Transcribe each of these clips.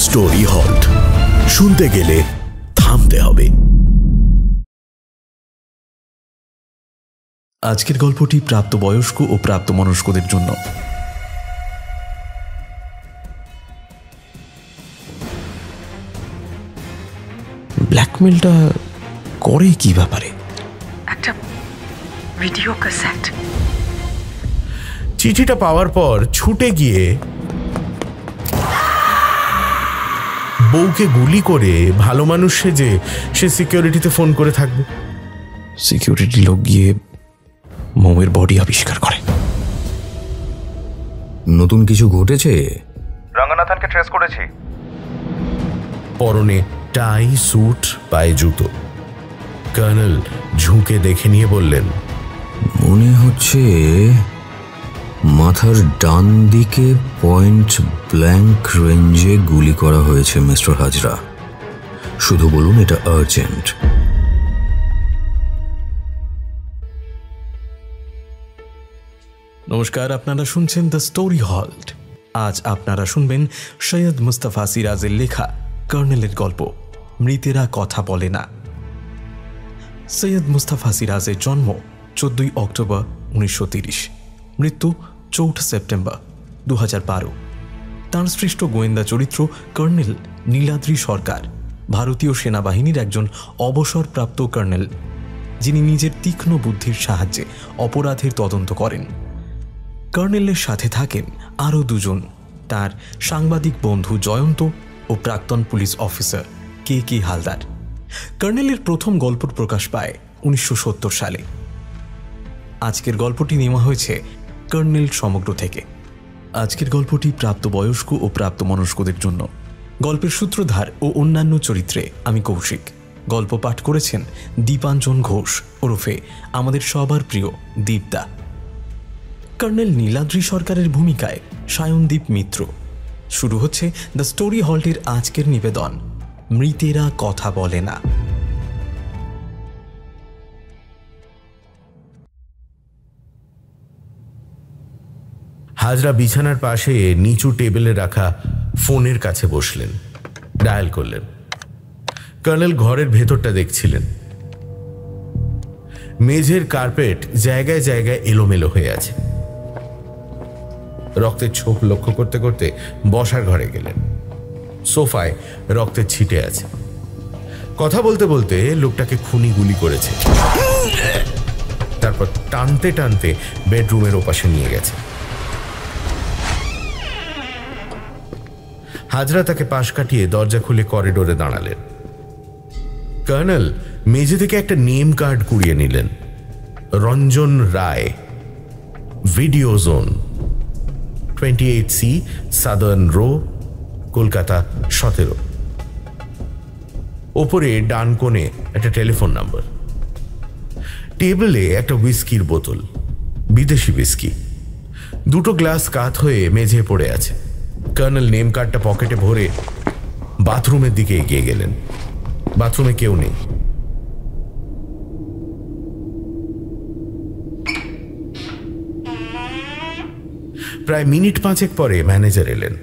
Story halt, শুনতে গেলে থামতে হবে। আজকের গল্পটি প্রাপ্তবয়স্ক ও প্রাপ্তমনস্কদের জন্য। ব্ল্যাকমেলটা করে কি ব্যাপারে? একটা ভিডিও ক্যাসেট। চিঠিটা পাওয়ার পর ছুটে গিয়ে বউকে গুলি করে ভালো মানুষ সেজে সে সিকিউরিটিতে ফোন করে থাকবে। সিকিউরিটি লোক গিয়ে মমের বডি আবিষ্কার করে। নতুন কিছু ঘটেছে? রঙ্গনাথনকে ট্রেস করেছি। পরনে টাই, স্যুট, পায়ে জুতো। কর্নেল ঝুঁকে দেখে নিয়ে বললেন, মনে হচ্ছে মাথার ডান দিকে পয়েন্ট ব্ল্যাঙ্ক রেঞ্জে গুলি করা হয়েছে মিস্টার হাজরা। শুধু বলুন এটা আর্জেন্ট। নমস্কার, আপনারা শুনছেন দ্য স্টোরি হল্ট। আজ আপনারা শুনবেন সৈয়দ মুস্তাফা সিরাজের লেখা কর্নেলের গল্প মৃতেরা কথা বলে না। সৈয়দ মুস্তাফা সিরাজের জন্ম 14 অক্টোবর 1930, মৃত্যু 4 সেপ্টেম্বর 2012। তাঁর সৃষ্ট গোয়েন্দা চরিত্র কর্নেল নীলাদ্রি সরকার ভারতীয় সেনাবাহিনীর একজন অবসরপ্রাপ্ত কর্নেল, যিনি নিজের তীক্ষ্ণ বুদ্ধির সাহায্যে অপরাধের তদন্ত করেন। কর্নেলের সাথে থাকেন আরও দুজন, তার সাংবাদিক বন্ধু জয়ন্ত ও প্রাক্তন পুলিশ অফিসার কে হালদার। কর্নেলের প্রথম গল্প প্রকাশ পায় 1970 সালে। আজকের গল্পটি নেওয়া হয়েছে কর্নেল সমগ্র থেকে। আজকের গল্পটি প্রাপ্তবয়স্ক ও প্রাপ্তমনস্কদের জন্য। গল্পের সূত্রধার ও অন্যান্য চরিত্রে আমি কৌশিক। গল্প পাঠ করেছেন দীপাঞ্জন ঘোষ ওরফে আমাদের সবার প্রিয় দীপদা। কর্নেল নীলাদ্রি সরকারের ভূমিকায় সায়নদীপ মিত্র। শুরু হচ্ছে দ্য স্টোরি হল্টের আজকের নিবেদন মৃতেরা কথা বলে না। হাজরা বিছানার পাশে নিচু টেবিলে রাখা ফোনের কাছে বসলেন, ডায়াল করলেন। কর্নেল ঘরের ভেতরটা দেখছিলেন। মেঝের কার্পেট জায়গায় জায়গায় এলোমেলো হয়ে আছে। রক্তের ছোপ লক্ষ্য করতে করতে বসার ঘরে গেলেন। সোফায় রক্তের ছিটে আছে। কথা বলতে বলতে লোকটাকে খুনি গুলি করেছে, তারপর টানতে টানতে বেডরুমের ওপাশে নিয়ে গেছে। হাজরা তাকে পাশ কাটিয়ে দরজা খুলে করিডোরে দাঁড়ালেন। কর্নেল মেঝে থেকে একটা নেম কার্ড কুড়িয়ে নিলেন। Ranjan Roy, video zone, 28C southern row, Kolkata 17। ওপরে ডান কোণে একটা টেলিফোন নাম্বার। টেবিলে একটা হুইস্কির বোতল, বিদেশি হুইস্কি। দুটো গ্লাস কাত হয়ে মেঝে পড়ে আছে। কর্নেল নেম কার্ডটা পকেটে ভরে বাথরুমের দিকে এগিয়ে গেলেন। বাথরুমে কেউ নেই। প্রায় মিনিট 5 পরে ম্যানেজার এলেন।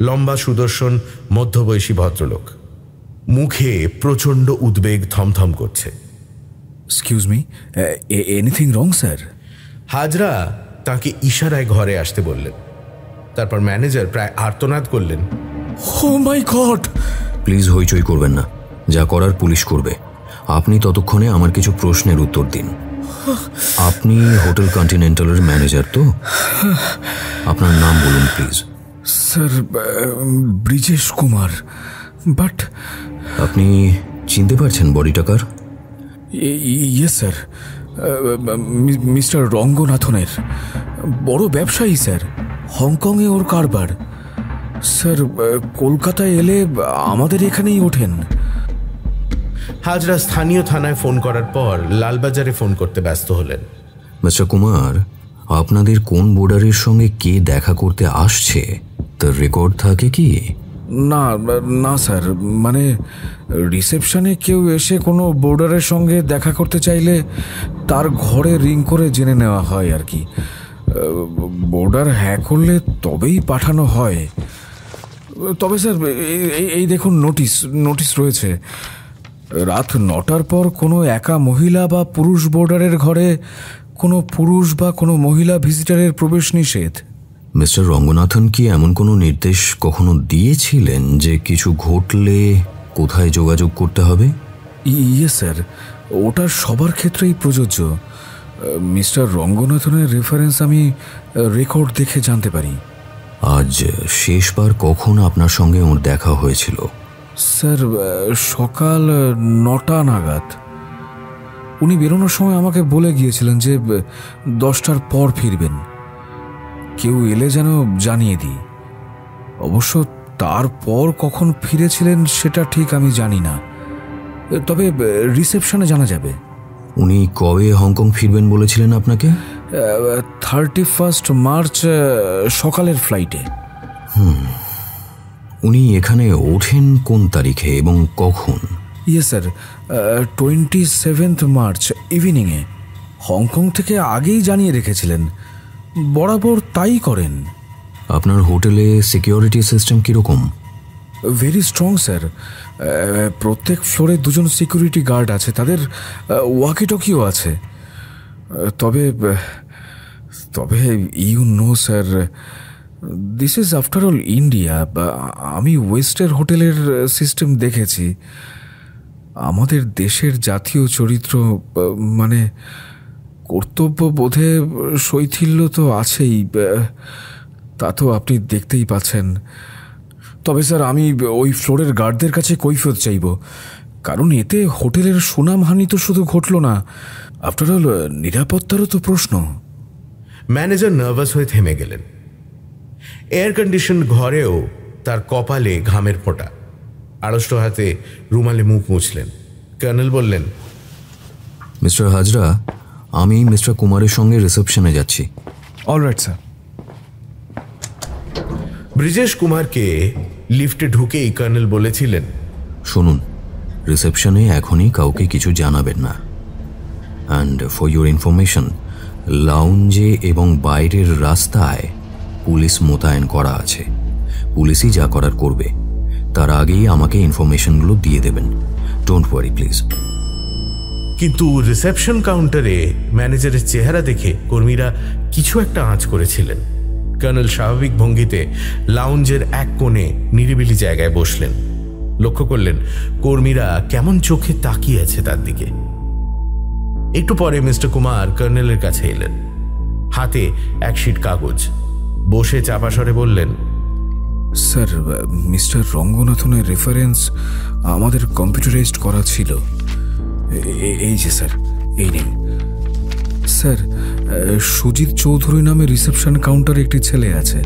লম্বা সুদর্শন মধ্যবয়সী ভদ্রলোক, মুখে প্রচন্ড উদ্বেগ থমথম করছে। Excuse me, anything wrong sir? Hazra তাকে ইশারায় ঘরে আসতে বললেন। তারপর ম্যানেজার প্রায় আর্তনাদ করলেন, ও মাই গড! প্লিজ হইচই করবেন না, যা করার পুলিশ করবে। আপনি ততক্ষণে আমার কিছু প্রশ্নের উত্তর দিন। আপনি হোটেল কন্টিনেন্টালের ম্যানেজার তো? আপনার নাম বলুন please. Sir, Brijesh Kumar. But আপনি চিনতে পারছেন বডিটা কার? ইয়েস স্যার, মিস্টার রঙ্গনাথনের। বড় ব্যবসায়ী স্যার, হংকংয়ে ওর কারবার। স্যার, কলকাতায় এলে আমাদের এখানেই ওঠেন। হাজরা স্থানীয় থানায় ফোন করার পর লালবাজারে ফোন করতে ব্যস্ত হলেন। মিস্টার কুমার, আপনাদের কোন বোর্ডারের সঙ্গে কে দেখা করতে আসছে তার রেকর্ড থাকে কি? না না স্যার, মানে রিসেপশনে কেউ এসে কোনো বোর্ডারের সঙ্গে দেখা করতে চাইলে তার ঘরে রিং করে জেনে নেওয়া হয় আর কি। বোর্ডার হ্যাক করলে তবেই পাঠানো হয়। তবে স্যার এই দেখুন নোটিশ রয়েছে, রাত 9টার পর কোনো একা মহিলা বা পুরুষ বোর্ডারের ঘরে কোনো পুরুষ বা কোনো মহিলা ভিজিটারের প্রবেশ নিষেধ। মিস্টার রঙ্গনাথন কি এমন কোনো নির্দেশ কখনো দিয়েছিলেন যে কিছু ঘটলে কোথায় যোগাযোগ করতে হবে? ইয়ে স্যার, ওটা সবার ক্ষেত্রেই প্রযোজ্য। মিস্টার রঙ্গনাথনের রেফারেন্স আমি রেকর্ড দেখে জানতে পারি। আজ শেষবার কখন আপনার সঙ্গে ওর দেখা হয়েছিল? স্যার সকাল 9টা নাগাদ। উনি বেরোনোর সময় আমাকে বলে গিয়েছিলেন যে 10টার পর ফিরবেন, কেউ এলে যেন জানিয়ে দিই। অবশ্য তারপর কখন ফিরেছিলেন সেটা ঠিক আমি জানি না, তবে রিসেপশনে জানা যাবে। উনি কবে হংকং ফিরবেন বলেছিলেন আপনাকে? 31 মার্চ সকালের ফ্লাইটে। উনি এখানে ওঠেন কোন তারিখে এবং কখন? ইয়ে স্যার, 27 মার্চ ইভিনিংয়ে। হংকং থেকে আগেই জানিয়ে রেখেছিলেন, বরাবর তাই করেন। আপনার হোটেলে সিকিউরিটি সিস্টেম কীরকম? Very strong sir. প্রত্যেক ফ্লোরে 2জন সিকিউরিটি গার্ড আছে, তাদের ওয়াকিটকিও আছে। তবে you know sir, this is after all India. আমি ওয়েস্টের হোটেলের সিস্টেম দেখেছি। আমাদের দেশের জাতীয় চরিত্র মানে কর্তব্যবোধে শৈথিল্য তো আছেই, তা তো আপনি দেখতেই পাচ্ছেন। তবে স্যার আমি ওই ফ্লোরের গার্ডদের কাছে কৈফিয়ত চাইব, কারণ এতে হোটেলের সুনামহানি তো শুধু ঘটল না, আফটার অল নিরাপত্তারও তো প্রশ্ন। ম্যানেজার নার্ভাস হয়ে থেমে গেলেন। এয়ার কন্ডিশন ঘরেও তার কপালে ঘামের ফোঁটা। আড়ষ্ট হাতে রুমালে মুখ মুছলেন। কর্নেল বললেন, মিস্টার হাজরা, আমি মিস্টার কুমারের সঙ্গে রিসেপশনে যাচ্ছি। Alright sir. ব্রিজেশ কুমারকে লিফটে ঢুকেই কর্নেল বলেছিলেন, শুনুন, রিসেপশনে এখনই কাউকে কিছু জানাবেন না। অ্যান্ড ফর ইউর ইনফরমেশন, লাউঞ্জে এবং বাইরের রাস্তায় পুলিশ মোতায়েন করা আছে। পুলিশই যা করার করবে, তার আগেই আমাকে ইনফরমেশনগুলো দিয়ে দেবেন। Don't worry please. কিন্তু রিসেপশন কাউন্টারে ম্যানেজারের চেহারা দেখে কর্মীরা কিছু একটা আঁচ করেছিলেন। কর্নেল স্বাভাবিক ভঙ্গিতে লাউঞ্জের এক কোণে নিরিবিলি জায়গায় বসলেন। লক্ষ্য করলেন কর্মীরা কেমন চোখে তাকিয়ে আছে তার দিকে। একটু পরে মিস্টার কুমার কর্নেলের কাছে এলেন, হাতে এক শীট কাগজ। বসে চাপা স্বরে বললেন, স্যার, মিস্টার রঙ্গনাথনের রেফারেন্স আমাদের কম্পিউটারাইজড করা ছিল। এই যে স্যার, এই নিন। স্যার, সুজিত চৌধুরী নামে রিসেপশন কাউন্টারে একটি ছেলে আছে।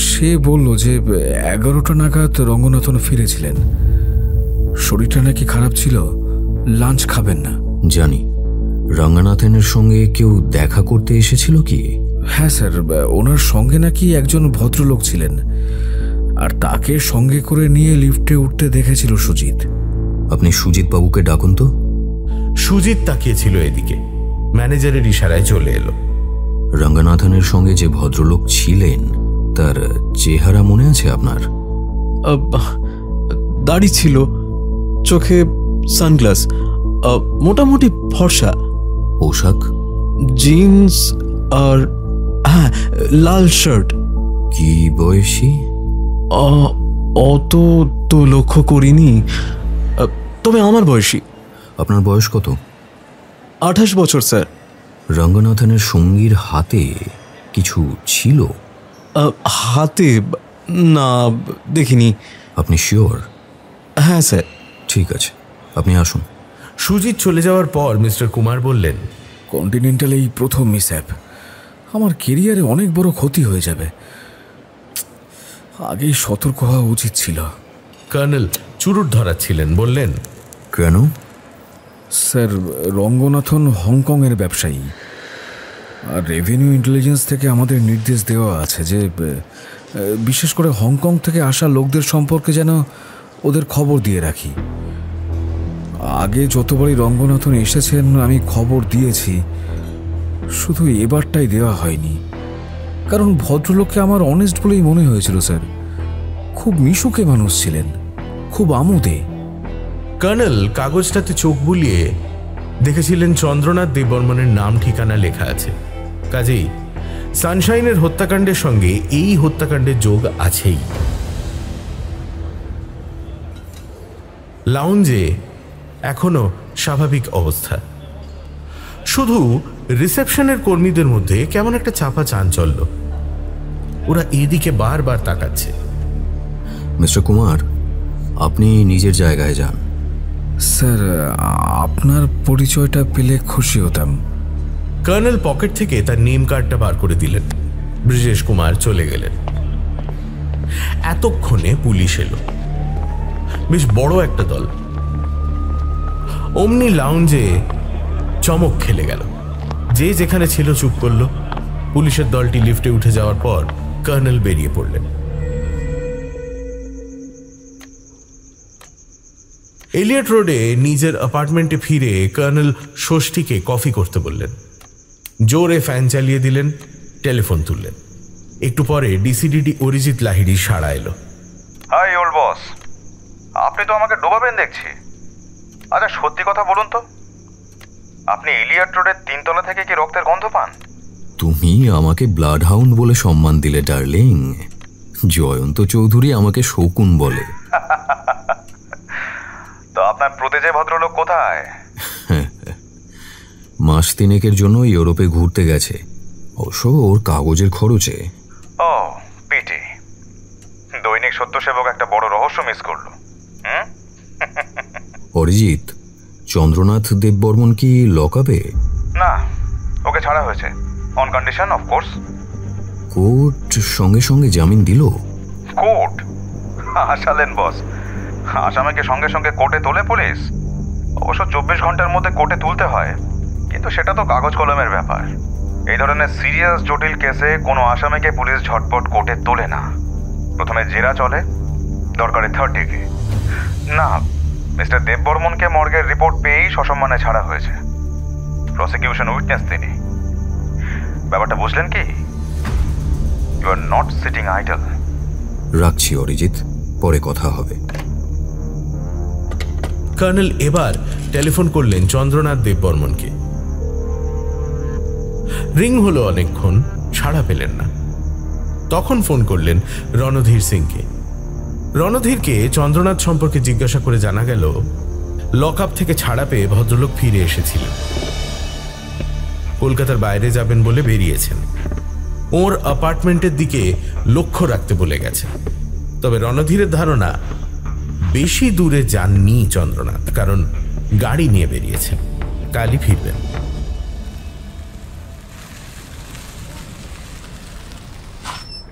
সে বলল যে 11টা নাগাদ রঙ্গনাথন ফিরেছিলেন। শরীরটা নাকি খারাপ ছিল, লাঞ্চ খাবেন না। জানি। রঙ্গনাথনের সঙ্গে কেউ দেখা করতে এসেছিল কি? হ্যাঁ স্যার, ওনার সঙ্গে নাকি একজন ভদ্রলোক ছিলেন, আর তাকে সঙ্গে করে নিয়ে লিফটে উঠতে দেখেছিল সুজিত। আপনি সুজিত বাবুকে ডাকুন তো। সুজিত তাকিয়েছিল এদিকে। ম্যানেজারের ইশারায় চলে এলো। রঙ্গনাথনের সঙ্গে যে ভদ্রলোক ছিলেন তার চেহারা মনে আছে আপনার? দাড়ি ছিল, চোখে সানগ্লাস, মোটামুটি ফর্সা। পোশাক? জিন্স আর হ্যাঁ, লাল শার্ট। কি বয়সী? অত তো লক্ষ্য করিনি, তবে আমার বয়সী। আপনার বয়স কত? 28 বছর স্যার। রঙ্গনাথনের সঙ্গীর হাতে কিছু ছিল? হাতে না, দেখিনি। আপনি শিওর? হ্যাঁ স্যার। ঠিক আছে, আপনি আসুন। সুজিত চলে যাওয়ার পর মিস্টার কুমার বললেন, কন্টিনেন্টাল এই প্রথম মিসঅ্যাপ। আমার কেরিয়ারে অনেক বড় ক্ষতি হয়ে যাবে, আগেই সতর্ক হওয়া উচিত ছিল। কর্নেল চুরুট ধরাচ্ছিলেন, বললেন, কেন? স্যার, রঙ্গনাথন হংকংয়ের ব্যবসায়ী, আর রেভিনিউ ইন্টেলিজেন্স থেকে আমাদের নির্দেশ দেওয়া আছে যে বিশেষ করে হংকং থেকে আসা লোকদের সম্পর্কে যেন ওদের খবর দিয়ে রাখি। আগে যতবারই রঙ্গনাথন এসেছেন আমি খবর দিয়েছি, শুধু এবারটাই দেওয়া হয়নি, কারণ ভদ্রলোককে আমার অনেস্ট বলেই মনে হয়েছিল স্যার। খুব মিশুকে মানুষ ছিলেন, খুব আমোদে। কর্নেল কাগজটাতে চোখ বুলিয়ে দেখেছিলেন চন্দ্রনাথ দেববর্মনের নাম ঠিকানা লেখা আছে, কাজেই সানশাইনের হত্যাকাণ্ডের সঙ্গে এই হত্যাকাণ্ডের যোগ আছেই। লাউঞ্জে এখনো স্বাভাবিক অবস্থা, শুধু রিসেপশনের কর্মীদের মধ্যে কেমন একটা চাপা চাঞ্চল্য। ওরা এদিকে বারবার তাকাচ্ছে। মিস্টার কুমার, আপনি নিজের জায়গায় যান। স্যার, আপনার পরিচয়টা পেলে খুশি হতাম। কর্নেল পকেট থেকে তার নেম কার্ডটা বার করে দিলেন। ব্রিজেশ কুমার চলে গেলেন। এতক্ষণে পুলিশ এলো, বেশ বড় একটা দল। অমনি লাউঞ্জে চমক খেলে গেল। যে যেখানে ছিল চুপ করল। পুলিশের দলটি লিফটে উঠে যাওয়ার পর কর্নেল বেরিয়ে পড়লেন। এলিয়ট রোডে নিজের অ্যাপার্টমেন্টে ফিরে কর্নেল ষষ্ঠীকে কফি করতে বললেন। জোরে ফ্যান চালিয়ে দিলেন, টেলিফোন তুললেন। একটু পরে ডিসিডিডি অরিজিৎ লাহিড়ী সাড়া এলো। হাই ওল্ড বস, আপনি তো আমাকে ডোবাবেন দেখছি। আচ্ছা সত্যি কথা বলুন তো, আপনি এলিয়ট রোডের 3 তলা থেকে কি রক্তের গন্ধ পান? তুমি আমাকে ব্লাড হাউন্ড বলে সম্মান দিলে ডার্লিং। জয়ন্ত চৌধুরী আমাকে শকুন বলে। তো আপনার প্রতেজে ভদ্রলোক কোথায়? মাস 3 জন্য ইউরোপে ঘুরতে গেছে, অবশ্য ওর কাগজের খরচে। ও পিটি, দৈনিক সত্যসেবক একটা বড় রহস্য মিস করলো। অরিজিৎ, চন্দ্রনাথ দেববর্মন কি লকআপে? না, ওকে ছাড়া হয়েছে, on condition of course. Court সঙ্গে সঙ্গে জামিন দিল? কোর্ট? হাসালেন বস, আসামিকে সঙ্গে সঙ্গে কোর্টে তোলে পুলিশ। অবশ্য 24 ঘন্টার মধ্যে কোর্টে তুলতে হয়, কিন্তু সেটা তো কাগজ কলমের ব্যাপার। এই ধরনের সিরিয়াস জটিল কেসে কোনো আসামিকে পুলিশ ঝটপট কোর্টে তোলে না। প্রথমে জেরা চলে, দরকারে 3rd ডিগ্রি। না, মিস্টার দেববর্মনকে মর্গের রিপোর্ট পেয়েই সসম্মানে ছাড়া হয়েছে। প্রসিকিউশন উইটনেস তিনি। ব্যাপারটা বুঝলেন কি? You are not sitting idle. রাখছি অরিজিৎ, পরে কথা হবে। কর্নেল এবার টেলিফোন করলেন চন্দ্রনাথ দেববর্মনকে। রিং হলো অনেকক্ষণ, ছাড়া পেলেন না। তখন ফোন করলেন রণধীর সিংকে। রণধীরকে চন্দ্রনাথ সম্পর্কে জিজ্ঞাসা করে জানা গেল লকআপ থেকে ছাড়া পেয়ে ভদ্রলোক ফিরে এসেছিলেন। কলকাতার বাইরে যাবেন বলে বেরিয়েছেন। ওর অ্যাপার্টমেন্টের দিকে লক্ষ্য রাখতে বলে গেছে। তবে রণধীরের ধারণা বেশি দূরে যাননি চন্দ্রনাথ, কারণ গাড়ি নিয়ে বেরিয়েছেন, কালই ফিরবেন।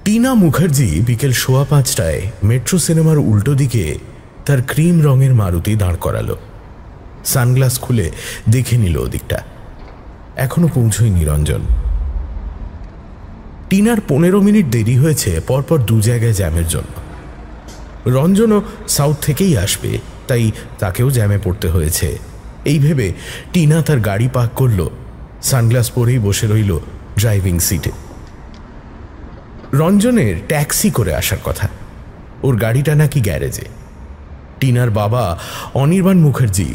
টিনা মুখার্জি বিকেল 5:15টায় মেট্রো সিনেমার উল্টো দিকে তার ক্রিম রঙের মারুতি দাঁড় করালো। সানগ্লাস খুলে দেখে নিল ওদিকটা। এখনো পৌঁছয়নি রঞ্জন। টিনার 15 মিনিট দেরি হয়েছে পরপর 2 জায়গায় জ্যামের জন্য। রঞ্জনও সাউথ থেকেই আসবে, তাই তাকেও জ্যামে পড়তে হয়েছে। এই ভেবে টিনা তার গাড়ি পার্ক করল, সানগ্লাস পরেই বসে রইল ড্রাইভিং সিটে। রঞ্জনের ট্যাক্সি করে আসার কথা, ওর গাড়িটা নাকি গ্যারেজে। টিনার বাবা অনির্বাণ মুখার্জি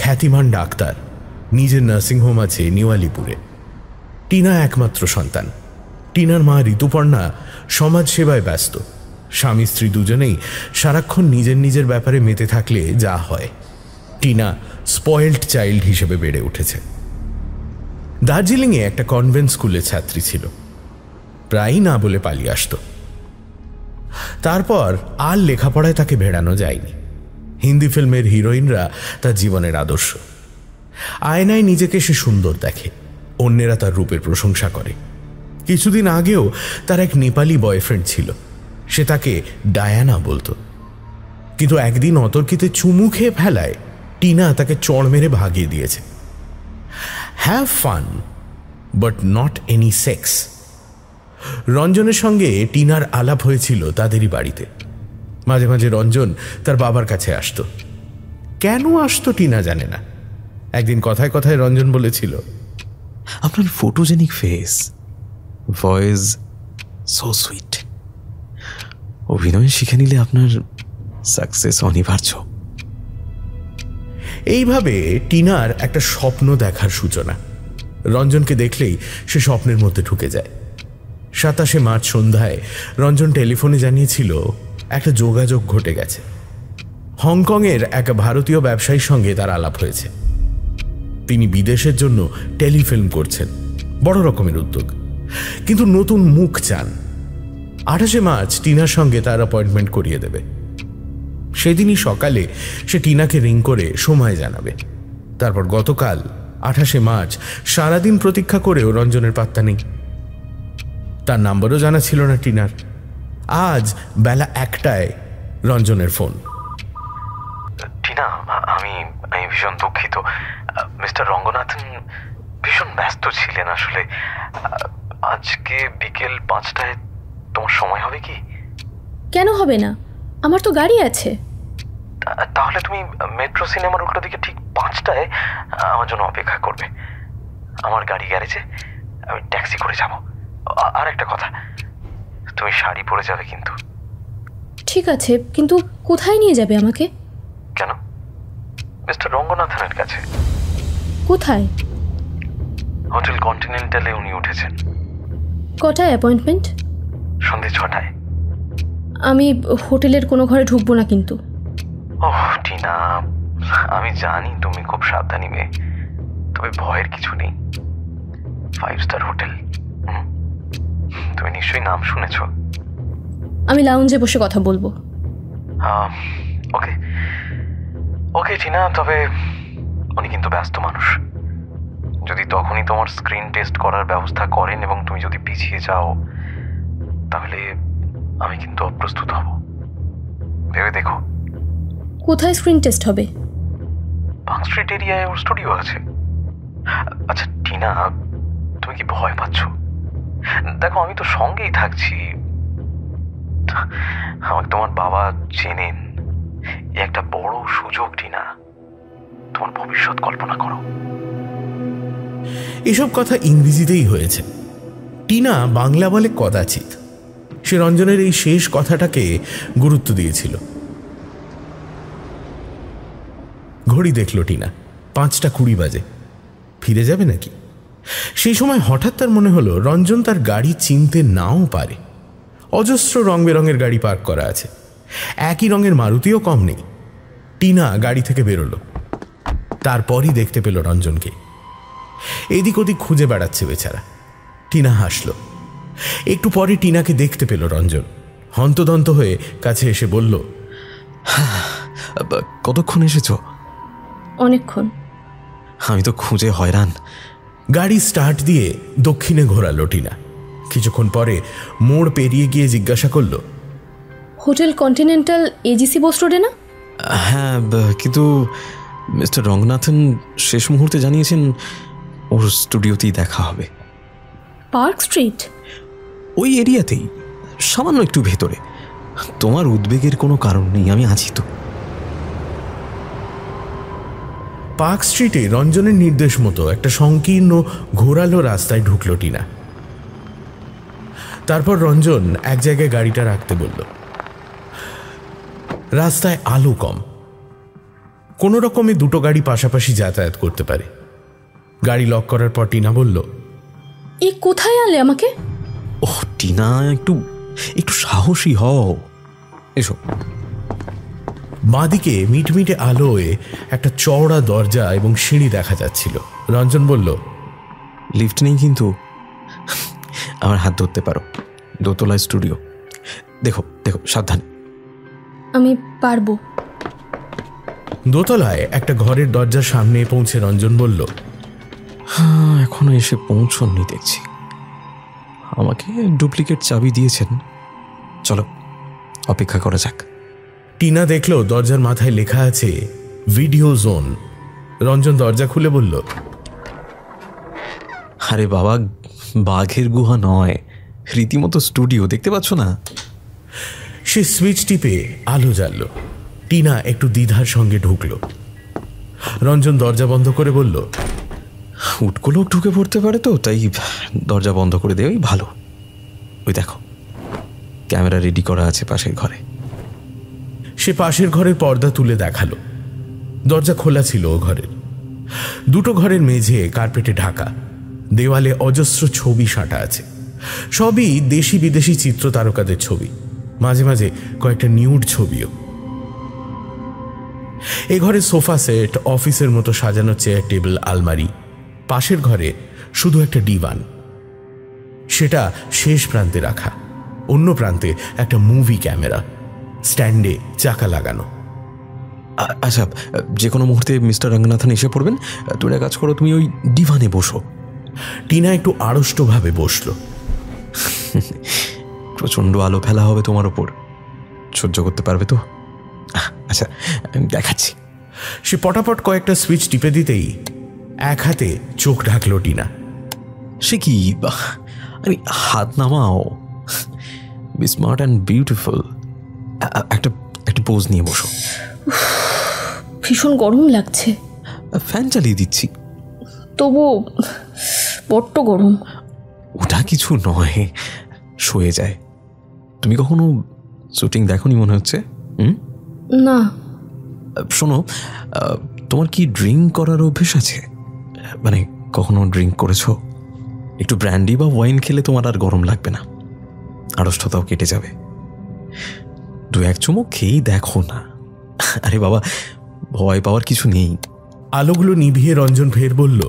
খ্যাতিমান ডাক্তার, নিজের নার্সিংহোম আছে নিউ আলিপুরে। টিনা একমাত্র সন্তান। টিনার মা ঋতুপর্ণা সমাজসেবায় ব্যস্ত। স্বামী স্ত্রী দুজনেই সারাক্ষণ নিজের নিজের ব্যাপারে মেতে থাকলে যা হয়। টিনা স্পয়েলড চাইল্ড হিসেবে বেড়ে উঠেছে। দার্জিলিংয়ে একটা কনভেন্ট স্কুলের ছাত্রী ছিল, প্রায়ই না বলে পালিয়ে আসত। তারপর আর লেখাপড়ায় তাকে ভেড়ানো যায়নি। হিন্দি ফিল্মের হিরোইনরা তার জীবনের আদর্শ। আয়নায় নিজেকে সে সুন্দর দেখে, অন্যেরা তার রূপের প্রশংসা করে। কিছুদিন আগেও তার এক নেপালি বয়ফ্রেন্ড ছিল, সে তাকে ডায়ানা বলতো। কিন্তু একদিন অতর্কিতে চুমু খেয়ে ফেলায় টিনা তাকে চড় মেরে ভাগিয়ে দিয়েছে। Have fun but not any sex. রঞ্জনের সঙ্গে টিনার আলাপ হয়েছিল তাদেরই বাড়িতে। মাঝে মাঝে রঞ্জন তার বাবার কাছে আসতো। কেন আসতো টিনা জানে না। একদিন কথায় কথায় রঞ্জন বলেছিল, আপনার photogenic face, voice so sweet. অভিনয় শিখে নিলে আপনার সাকসেস অনিবার্য। এইভাবে টিনার একটা স্বপ্ন দেখার সূচনা। রঞ্জনকে দেখলেই সে স্বপ্নের মধ্যে ঢুকে যায়। 27শে মার্চ সন্ধ্যায় রঞ্জন টেলিফোনে জানিয়েছিল একটা যোগাযোগ ঘটে গেছে। হংকংয়ের এক ভারতীয় ব্যবসায়ীর সঙ্গে তার আলাপ হয়েছে। তিনি বিদেশের জন্য টেলিফিল্ম করছেন, বড় রকমের উদ্যোগ, কিন্তু নতুন মুখ চান। 28শে মার্চ টিনার সঙ্গে তার অ্যাপয়েন্টমেন্ট করিয়ে দেবে। সেদিনই সকালে সে টিনাকে রিং করে সময় জানাবে। তারপর গতকাল 28শে মার্চ সারাদিন প্রতীক্ষা করেও রঞ্জনের পাত্তা নেই। তার নাম্বারও জানা ছিল না টিনার। আজ বেলা 1টায় রঞ্জনের ফোন। টিনা, আমি ভীষণ দুঃখিত। মিস্টার রঙ্গনাথন ভীষণ ব্যস্ত ছিলেন আসলে। আজকে বিকেল 5টায় তোমার সময় হবে কি? কেন হবে না, আমার তো গাড়ি আছে। তাহলে তুমি মেট্রো সিনেমার উল্টো দিকে ঠিক 5টায় আমার জন্য অপেক্ষা করবে। আমার গাড়ি গ্যারেজে, আমি ট্যাক্সি করে যাব। আর একটা কথা, তুমি শাড়ি পরে যাবে কিন্তু। ঠিক আছে, কিন্তু কোথায় নিয়ে যাবে আমাকে? কেন? মিস্টার রঙ্গনাথনের কাছে। কোথায়? হোটেল কন্টিনেন্টালে উনি উঠেছেন। কটায় অ্যাপয়েন্টমেন্ট? সন্ধ্যে 6টায়। আমি হোটেলের কোনো ঘরে ঢুকবো না কিন্তু। ওহ টিনা, আমি জানি তুমি খুব সাবধানী মেয়ে, তবে ভয়ের কিছু নেই। 5 স্টার হোটেল, তুমি নিশ্চয়ই নাম শুনেছ। আমি লাউঞ্জে বসে কথা বলবো। ওকে ওকে টিনা, তবে উনি কিন্তু ব্যস্ত মানুষ। যদি তখনই তোমার স্ক্রিন টেস্ট করার ব্যবস্থা করেন এবং তুমি যদি পিছিয়ে যাও, তাহলে আমি কিন্তু অপ্রস্তুত হব। ভেবে দেখো। কোথায় স্ক্রিন টেস্ট হবে? পার্ক স্ট্রিট এরিয়ায় ওর স্টুডিও আছে। আচ্ছা টিনা, তুমি কি ভয় পাচ্ছ? দেখো, আমি তো সঙ্গেই থাকছি। আমাকে তোমার বাবা চেনেন, একটা বড় সুযোগ টিনা। তোমার ভবিষ্যৎ কল্পনা করো। এসব কথা ইংরেজিতেই হয়েছে। টিনা বাংলা বলে কদাচিৎ। সে রঞ্জনের এই শেষ কথাটাকে গুরুত্ব দিয়েছিল। ঘড়ি দেখল টিনা, 5:20 বাজে। ফিরে যাবে নাকি? সেই সময় হঠাৎ তার মনে হলো রঞ্জন তার গাড়ি চিনতে নাও পারে। অজস্র রং বেরঙের গাড়ি পার্ক করা আছে, একই রঙের মারুতিও কম নেই। টিনা গাড়ি থেকে বেরোলো। তারপরই দেখতে পেল রঞ্জনকে। এদিক ওদিক খুঁজে বেড়াচ্ছে বেচারা। টিনা হাসল। একটু পরে টিনাকে দেখতে পেল রঞ্জন। হন্তদন্ত হয়ে কাছে এসে বলল, কতক্ষণ এসেছ? অনেকক্ষণ। আমি তো খুঁজে হয়রান। গাড়ি স্টার্ট দিয়ে দক্ষিণে ঘোরালো টিনা। কিছুক্ষণ পরে মোড় পেরিয়ে গিয়ে জিজ্ঞাসা করল, হোটেল কন্টিনেন্টাল এজিসি বোস রোডে না? হ্যাঁ, কিন্তু মিস্টার রঙ্গনাথন শেষ মুহূর্তে জানিয়েছেন ওর স্টুডিওতেই দেখা হবে। Park street? ওই এরিয়াতেই, সামান্য একটু ভেতরে। তোমার উদ্বেগের কোনো কারণ নেই, আমি আছি তো। পার্ক স্ট্রিটে রঞ্জনের নির্দেশ মতো একটা সংকীর্ণ ঘোরালো রাস্তায় ঢুকল টিনা। তারপর রঞ্জন এক জায়গায় গাড়িটা রাখতে বলল। রাস্তায় আলো কম, কোনো রকমে দুটো গাড়ি পাশাপাশি যাতায়াত করতে পারে। গাড়ি লক করার পর টিনা বলল, এ কোথায় আনলে আমাকে? ওহ টিনা, একটু সাহসী হও। এসো। বাঁদিকে মিটমিটে আলোয় একটা চওড়া দরজা এবং সিঁড়ি দেখা যাচ্ছিল। রঞ্জন বলল, লিফট নেই কিন্তু আমার হাত ধরতে পারো। দোতলায় স্টুডিও। দেখো দেখো, সাবধানে। আমি পারবো। দোতলায় একটা ঘরের দরজার সামনে পৌঁছে রঞ্জন বলল, হ্যাঁ, এখনো এসে পৌঁছননি দেখছি। আমাকে ডুপ্লিকেট চাবি দিয়েছেন। চলো অপেক্ষা করা যাক। টিনা দেখল দরজার মাথায় লেখা আছে ভিডিও জোন। রঞ্জন দরজা খুলে বলল, আরে বাবা, বাঘের গুহা নয়, রীতিমতো স্টুডিও, দেখতে পাচ্ছ না? সে সুইচ টিপে আলো জ্বালল। টিনা একটু দ্বিধার সঙ্গে ঢুকল। রঞ্জন দরজা বন্ধ করে বলল, উটকো লোক ঢুকে পড়তে পারে তো, তাই দরজা বন্ধ করে দেওয়াই ভালো। ওই দেখো। ক্যামেরা রেডি করা আছে পাশের ঘরে। সে পাশের ঘরের পর্দা তুলে দেখালো। দরজা খোলা ছিল ও ঘরের। দুটো ঘরের মেঝে কার্পেটে ঢাকা, দেওয়ালে অজস্র ছবি সাঁটা আছে। সবই দেশি বিদেশি চিত্র তারকাদের ছবি, মাঝে মাঝে কয়েকটা নিউড ছবিও। এ ঘরে সোফা সেট, অফিসের মতো সাজানো চেয়ার টেবিল, আলমারি। পাশের ঘরে শুধু একটা ডিভান, সেটা শেষ প্রান্তে রাখা। অন্য প্রান্তে একটা মুভি ক্যামেরা, স্ট্যান্ডে চাকা লাগানো। আচ্ছা, যে কোনো মুহূর্তে মিস্টার রঙ্গনাথন এসে পড়বেন। তুমি একটা কাজ করো, তুমি ওই ডিভানে বসো। টিনা একটু আড়ষ্টভাবে বসল। প্রচণ্ড আলো ফেলা হবে তোমার ওপর, সহ্য করতে পারবে তো? আচ্ছা, দেখাচ্ছি। সে পটাপট কয়েকটা সুইচ টিপে দিতেই এক হাতে চোখ ঢাকলো টিনা। সে কি, আমি হাত নামাও। Be smart and beautiful. একটা পোজ নিয়ে বসো। ভীষণ গরম লাগছে। ফ্যান চালিয়ে দিচ্ছি। তবু বড্ড গরম। ওটা কিছু নয়, শুয়ে যায়। তুমি কখনো শুটিং দেখোনি মনে হচ্ছে? না। শোনো, তোমার কি ড্রিঙ্ক করার অভ্যেস আছে? মানে কখনো ড্রিঙ্ক করেছো? একটু ব্র্যান্ডি বা ওয়াইন খেলে তোমার আর গরম লাগবে না, আড়ষ্টতাও কেটে যাবে। 2-1 চুমুক খেয়েই দেখো না। আরে বাবা, ভয় পাওয়ার কিছু নেই। আলোগুলো নিভিয়ে রঞ্জন ফের বলল,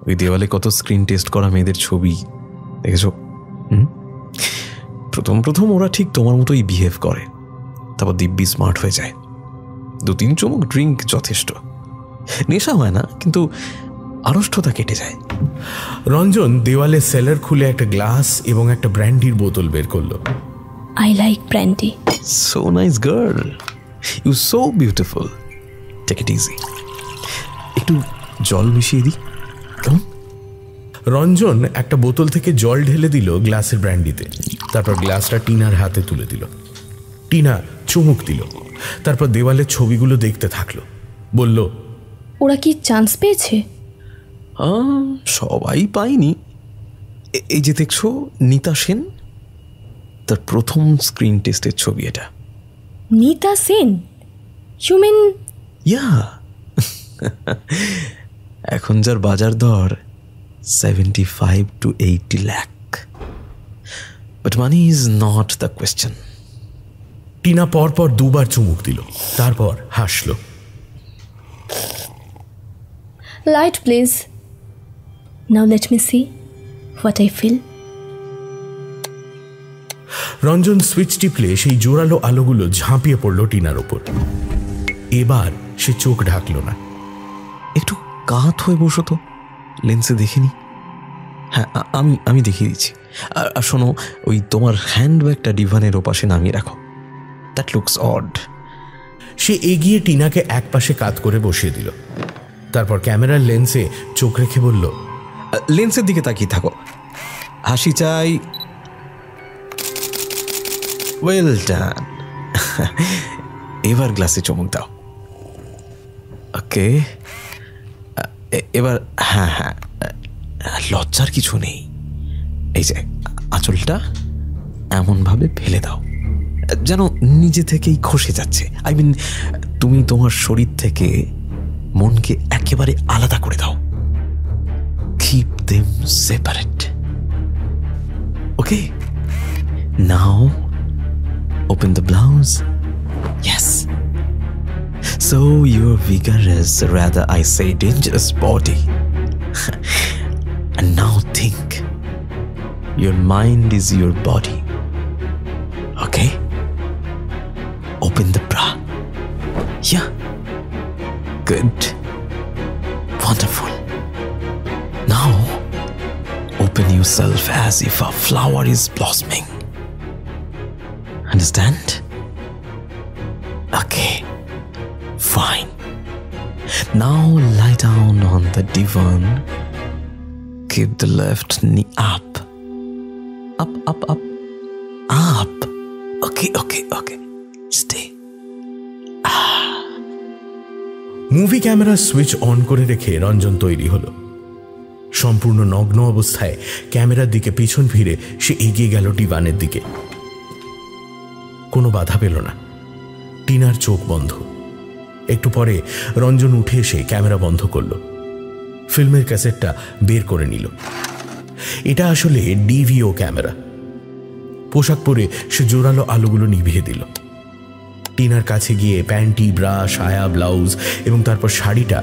ওই দেওয়ালে কত স্ক্রিন টেস্ট করা মেয়েদের ছবি দেখেছো? প্রথম প্রথম ওরা ঠিক তোমার মতোই বিহেভ করে, তারপর দিব্যি স্মার্ট হয়ে যায়। 2-3 চুমুক ড্রিঙ্ক যথেষ্ট। নেশা হয় না, কিন্তু আড়ষ্টতা কেটে যায়। রঞ্জন দেওয়ালে সেলার খুলে একটা গ্লাস এবং একটা ব্র্যান্ডির বোতল বের করলো। I like brandy. So nice girl, you so beautiful. Take it easy. একটু জল মিশিয়ে দিই কেমন? রঞ্জন একটা বোতল থেকে জল ঢেলে দিল গ্লাসের ব্র্যান্ডিতে, তারপর গ্লাসটা টিনার হাতে তুলে দিল। টিনা চুমুক দিল, তারপর দেওয়ালের ছবিগুলো দেখতে থাকলো। বলল, ওরা কি চান্স পেয়েছে? সবাই পায়নি। এই যে দেখছো নিতা সেন, তার প্রথম স্ক্রিন টেস্টের ছবি এটা। Nita Sen? You mean? Yeah. এখন যার বাজার দর 75 to 80 lakh, but money is not the question. Tina পরপর 2বার চুমুক দিল, তারপর হাসল। Light please. Now let me see what I feel. Ranjan switch টিপলে সেই জোরালো আলোগুলো ঝাঁপিয়ে পড়ল টিনার ওপর। এবার সে চোখ ঢাকল না। একটু কাত হয়ে বসো তো, লেন্সে দেখিনি। হ্যাঁ, আমি দেখিয়ে দিচ্ছি। আর শোনো, ওই তোমার হ্যান্ডব্যাগটা ডিভানের ওপাশে নামিয়ে রাখো। That looks odd. সে এগিয়ে টিনাকে এক পাশে কাত করে বসিয়ে দিল, তারপর ক্যামেরার লেন্সে চোখ রেখে বলল, লেন্সের দিকে তাকিয়ে থাকো। হাসি চাই। Well done. এবার গ্লাসে চমক দাও। ওকে, এবার হ্যাঁ হ্যাঁ, লজ্জার কিছু নেই। এই যে আঁচলটা এমনভাবে ফেলে দাও যেন নিজে থেকেই খসে যাচ্ছে। আই মিন, তুমি তোমার শরীর থেকে মনকে একেবারে আলাদা করে দাও। Keep them separate. Okay? Now, open the blouse. Yes. So your vigorous, rather I say dangerous body. And now think. Your mind is your body. Okay? Open the bra. Yeah. Good. Wonderful. Now, open yourself as if a flower is blossoming. Understand? Okay. Fine. Now lie down on the divan. Keep the left knee up. Up, up, up. Up. Okay. Stay. Movie camera switch on করে রেখে রঞ্জন তৈরি হলো। সম্পূর্ণ নগ্ন অবস্থায় ক্যামেরার দিকে পিছন ফিরে সে এগিয়ে গেল ডিভানের দিকে। কোনো বাধা পেল না। টিনার চোখ বন্ধ। একটু পরে রঞ্জন উঠে এসে ক্যামেরা বন্ধ করল, ফিল্মের ক্যাসেটটা বের করে নিল। এটা আসলে ডিভিও ক্যামেরা। পোশাক পরে সে জোরালো আলোগুলো নিভিয়ে দিল। টিনার কাছে গিয়ে প্যান্টি, ব্রা, সায়া, ব্লাউজ এবং তারপর শাড়িটা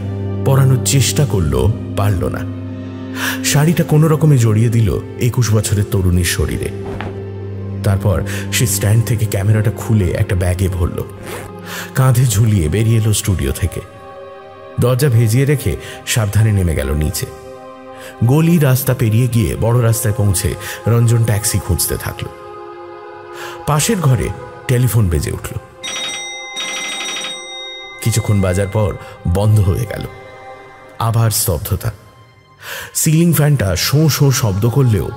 পরানোর চেষ্টা করল, পারল না। শাড়িটা কোনো রকমে জড়িয়ে দিল 21 বছরের তরুণীর শরীরে। তারপর সে স্ট্যান্ড থেকে ক্যামেরাটা খুলে একটা ব্যাগে ভরল, কাঁধে ঝুলিয়ে বেরিয়ে এলো স্টুডিও থেকে। দরজা ভেজিয়ে রেখে সাবধানে নেমে গেল নিচে। গলি রাস্তা পেরিয়ে গিয়ে বড় রাস্তায় পৌঁছে রঞ্জন ট্যাক্সি খুঁজতে থাকল। পাশের ঘরে টেলিফোন বেজে উঠল। কিছুক্ষণ বাজার পর বন্ধ হয়ে গেল। আবার স্তব্ধতা। সিলিং ফ্যানটা শোঁ শোঁ শব্দ করলেও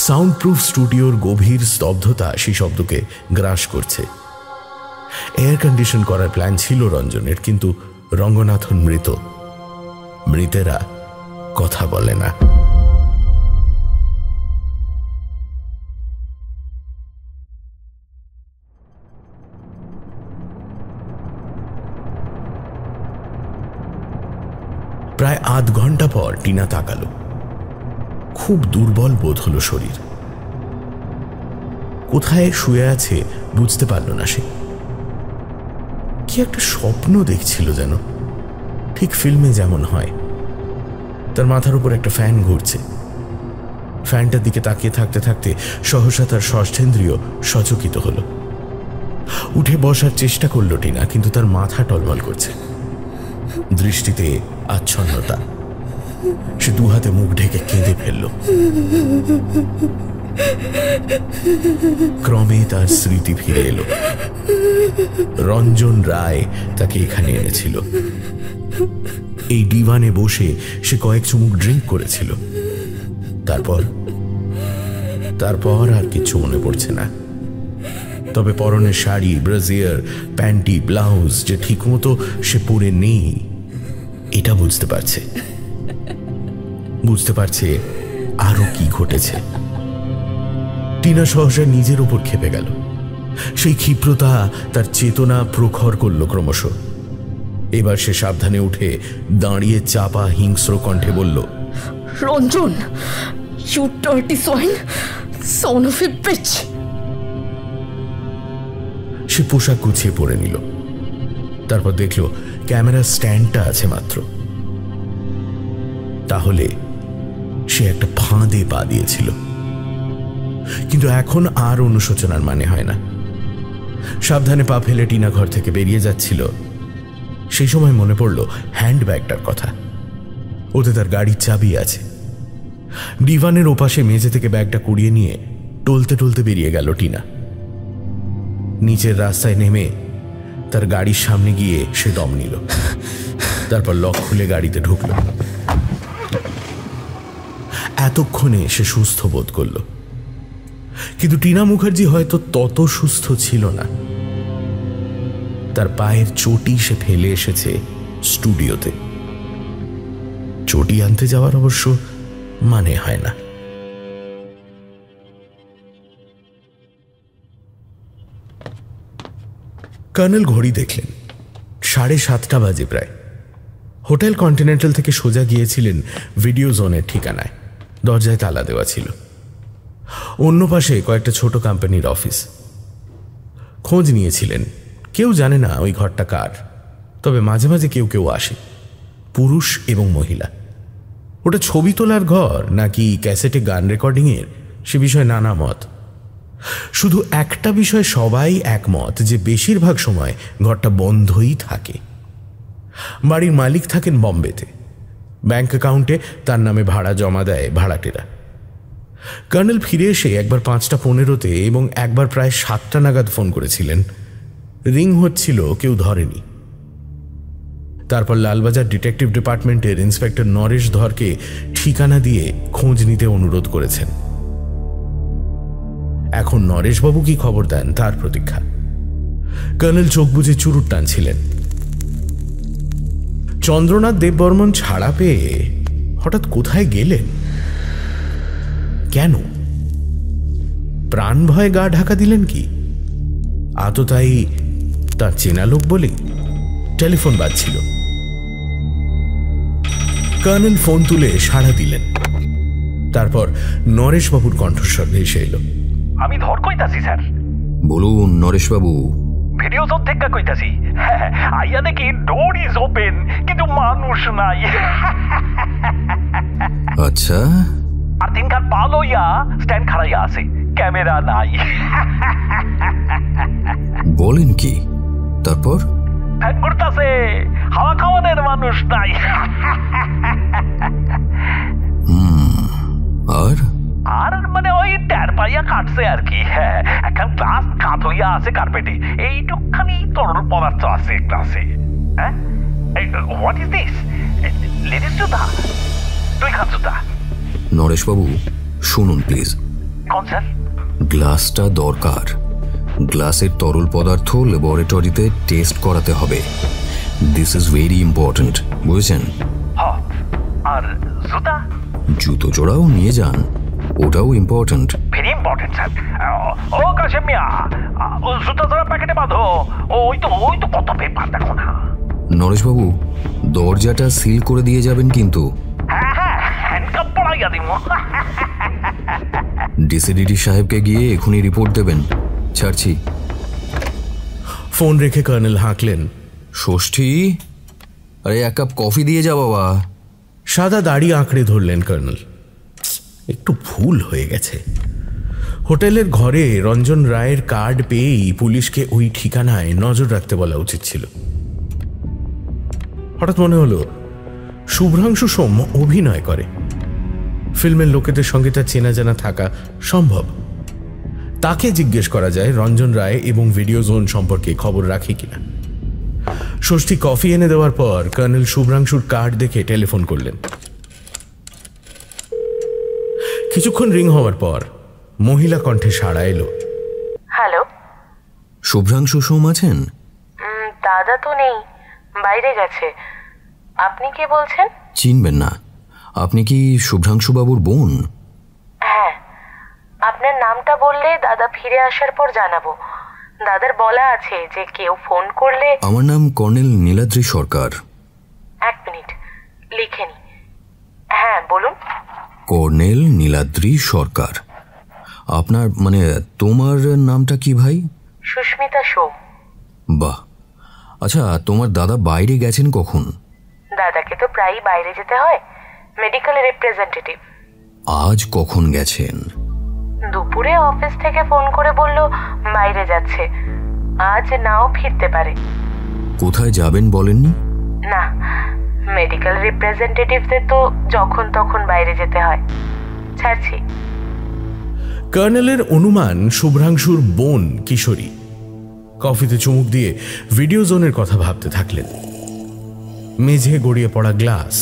সাউন্ড প্রুফ স্টুডিওর গভীর স্তব্ধতা সেই শব্দকে গ্রাস করছে। এয়ার কন্ডিশন করার প্ল্যান ছিল রঞ্জনের, কিন্তু রঙ্গনাথন মৃত। মৃতেরা কথা বলে না। প্রায় আধ ঘন্টা পর টিনা তাকালো। খুব দুর্বল বোধ হলো শরীর। কোথায় শুয়ে আছে বুঝতে পারল না সে। কি একটা স্বপ্ন দেখছিল যেন, ঠিক ফিল্মে যেমন হয়। তার মাথার উপর একটা ফ্যান ঘুরছে। ফ্যানটার দিকে তাকিয়ে থাকতে থাকতে সহসা তার ষষ্ঠেন্দ্রিয় সচকিত হলো। উঠে বসার চেষ্টা করলো টিনা, কিন্তু তার মাথা টলমল করছে। দৃষ্টিতে আচ্ছন্নতা। সে দুহাতে মুখ ঢেকে কেঁদে ফেলল। ক্রমে তার স্মৃতি ফিরে এলো। রঞ্জন রায় তাকে এখানে এনেছিল। এই ডিভানে বসে সে কয়েক চুমুক ড্রিঙ্ক করেছিল। তারপর আর কিছু মনে পড়ছে না। তবে পরনের শাড়ি, ব্রাজিয়ার, প্যান্টি, ব্লাউজ যে ঠিকমতো সে পরে নেই এটা বুঝতে পারছে আরো কি ঘটেছে। টিনা সহসা নিজের উপর ক্ষেপে গেল। সেই ক্ষিপ্রতা তার চেতনা প্রখর করল ক্রমশ। এবার সে সাবধানে উঠে দাঁড়িয়ে চাপা হিংস্র কণ্ঠে বলল, Ranjan, you dirty swine, son of a bitch! সে পোশাক গুছিয়ে পরে নিল। তারপর দেখল ক্যামেরার স্ট্যান্ডটা আছে মাত্র। তাহলে সে একটা ফাঁদে পা দিয়েছিল। কিন্তু এখন আর অনুশোচনার মানে হয় না। সাবধানে পা ফেলে টিনা ঘর থেকে বেরিয়ে যাচ্ছিল। সেই সময় মনে পড়ল হ্যান্ডব্যাগটার কথা। ওতে তার গাড়ির চাবি আছে। ডিভানের ওপাশে মেঝে থেকে ব্যাগটা কুড়িয়ে নিয়ে টলতে টলতে বেরিয়ে গেল টিনা। নিচের রাস্তায় নেমে তার গাড়ির সামনে গিয়ে সে দম নিল। তারপর লক খুলে গাড়িতে ঢুকল। এতক্ষণে সে সুস্থ বোধ করল, কিন্তু টিনা মুখার্জি হয়তো তত সুস্থ ছিল না। তার পায়ের চটি সে ফেলে এসেছে স্টুডিওতে। চটি আনতে যাওয়ার অবশ্য মানে হয় না। কর্নেল ঘড়ি দেখলেন, 7:30 বাজে প্রায়। হোটেল কন্টিনেন্টাল থেকে সোজা গিয়েছিলেন ভিডিও জোনের ঠিকানায়। দরজায় তালা দেওয়া ছিল। অন্য পাশে কয়েকটা ছোট কোম্পানির অফিস। খোঁজ নিয়েছিলেন। কেউ জানে না ওই ঘরটা কার, তবে মাঝে মাঝে কেউ কেউ আসে, পুরুষ এবং মহিলা। ওটা ছবি তোলার ঘর নাকি ক্যাসেটে গান রেকর্ডিংয়ের সে বিষয়ে নানা মত। শুধু একটা বিষয় সবাই একমত যে বেশিরভাগ সময় ঘরটা বন্ধই থাকে। বাড়ির মালিক থাকেন বম্বেতে। ব্যাংক অ্যাকাউন্টে তার নামে ভাড়া জমা দেয় ভাড়াটেরা। কর্নেল ফিরে এসে একবার 5:15 এবং একবার প্রায় 7টা নাগাদ ফোন করেছিলেন। রিং হচ্ছিল, কেউ ধরেনি। তারপর লালবাজার ডিটেকটিভ ডিপার্টমেন্টের ইন্সপেক্টর নরেশ ধরকে ঠিকানা দিয়ে খোঁজ নিতে অনুরোধ করেছেন। এখন নরেশবাবু কি খবর দেন তার প্রতীক্ষা। কর্নেল চোখ বুজে চুরুট টানছিলেন। চন্দ্রনাথ দেববর্মন ছাড়া পেয়ে হঠাৎ কোথায় গেলেন? কেন? প্রাণ ভয়ে গা ঢাকা দিলেন কি? আততাই তার চেনা লোক বলেই টেলিফোন বাজছিল। কর্নেল ফোন তুলে সাড়া দিলেন। তারপর নরেশবাবুর কণ্ঠস্বর ভেসে এলো। আমি ধর কইতাছি স্যার। বলুন নরেশবাবু। ভিডিও জোন থেকে কইতাছি। আইয়া দেখি ডোর ইজ ওপেন, কিন্তু মানুষ নাই। আচ্ছা। আর তিনখান পা লইয়া স্ট্যান্ড খাড়াইয়া আছে, ক্যামেরা নাই। বলেন কি? তারপর? ফ্যান ঘুরতাছে, হাওয়া খাওয়ানোর মানুষ নাই। আর আর মানে ওই ট্যার পাইয়া কাটছে আর কি। এখন গ্লাস কাত হইয়া আছে কার্পেটে, এইটুকখানি তরল পদার্থ আছে গ্লাসে। হ্যাঁ, হোয়াট ইজ দিস? লেডিস জুতা, তুই খান জুতা। নরেশবাবু শুনুন প্লিজ। কোন স্যার? গ্লাসটা দরকার। গ্লাসের তরল পদার্থ ল্যাবরেটরিতে টেস্ট করাতে হবে। দিস ইজ ভেরি ইম্পর্টেন্ট, বুঝেছেন? হ্যাঁ। আর জুতা? জুতো জোড়াও নিয়ে যান, ওটাও ইম্পর্টেন্ট। Very important sir. ও কাশেম মিয়া, জুতা জোড়া প্যাকেটে বাঁধো। ওই তো কত পেপার দেখো না। নরেশবাবু দরজাটা সিল করে দিয়ে যাবেন কিন্তু। হ্যাঁ, হ্যান্ডকাপ পরাইয়া দিব। ডিসিডিডি সাহেবকে গিয়ে এখনই রিপোর্ট দেবেন। ছাড়ছি। ফোন রেখে কর্নেল হাঁকলেন। ষষ্ঠী, আরে এক কাপ কফি দিয়ে যা বাবা। সাদা দাড়ি আঁকড়ে ধরলেন কর্নেল। একটু ভুল হয়ে গেছে। হোটেলের ঘরে রঞ্জন রায়ের কার্ড পেয়েই পুলিশকে ওই ঠিকানায় নজর রাখতে বলা উচিত ছিল। হঠাৎ মনে হলো শুভ্রাংশু সোম অভিনয় করে। ফিল্মের লোকেদের সঙ্গে তার চেনা জানা থাকা সম্ভব। তাকে জিজ্ঞেস করা যায় রঞ্জন রায় এবং ভিডিও জোন সম্পর্কে খবর রাখে কিনা। ষষ্ঠী কফি এনে দেওয়ার পর কর্নেল শুভ্রাংশুর কার্ড দেখে টেলিফোন করলেন। কিছুক্ষণ রিং হওয়ার পর মহিলা কণ্ঠে সাড়া এলো। হ্যালো, শুভ্রাংশু সোম আছেন? দাদা তো নেই, বাইরে গেছে। আপনি কে বলছেন? চিনবেন না। আপনি কি শুভ্রাংশুবাবুর বোন? হ্যাঁ, আপনার নামটা বললে দাদা ফিরে আসার পর জানাবো। দাদার বলা আছে যে কেউ ফোন করলে। আমার নাম কর্নেল নীলাদ্রি সরকার। এক মিনিট লিখে নি। হ্যাঁ বলুন। কর্নেল নীলাদ্রি সরকার। আপনার মানে তোমার নামটা কি ভাই? সুস্মিতা সোম। বাহ। আচ্ছা, তোমার দাদা বাইরে গেছেন কখন? দাদাকে তো প্রায়ই বাইরে যেতে হয়, মেডিকেল রিপ্রেজেন্টেটিভ। আজ কখন গেছেন? দুপুরে অফিস থেকে ফোন করে বলল বাইরে যাচ্ছে, আজ নাও ফিরতে পারে। কোথায় যাবেন বলেননি? না, মেডিকেল রিপ্রেজেন্টেটিভদের তো যখন তখন বাইরে যেতে হয়। ছাড়ছি। কর্নেলের অনুমান শুভ্রাংশুর বোন কিশোরী। কফিতে চুমুক দিয়ে ভিডিও জোনের কথা ভাবতে থাকলেন। মেঝে গড়িয়ে পড়া গ্লাস,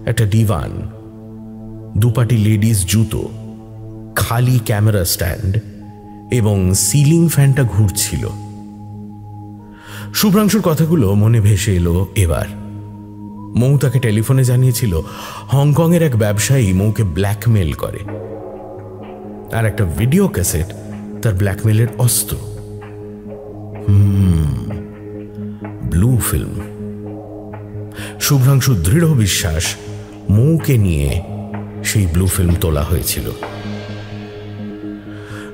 একটা ডিভান, দুপাটি লেডিস জুতো, খালি ক্যামেরা স্ট্যান্ড এবং সিলিং ফ্যানটা ঘুরছিল। শুভ্রাংশুর কথাগুলো মনে ভেসে এলো এবার। মৌ তাকে টেলিফোনে জানিয়েছিল হংকংয়ের এক ব্যবসায়ী মৌকে ব্ল্যাকমেল করে, আর একটা ভিডিও ক্যাসেট তার ব্ল্যাকমেলের অস্ত্র। Blue film. শুভ্রাংশু দৃঢ় বিশ্বাস মৌকে নিয়ে সেই ব্লু ফিল্ম তোলা হয়েছিল।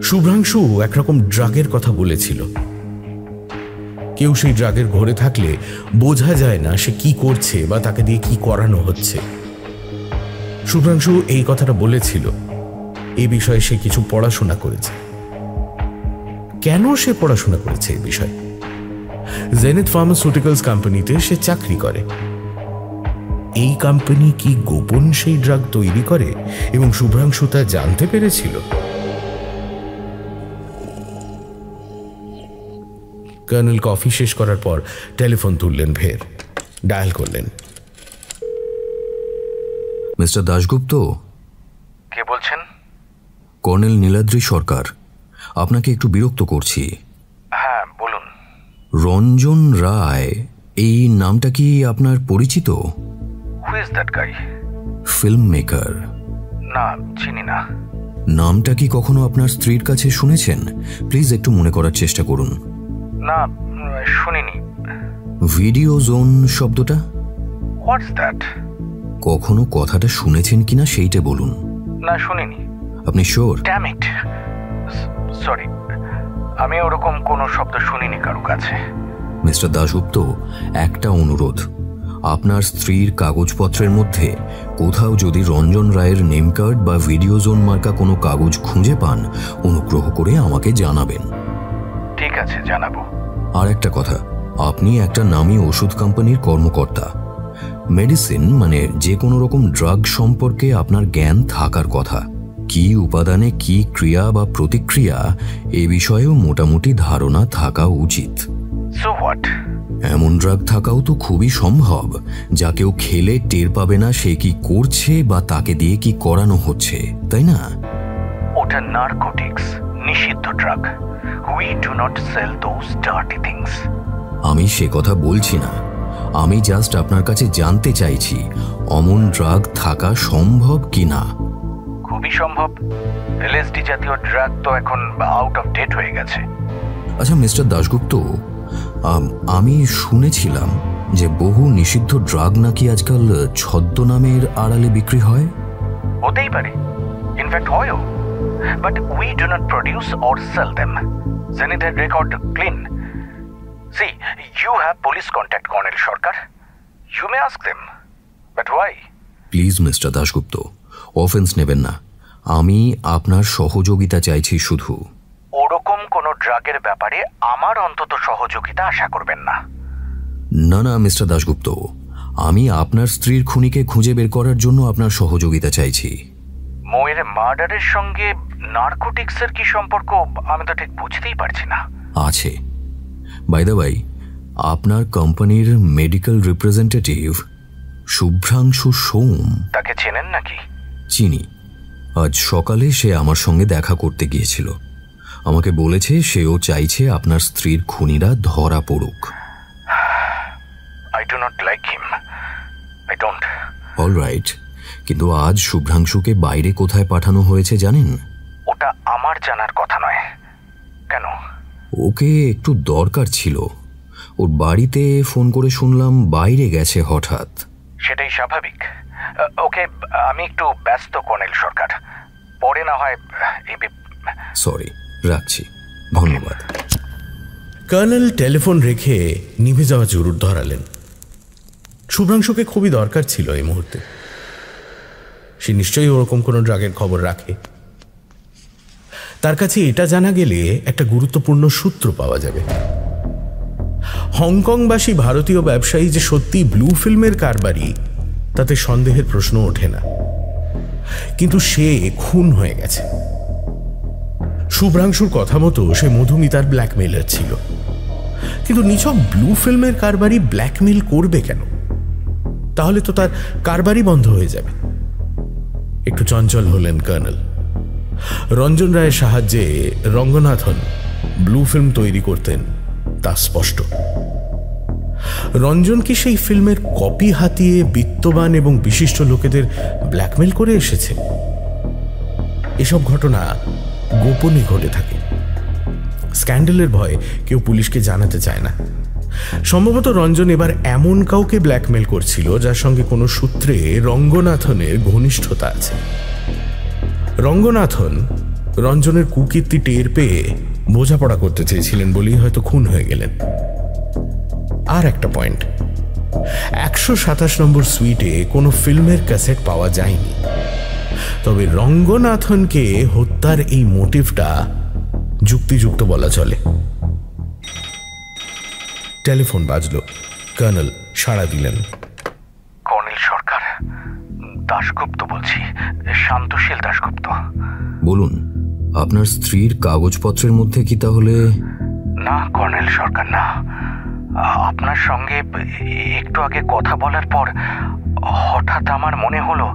শুভ্রাংশু একরকম ড্রাগের কথা বলেছিল। কেউ সেই ড্রাগের ঘরে থাকলে বোঝা যায় না সে কি করছে বা তাকে দিয়ে কি করানো হচ্ছে। শুভ্রাংশু এই কথাটা বলেছিল। এই বিষয়ে সে কিছু পড়াশোনা করেছে। কেন সে পড়াশোনা করেছে এই বিষয়ে? জেনিথ ফার্মাসিউটিক্যালস কোম্পানিতে সে চাকরি করে। এই কোম্পানি কি গোপন সেই ড্রাগ তৈরি করে এবং শুভ্রাংশু তা জানতে পেরেছিল? কর্নেল কফি শেষ করার পর টেলিফোন তুললেন ফের। ডায়াল করলেন। মিস্টার দাশগুপ্ত। কে বলছেন? কর্নেল নীলাদ্রি সরকার। আপনাকে একটু বিরক্ত করছি। হ্যাঁ বলুন। রঞ্জন রায়, এই নামটা কি আপনার পরিচিত? Who is that guy? Film maker. না, চিনি না। নামটা কি কখনো আপনার স্ত্রীর কাছে শুনেছেন? প্লিজ একটু মনে করার চেষ্টা করুন। না, শুনিনি। ভিডিও জোন শব্দটা হোয়াটস দ্যাট? কখনো কথাটা শুনেছেন কিনা সেইটা বলুন। না, শুনিনি। আপনি শিওর? ড্যাম ইট, সরি, আমি ওরকম কোনো শব্দ শুনিনি কারো কাছে। মিস্টার দাশগুপ্ত, একটা অনুরোধ, আপনার স্ত্রীর কাগজপত্রের মধ্যে কোথাও যদি রঞ্জন রায়ের নেম কার্ড বা ভিডিও জোন মার্কা কোনো কাগজ খুঁজে পান, অনুগ্রহ করে আমাকে জানাবেন। ঠিক আছে, জানাবো। আর একটা কথা, আপনি একটা নামী ওষুধ কোম্পানির কর্মকর্তা। মেডিসিন মানে যে কোনো রকম ড্রাগ সম্পর্কে আপনার জ্ঞান থাকার কথা। কি উপাদানে কি ক্রিয়া বা প্রতিক্রিয়া, এ বিষয়েও মোটামুটি ধারণা থাকা উচিত। So what? এমন ড্রাগ থাকাও তো খুবই সম্ভব যা কেউ খেলে টের পাবে না সে কি করছে বা তাকে দিয়ে কি করানো হচ্ছে, তাই না? ওটা নার্কোটিক্স, নিষিদ্ধ drug. We do not sell those dirty things. আমি সে কথা বলছি না, আমি জাস্ট আপনার কাছে জানতে চাইছি অমন ড্রাগ থাকা সম্ভব কিনা। খুবই সম্ভব। এলএসডি জাতীয় ড্রাগ তো এখন আউট অফ ডেট হয়ে গেছে। আচ্ছা মিস্টার দাশগুপ্ত, আমি শুনেছিলাম যে বহু নিষিদ্ধ ড্রাগ নাকি আজকাল ছদ্মনামের আড়ালে বিক্রি হয়। হতেই পারে, ইনফ্যাক্ট হয়ও, but we do not produce or sell them. জেনিথের record clean. See, you have police contact, colonel Sarkar. You may ask them, but why? Please mister Dasgupta, offence নেবেন না, আমি আপনার সহযোগিতা চাইছি শুধু। ওরকম কোনো ড্রাগের ব্যাপারে আমার অন্তত সহযোগিতা আশা করবেন না। না না মিস্টার দাশগুপ্ত, আমি আপনার স্ত্রীর খুনিকে খুঁজে বের করার জন্য আপনার সহযোগিতা চাইছি। মোয়ের মার্ডারের সঙ্গে নার্কোটিক্সের কি সম্পর্ক আমি তো ঠিক বুঝতেই পারছি না। আছে। বাই দ্য ওয়ে, আপনার কোম্পানির মেডিকেল রিপ্রেজেন্টেটিভ শুভ্রাংশু সোম, তাকে চেনেন নাকি? চিনি। আজ সকালে সে আমার সঙ্গে দেখা করতে গিয়েছিল। আমাকে বলেছে সেও চাইছে আপনার স্ত্রীর খুনিরা ধরা পড়ুক। I do not like him. I don't. Alright, কিন্তু আজ শুভ্রাংশুকে বাইরে কোথায় পাঠানো হয়েছে জানেন? ওটা আমার জানার কথা নয়। কেন? ওকে একটু দরকার ছিল। ওর বাড়িতে ফোন করে শুনলাম বাইরে গেছে হঠাৎ। সেটাই স্বাভাবিক। ওকে, আমি একটু ব্যস্ত কর্নেল সরকার, পরে না হয়। সরি, রাখছি, ধন্যবাদ। কর্নেল টেলিফোন রেখে নিভে যাওয়া জরুর ধরালেন। শুভ্রাংশুকে খুবই দরকার ছিল এই মুহূর্তে। সে নিশ্চয়ই ওরকম কোনো ড্রাগের খবর রাখে। তার কাছে এটা জানা গেলে একটা গুরুত্বপূর্ণ সূত্র পাওয়া যাবে। হংকংবাসী ভারতীয় ব্যবসায়ী যে সত্যি ব্লু ফিল্মের কারবারি, তাতে সন্দেহের প্রশ্ন ওঠে না। কিন্তু সে খুন হয়ে গেছে। শুভ্রাংশুর কথা মতো সে মধুমিতার ব্ল্যাকমেইলার ছিল, কিন্তু নিছক ব্লু ফিল্মের কারবারি ব্ল্যাকমেইল করবে কেন? তাহলে তো তার কারবারি বন্ধ হয়ে যাবে। একটু চঞ্চল হলেন কর্নেল। রঞ্জন রায়ের সাহায্যে রঙ্গনাথন ব্লু ফিল্ম তৈরি করতেন তা স্পষ্ট। রঞ্জন কি সেই ফিল্মের কপি হাতিয়ে বিত্তবান এবং বিশিষ্ট লোকেদের ব্ল্যাকমেইল করে এসেছে? এসব ঘটনা গোপনে ঘটে থাকে। স্ক্যান্ডেলের ভয়ে কেউ পুলিশকে জানাতে চায় না। সম্ভবত রঞ্জন এবার এমন কাউকে ব্ল্যাকমেইল করছিল যার সঙ্গে কোনো সূত্রে রঙ্গনাথনের ঘনিষ্ঠতা আছে। রঙ্গনাথন রঞ্জনের কুকীর্তি টের পেয়ে বোঝাপড়া করতে চেয়েছিলেন বলেই হয়তো খুন হয়ে গেলেন। আর একটা পয়েন্ট, 127 নম্বর সুইটে কোনো ফিল্মের ক্যাসেট পাওয়া যায়নি। তবে রঙ্গনাথনকে হত্যার এই মোটিভটা যুক্তিযুক্ত বলা চলে। টেলিফোন বাজলো। কর্নেল সাড়া দিলেন। কর্নেল সরকার, দাশগুপ্ত বলছি, শান্তশীল দাশগুপ্ত। বলুন, আপনার স্ত্রীর কাগজপত্রের মধ্যে কি তাহলে? না কর্নেল সরকার, না। আপনার সঙ্গে একটু আগে কথা বলার পর হঠাৎ আমার মনে হলো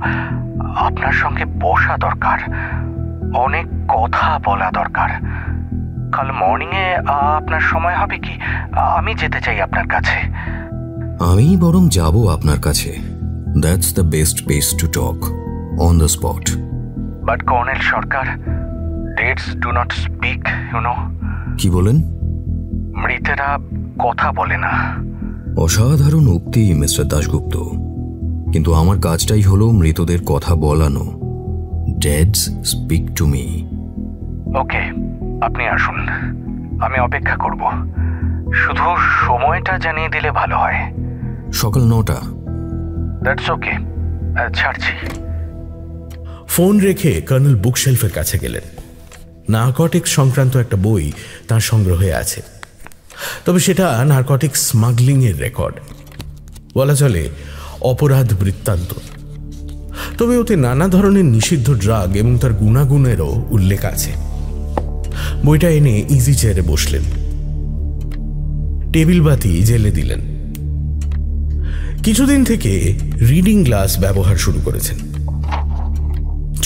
আপনার সঙ্গে বসা দরকার, অনেক কথা বলা দরকার। কাল মর্নিংয়ে আপনার সময় হবে কি? আমি যেতে চাই আপনার কাছে। আমি বরং যাব আপনার কাছে। That's the best place to talk, on the spot. But colonel Sarkar, ডেডস do not speak, কি বলেন? মৃতেরা কথা বলে না। অসাধারণ উক্তি মিস্টার দাশগুপ্ত, কিন্তু আমার কাজটাই হলো মৃতদের কথা বলানো। Deads speak to me. Okay, আপনি আসুন, আমি অপেক্ষা করব। শুধু সময়টা জানিয়ে দিলে ভালো হয়। সকাল 9টা। দ্যাটস ওকে, ছাড়ছি। ফোন রেখে কর্নেল বুকশেলফের কাছে গেলেন। নার্কটিক্স সংক্রান্ত একটা বই তার সংগ্রহে আছে, তবে সেটা নার্কটিক্স স্মাগলিংয়ের রেকর্ড, বলা চলে অপরাধ বৃত্তান্ত। তবে ওতে নানা ধরনের নিষিদ্ধ ড্রাগ এবং তার গুণাগুণেরও উল্লেখ আছে। বইটা এনে ইজি চেয়ারে বসলেন, টেবিল বাতি জ্বেলে দিলেন। কিছুদিন থেকে রিডিং গ্লাস ব্যবহার শুরু করেছেন।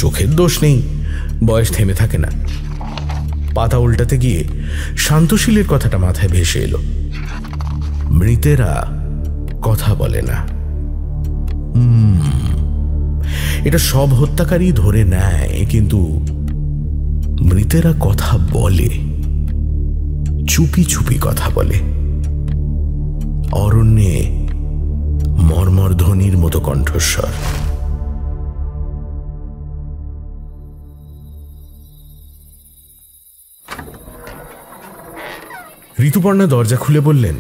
চোখের দোষ নেই, বয়স থেমে থাকে না। পাতা উল্টাতে গিয়ে শান্তশীলের কথাটা মাথায় ভেসে এলো। মৃতেরা কথা বলে না। এটা সব হত্যাকারী ধরে নেয়, কিন্তু মৃতেরা কথা বলে, চুপি চুপি কথা বলে। অরণ্যে মর্মর ধ্বনির মতো কণ্ঠস্বর। ঋতুপর্ণা দরজা খুলে বললেন,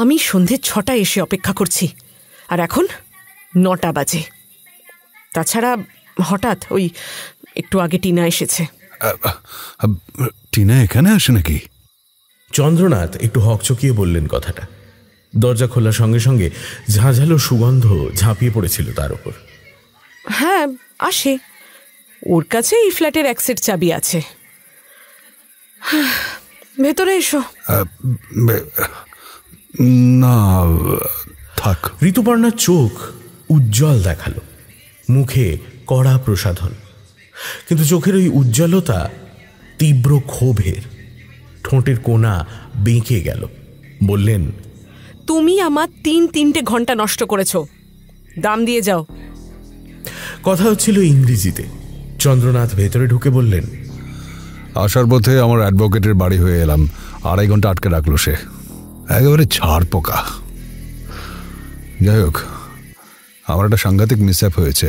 আমি সন্ধে 6টায় এসে অপেক্ষা করছি, আর এখন 9টা বাজে। তাছাড়া হঠাৎ ওই একটু আগে টিনা এসেছে। টিনা এখানে আসে নাকি? চন্দ্রনাথ একটু হকচকিয়ে বললেন কথাটা। দরজা খোলার সঙ্গে সঙ্গে ঝাঁঝালো সুগন্ধ ঝাঁপিয়ে পড়েছিল তার উপর। হ্যাঁ, আসে। ওর কাছে এই ফ্ল্যাটের এক সেট চাবি আছে। ভেতরে এসো। না থাক। ঋতুপর্ণার চোখ উজ্জ্বল দেখালো, মুখে কড়া প্রসাধন, কিন্তু চোখের ওই উজ্জ্বলতা তীব্র ক্ষোভের। ঠোঁটের কোণা বেঁকে গেল। বললেন, তুমি আমার 3 ঘন্টা নষ্ট করেছ, দাম দিয়ে যাও। কথা হচ্ছিল ইংরেজিতে। চন্দ্রনাথ ভেতরে ঢুকে বললেন, আসার পথে আমার অ্যাডভোকেটের বাড়ি হয়ে এলাম, 2.5 ঘন্টা আটকে রাখলো সে, একেবারে ছাড় পোকা। যাই হোক, আমার একটা সাংঘাতিক মিসহ্যাপ হয়েছে।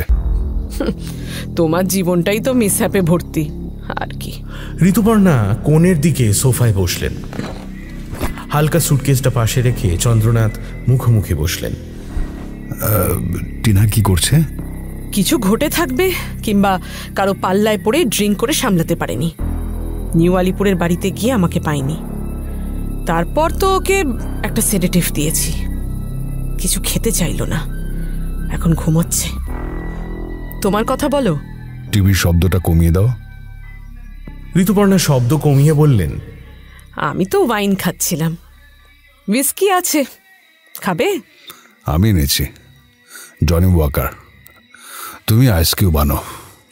তোমার জীবনটাই তো মিসহ্যাপে ভর্তি, আর কি। ঋতুপর্ণা কোণের দিকে সোফায় বসলেন। হালকা সুটকেসটা পাশে রেখে চন্দ্রনাথ মুখোমুখি বসলেন। টিনা কি করছে? কিছু ঘটে থাকবে, কিংবা কারো পাল্লায় পড়ে ড্রিঙ্ক করে সামলাতে পারেনি। নিউ আলিপুরের বাড়িতে গিয়ে আমাকে পাইনি। তারপর তো ওকে একটা সেডেটিভ দিয়েছি। কিছু খেতে চাইলো না, এখন ঘুমোচ্ছে। তোমার কথা বলো। টিভির শব্দটা কমিয়ে দাও। ঋতুপর্ণা শব্দ কমিয়ে বললেন, আমি তো ওয়াইন খাচ্ছিলাম। হুইস্কি আছে, খাবে? আমি এনেছি, জনি ওয়াকার। তুমি আইস কিউব আনো।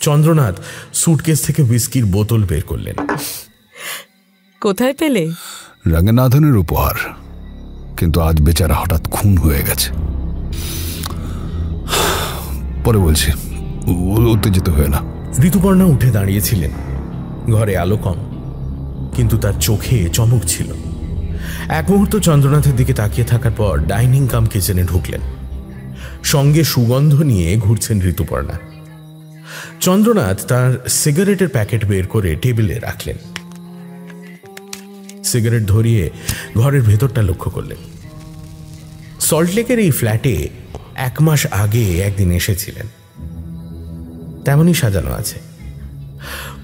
চন্দ্রনাথ সুটকেস থেকে হুইস্কির বোতল বের করলেন। কোথায় পেলে? রঙ্গনাথনের উপহার, কিন্তু আজ বেচারা হঠাৎ খুন হয়ে গেছে। পরে বলছি, উত্তেজিত হয়ে না। ঋতুপর্ণা উঠে দাঁড়িয়েছিলেন। ঘরে আলো কম, কিন্তু তার চোখে চমক ছিল। এক মুহূর্ত চন্দ্রনাথের দিকে তাকিয়ে থাকার পর ডাইনিং কাম কিচেনে ঢুকলেন। সঙ্গে সুগন্ধ নিয়ে ঘুরছেন ঋতুপর্ণা। চন্দ্রনাথ তার সিগারেটের প্যাকেট বের করে টেবিলে রাখলেন। সিগারেট ধরিয়ে ঘরের ভেতরটা লক্ষ্য করলেন। সল্টলেকের এই ফ্ল্যাটে 1 মাস আগে একদিন এসেছিলেন। তেমনই সাজানো আছে।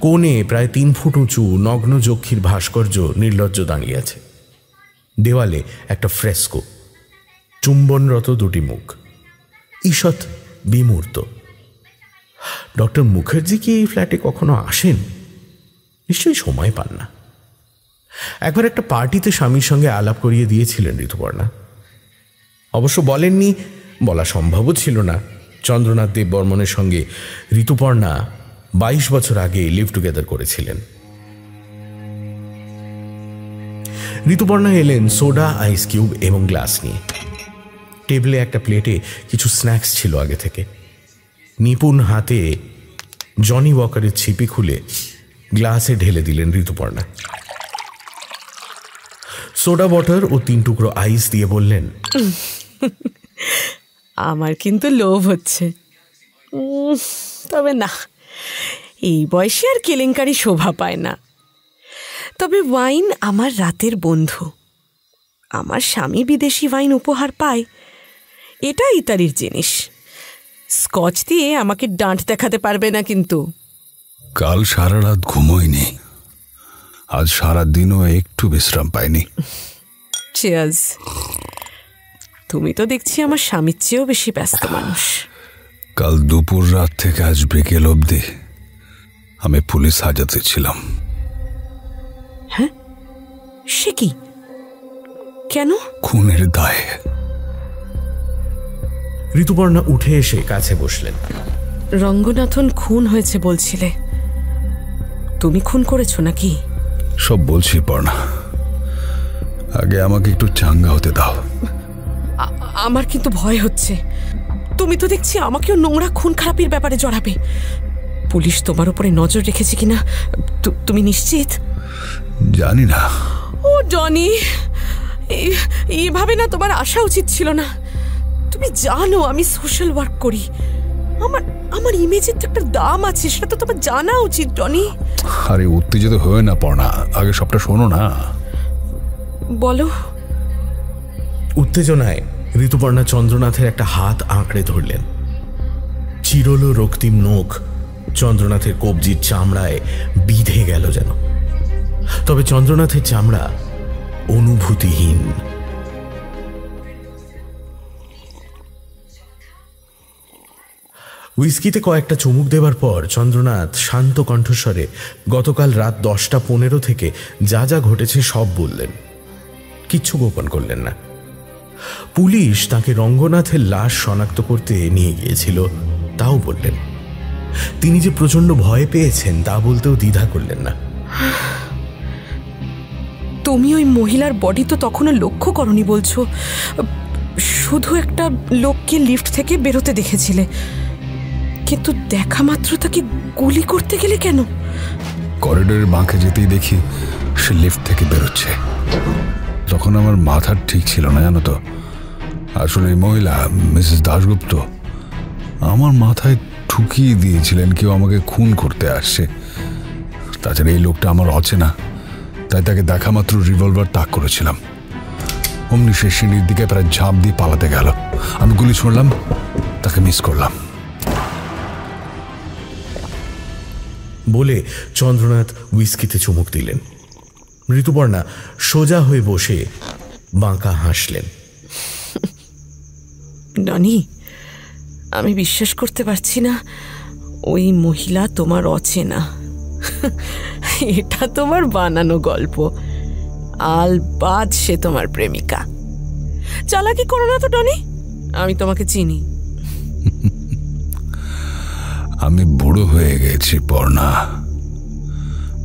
কোণে প্রায় 3 ফুট উঁচু নগ্ন যক্ষীর ভাস্কর্য নির্লজ্জ দাঁড়িয়ে আছে। দেওয়ালে একটা ফ্রেস্কো, চুম্বনরত 2টি মুখ, ঈষৎ বিমূর্ত। ডক্টর মুখার্জি কি এই ফ্ল্যাটে কখনো আসেন? নিশ্চয়ই সময় পান না। একবার একটা পার্টিতে স্বামীর সঙ্গে আলাপ করিয়ে দিয়েছিলেন ঋতুপর্ণা। অবশ্য বলেননি, বলা সম্ভবও ছিল না। চন্দ্রনাথ দেব বর্মনের সঙ্গে ঋতুপর্ণা 22 বছর আগে লিভ টুগেদার করেছিলেন। ঋতুপর্ণা এলেন সোডা, আইস কিউব এবং গ্লাস নিয়ে। টেবিলে একটা প্লেটে কিছু স্ন্যাক্স ছিল আগে থেকে। নিপুণ হাতে জনি ওয়াকারের ছিপি খুলে গ্লাসে ঢেলে দিলেন ঋতুপর্ণা। সোডা ওয়াটার ও 3 টুকরো আইস দিয়ে বললেন, আমার কিন্তু লোভ হচ্ছে, তবে না, এই বয়সে আর কেলেঙ্কারি শোভা পায় না। তবে ওয়াইন আমার রাতের বন্ধু। আমার স্বামী বিদেশি ওয়াইন উপহার পায়, এটা ইতালির জিনিস। স্কচ দিয়ে আমাকে ডাঁট দেখাতে পারবে না কিন্তু। কাল সারা রাত ঘুমোইনি, আজ সারা দিনও একটু বিশ্রাম পাইনি। চিয়ার্স। তুমি তো দেখছি আমার স্বামীর চেয়েও বেশি ব্যস্ত মানুষ। কাল দুপুর রাত থেকে আজ বিকেল অবধি আমি পুলিশ হাজতে ছিলাম। হ্যাঁ, সে কি? কেন? খুনের দায়ে। ঋতুপর্ণা উঠে এসে কাছে বসলেন। রঙ্গনাথন খুন হয়েছে বলছিলে, তুমি খুন করেছো নাকি? সব বলছি পর্ণা, আগে আমাকে একটু চাঙ্গা হতে দাও। আমার কিন্তু ভয় হচ্ছে। তুমি তো দেখছি আমাকেও নোংরা খুন খারাপির ব্যাপারে জড়াবে। পুলিশ তোমার উপরে নজর রেখেছে কিনা তুমি নিশ্চিত? জানি না। ও জনি, এইভাবে না তোমার আসা উচিত ছিল না। তুমি জানো আমি সোশ্যাল ওয়ার্ক করি, আমার ইমেজের তো একটা দাম আছে, সেটা তো তোমার জানা উচিত জনি। আরে উত্তেজিত হয়ে না পড়না, আগে সবটা শোনো না। বলো। উত্তেজনায় ঋতুপর্ণা চন্দ্রনাথের একটা হাত আঁকড়ে ধরলেন। চিরলো রক্তিম নখ চন্দ্রনাথের কবজির চামড়ায় বিঁধে গেল যেন। তবে চন্দ্রনাথের চামড়া অনুভূতিহীন। হুইস্কিতে কয়েকটা চুমুক দেবার পর চন্দ্রনাথ শান্ত কণ্ঠস্বরে গতকাল রাত 10:15 থেকে যা যা ঘটেছে সব বললেন, কিচ্ছু গোপন করলেন না। পুলিশ তাকে রঙ্গনাথের লাশ শনাক্ত করতে নিয়ে গিয়েছিল তাও বললেন। তিনি যে প্রচন্ড ভয় পেয়েছেন তা বলতেও দ্বিধা করলেন না। তুমি ওই মহিলার বডি তো তখনও লক্ষ্য করনি বলছো, শুধু একটা লোককে লিফট থেকে বেরোতে দেখেছিলে, কিন্তু দেখা মাত্র তাকে গুলি করতে গেলে কেন? করিডোরের বাঁকে যেতেই দেখি সে লিফট থেকে বেরোচ্ছে। তখন আমার মাথা ঠিক ছিল না জানো তো। আসলে এই মহিলা মিসেস দাশগুপ্ত আমার মাথায় ঠুকিয়ে দিয়েছিলেন কেউ আমাকে খুন করতে আসছে। তাছাড়া এই লোকটা আমার অচেনা, তাই তাকে দেখা মাত্র রিভলভার তাক করেছিলাম। অমনি সে সিঁড়ির দিকে প্রায় ঝাঁপ দিয়ে পালাতে গেল। আমি গুলি ছুড়লাম, তাকে মিস করলাম। বলে চন্দ্রনাথ হুইস্কিতে চুমুক দিলেন। ঋতুপর্ণা সোজা হয়ে বসে বাঁকা হাসলেন। ননি, আমি বিশ্বাস করতে পারছি না ওই মহিলা তোমার অচেনা। এটা তোমার বানানো গল্প। আলবাদ সে তোমার প্রেমিকা। চালাকি করো না তো টনি, আমি তোমাকে চিনি। আমি বুড়ো হয়ে গেছি পর্ণা,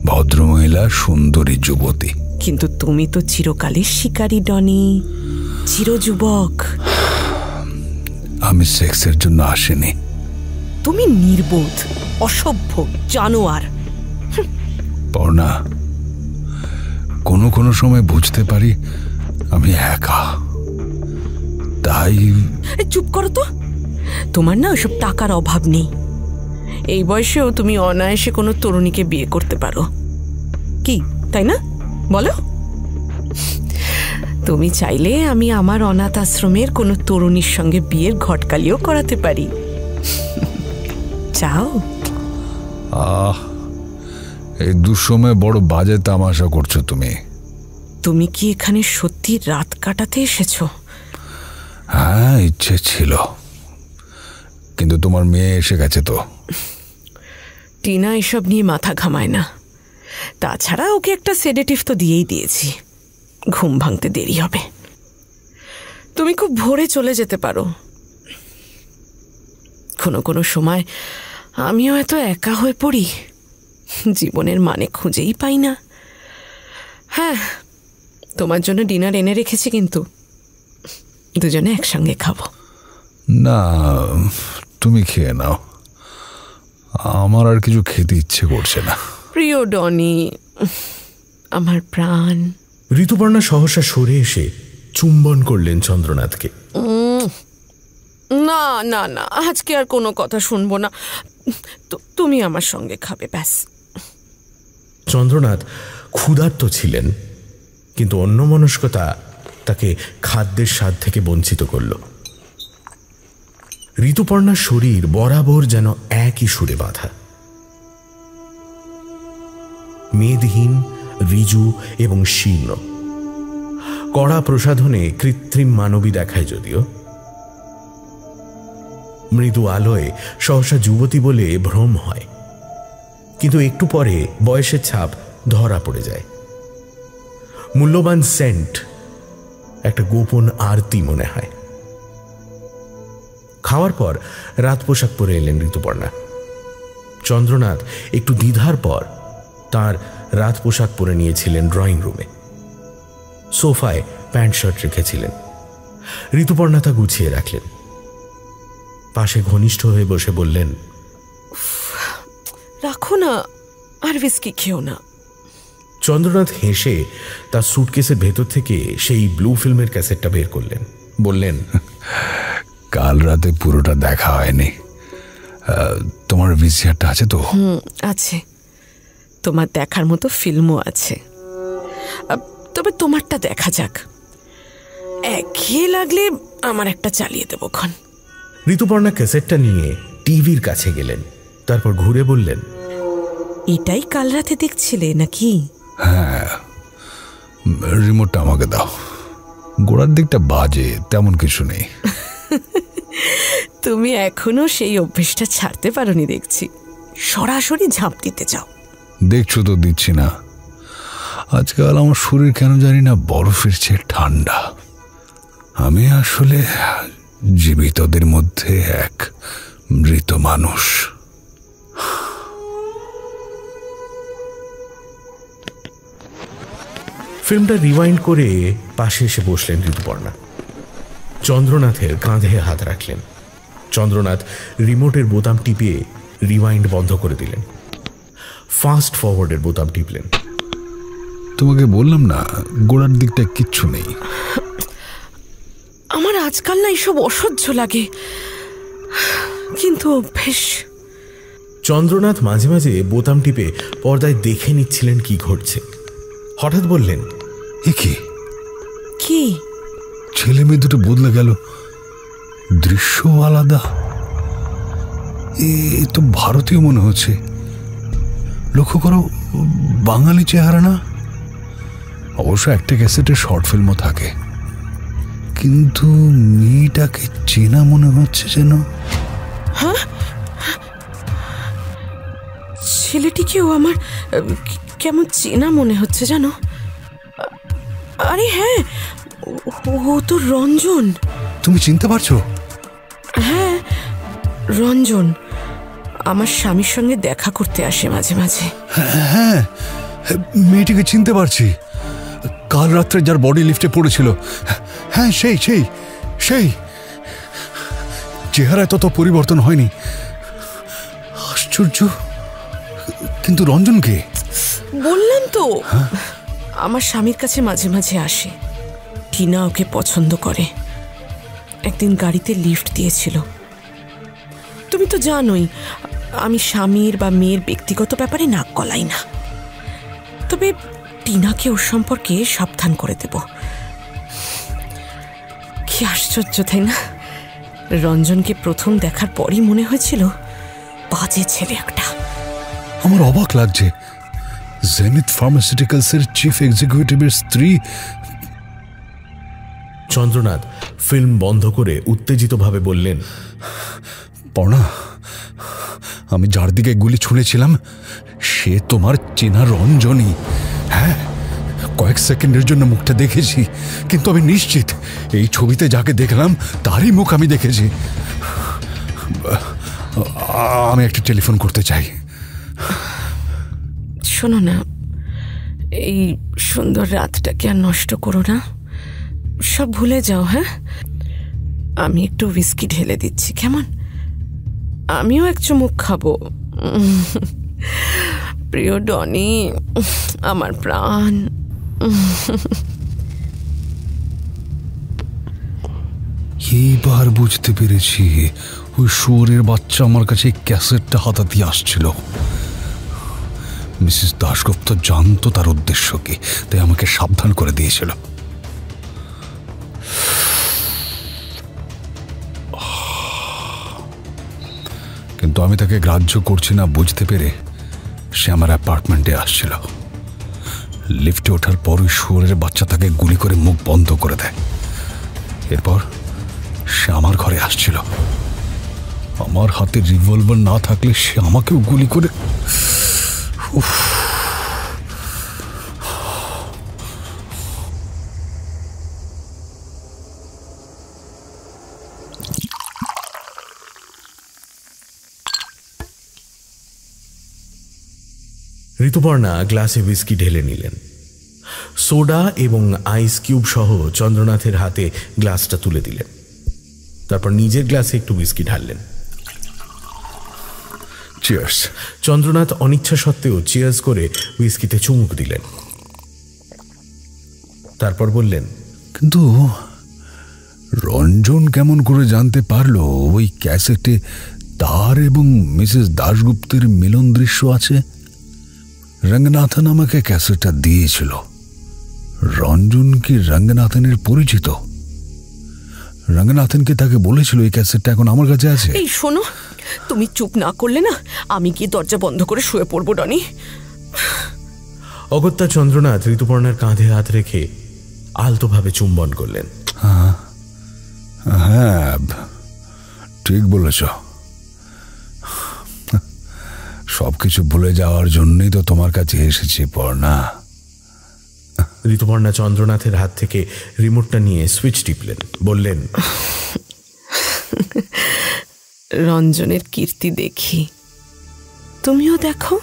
ভদ্রমহিলা সুন্দরী যুবতী। কিন্তু তুমি তো চিরকালের শিকারী ডনি, চিরযুবক। আমি সেক্সের জন্য আসিনি। তুমি নির্বোধ, অসভ্য, জানোয়ার। পর্ণা, কোনো কোনো সময় বুঝতে পারি আমি একা, তাই। চুপ করো তো, তোমার না ওইসব টাকার অভাব নেই। এই বয়সেও তুমি অনায়াসে কোনো তরুণীকে বিয়ে করতে পারো, কি তাই না? বলো। তুমি চাইলে আমি আমার অনাথ আশ্রমের কোনো তরুণীর সঙ্গে বিয়ের ঘটকালিও করাতে পারি। চাও? এই দুঃসময়ে বড় বাজে তামাশা করছো তুমি। তুমি কি এখানে সত্যি রাত কাটাতে এসেছো? হ্যাঁ, ইচ্ছে ছিল, কিন্তু তোমার মেয়ে এসে গেছে তো। টিনা এসব নিয়ে মাথা ঘামায় না। তাছাড়া ওকে একটা সেডেটিভ তো দিয়েই দিয়েছি, ঘুম ভাঙতে দেরি হবে। তুমি খুব ভোরে চলে যেতে পারো। কোনো কোনো সময় আমিও এত একা হয়ে পড়ি, জীবনের মানে খুঁজেই পাই না। হ্যাঁ, তোমার জন্য ডিনার এনে রেখেছি, কিন্তু দুজনে একসঙ্গে খাবো। না, তুমি খেয়ে নাও, আমার আর কিছু খেতে ইচ্ছে করছে না। প্রিয় ডনি, আমার প্রাণ। ঋতুপর্ণা সহসা সরে এসে চুম্বন করলেন চন্দ্রনাথকে। না না না, আজকে আর কোনো কথা শুনবো না, তুমি আমার সঙ্গে খাবে ব্যাস। চন্দ্রনাথ ক্ষুধার্ত ছিলেন, কিন্তু অন্যমনস্কতা তাকে খাদ্যের স্বাদ থেকে বঞ্চিত করল। ঋতুপর্ণার শরীর বরাবর যেন একই সুরে বাঁধা, মেদহীন, ঋজু এবং শীর্ণ। কড়া প্রসাধনে কৃত্রিম মানবী দেখায় যদিও, মৃদু আলোয় সহসা যুবতী বলে ভ্রম হয়, কিন্তু একটু পরে বয়সের ছাপ ধরা পড়ে যায়। মূল্যবান সেন্ট, একটা গোপন আরতি মনে হয়। খাওয়ার পর রাত পোশাক পরে এলেন ঋতুপর্ণা। চন্দ্রনাথ একটু দ্বিধার পর তার রাত পোশাক পরে নিয়েছিলেন ড্রয়িং রুমে। সোফায় প্যান্ট শার্ট রেখেছিলেন। ঋতুপর্ণা তা গুছিয়ে রাখলেন। পাশে ঘনিষ্ঠ হয়ে বসে বললেন, রাখো না, আর বিস্কি খেও না। চন্দ্রনাথ হেসে তার সুটকেসের ভেতর থেকে সেই ব্লু ফিল্মের ক্যাসেটটা বের করলেন। বললেন, কাল রাতে পুরোটা দেখা হয়নি। তোমার ভিসিআরটা আছে তো? আছে, তোমার দেখার মতো ফিল্মও আছে, তবে তোমারটা দেখা যাক। একঘেয়ে লাগলে আমার একটা চালিয়ে দেবো ক্ষণ। ঋতুপর্ণা ক্যাসেটটা নিয়ে টিভির কাছে গেলেন, তারপর ঘুরে বললেন, এটাই কাল রাতে দেখছিলে নাকি? হ্যাঁ, রিমোটটা আমাকে দাও। গোড়ার দিকটা বাজে, তেমন কিছু নেই। তুমি এখনো সেই অভ্যেসটা ছাড়তে পারোনি দেখছি, সরাসরি ঝাঁপ দিতে চাও। দেখছো তো দিচ্ছি না। আজকাল আমার শরীর কেন জানি না বরফের চেয়ে ঠান্ডা। আমি আসলে জীবিতদের মধ্যে এক মৃত মানুষ। ফিল্মটা রিওয়াইন্ড করে পাশে এসে বসলেন ঋতুপর্ণা। চন্দ্রনাথের কাঁধে হাত রাখলেন। চন্দ্রনাথ রিমোটের বোতাম টিপে রিওয়াইন্ড বন্ধ করে দিলেন। ফাস্ট ফরওয়ার্ডের বোতাম টিপলেন। তোমাকে বললাম না, গোড়ার দিকটা কিচ্ছু নেই। আমার আজকাল না এসব অসহ্য লাগে, কিন্তু অভ্যেস। চন্দ্রনাথ মাঝে মাঝে বোতাম টিপে পর্দায় দেখে নিচ্ছিলেন কি ঘটছে। হঠাৎ বললেন, এ কি? কি? ছেলে মেয়ে দুটো বদলে গেল, দৃশ্য আলাদা। এ তো ভারতীয় মনে হচ্ছে। লক্ষ্য করো, বাঙালি চেহারা না। অবশ্য একটা ক্যাসেটে শর্ট ফিল্মও থাকে, কিন্তু মেয়েটাকে চেনা মনে হচ্ছে যেন। হ্যাঁ, ছেলেটিকেও আমার কেমন চেনা মনে হচ্ছে জানো। আরে হ্যাঁ, ও তো রঞ্জন। তুমি চিনতে পারছো? হ্যাঁ, রঞ্জন আমার স্বামীর সঙ্গে দেখা করতে আসে মাঝে মাঝে। হ্যাঁ, মেয়েটিকে চিনতে পারছি। কাল রাত্রে যার বডি লিফটে পড়েছিল। হ্যাঁ, সেই সেই সেই চেহারায় তত পরিবর্তন হয়নি। আশ্চর্য। কিন্তু রঞ্জনকে বললাম তো, আমার স্বামীর কাছে মাঝে মাঝে আসে। টিনা ওকে পছন্দ করে। একদিন গাড়িতে লিফট দিয়েছিল। তুমি তো জানোই আমি স্বামীর বা মেয়ের ব্যক্তিগত ব্যাপারে নাক গলাই না, তবে টিনাকে ওর সম্পর্কে সাবধান করে দেব। কি আশ্চর্য, তাই না? রঞ্জনকে প্রথম দেখার পরই মনে হয়েছিল বাজে ছেলে একটা। আমার অবাক লাগছে, জেনিথ ফার্মাসিউটিক্যালসের চিফ এক্সিকিউটিভের স্ত্রী। চন্দ্রনাথ ফিল্ম বন্ধ করে উত্তেজিতভাবে বললেন, পর্ণা, আমি যার দিকে গুলি ছুঁড়েছিলাম সে তোমার চেনা রঞ্জনই। হ্যাঁ, কয়েক সেকেন্ডের জন্য মুখটা দেখেছি, কিন্তু আমি নিশ্চিত এই ছবিতে যাকে দেখলাম তারই মুখ আমি দেখেছি। আমি একটা টেলিফোন করতে চাই। শোনো না, এই সুন্দর রাতটাকে আর নষ্ট করো না, সব ভুলে যাও। হ্যাঁ, আমি একটু হুইস্কি ঢেলে দিচ্ছি, কেমন? আমিও এক চুমুক খাবো। প্রিয় ডনি, আমার প্রাণ। এইবার বুঝতে পেরেছি ওই শুয়োরের বাচ্চা আমার কাছে ক্যাসেটটা হাতাতে আসছিল। মিসেস দাশগুপ্ত জানতো তার উদ্দেশ্য কি, তাই আমাকে সাবধান করে দিয়েছিল। কিন্তু আমি তাকে গ্রাহ্য করছি না বুঝতে পেরে সে আমার অ্যাপার্টমেন্টে আসছিল। লিফটে ওঠার পর ওই শুয়োরের বাচ্চা তাকে গুলি করে মুখ বন্ধ করে দেয়। এরপর সে আমার ঘরে আসছিল। আমার হাতে রিভলভার না থাকলে সে আমাকেও গুলি করে। ঋতুপর্ণা গ্লাসে হুইস্কি ঢেলে নিলেন। সোডা এবং আইস কিউব সহ চন্দ্রনাথের হাতে গ্লাসটা তুলে দিলেন। তারপর নিজের গ্লাসে একটু হুইস্কি ঢাললেন। চিয়ার্স। চন্দ্রনাথ অনিচ্ছা সত্ত্বেও চিয়ার্স করে হুইস্কিতে চুমুক দিলেন। তারপর বললেন, কিন্তু রঞ্জন কেমন করে জানতে পারলো ওই ক্যাসেটে তার এবং মিসেস দাশগুপ্তের মিলন দৃশ্য আছে? রঙ্গনাথন আমাকে ক্যাসেটটা দিয়েছিল। রঞ্জন কি রঙ্গনাথনের পরিচিত? রঙ্গনাথনকে তাকে বলেছিল এই ক্যাসেটটা এখন আমার কাছে আছে। এই শোনো, তুমি চুপ না করলে না আমি গিয়ে দরজা বন্ধ করে শুয়ে পড়বো ডনি। অগত্যা চন্দ্রনাথ ঋতুপর্ণার কাঁধে হাত রেখে আলতোভাবে চুম্বন করলেন। হ্যাঁ, ঠিক বলেছ। সবকিছু ভুলে যাওয়ার জন্যই তো তোমার কাছে এসেছি পর্ণা। ঋতুপর্ণা চন্দ্রনাথের হাত থেকে রিমোটটা নিয়ে সুইচ টিপলেন, বললেন, রঞ্জনের কীর্তি দেখি, তুমিও দেখো।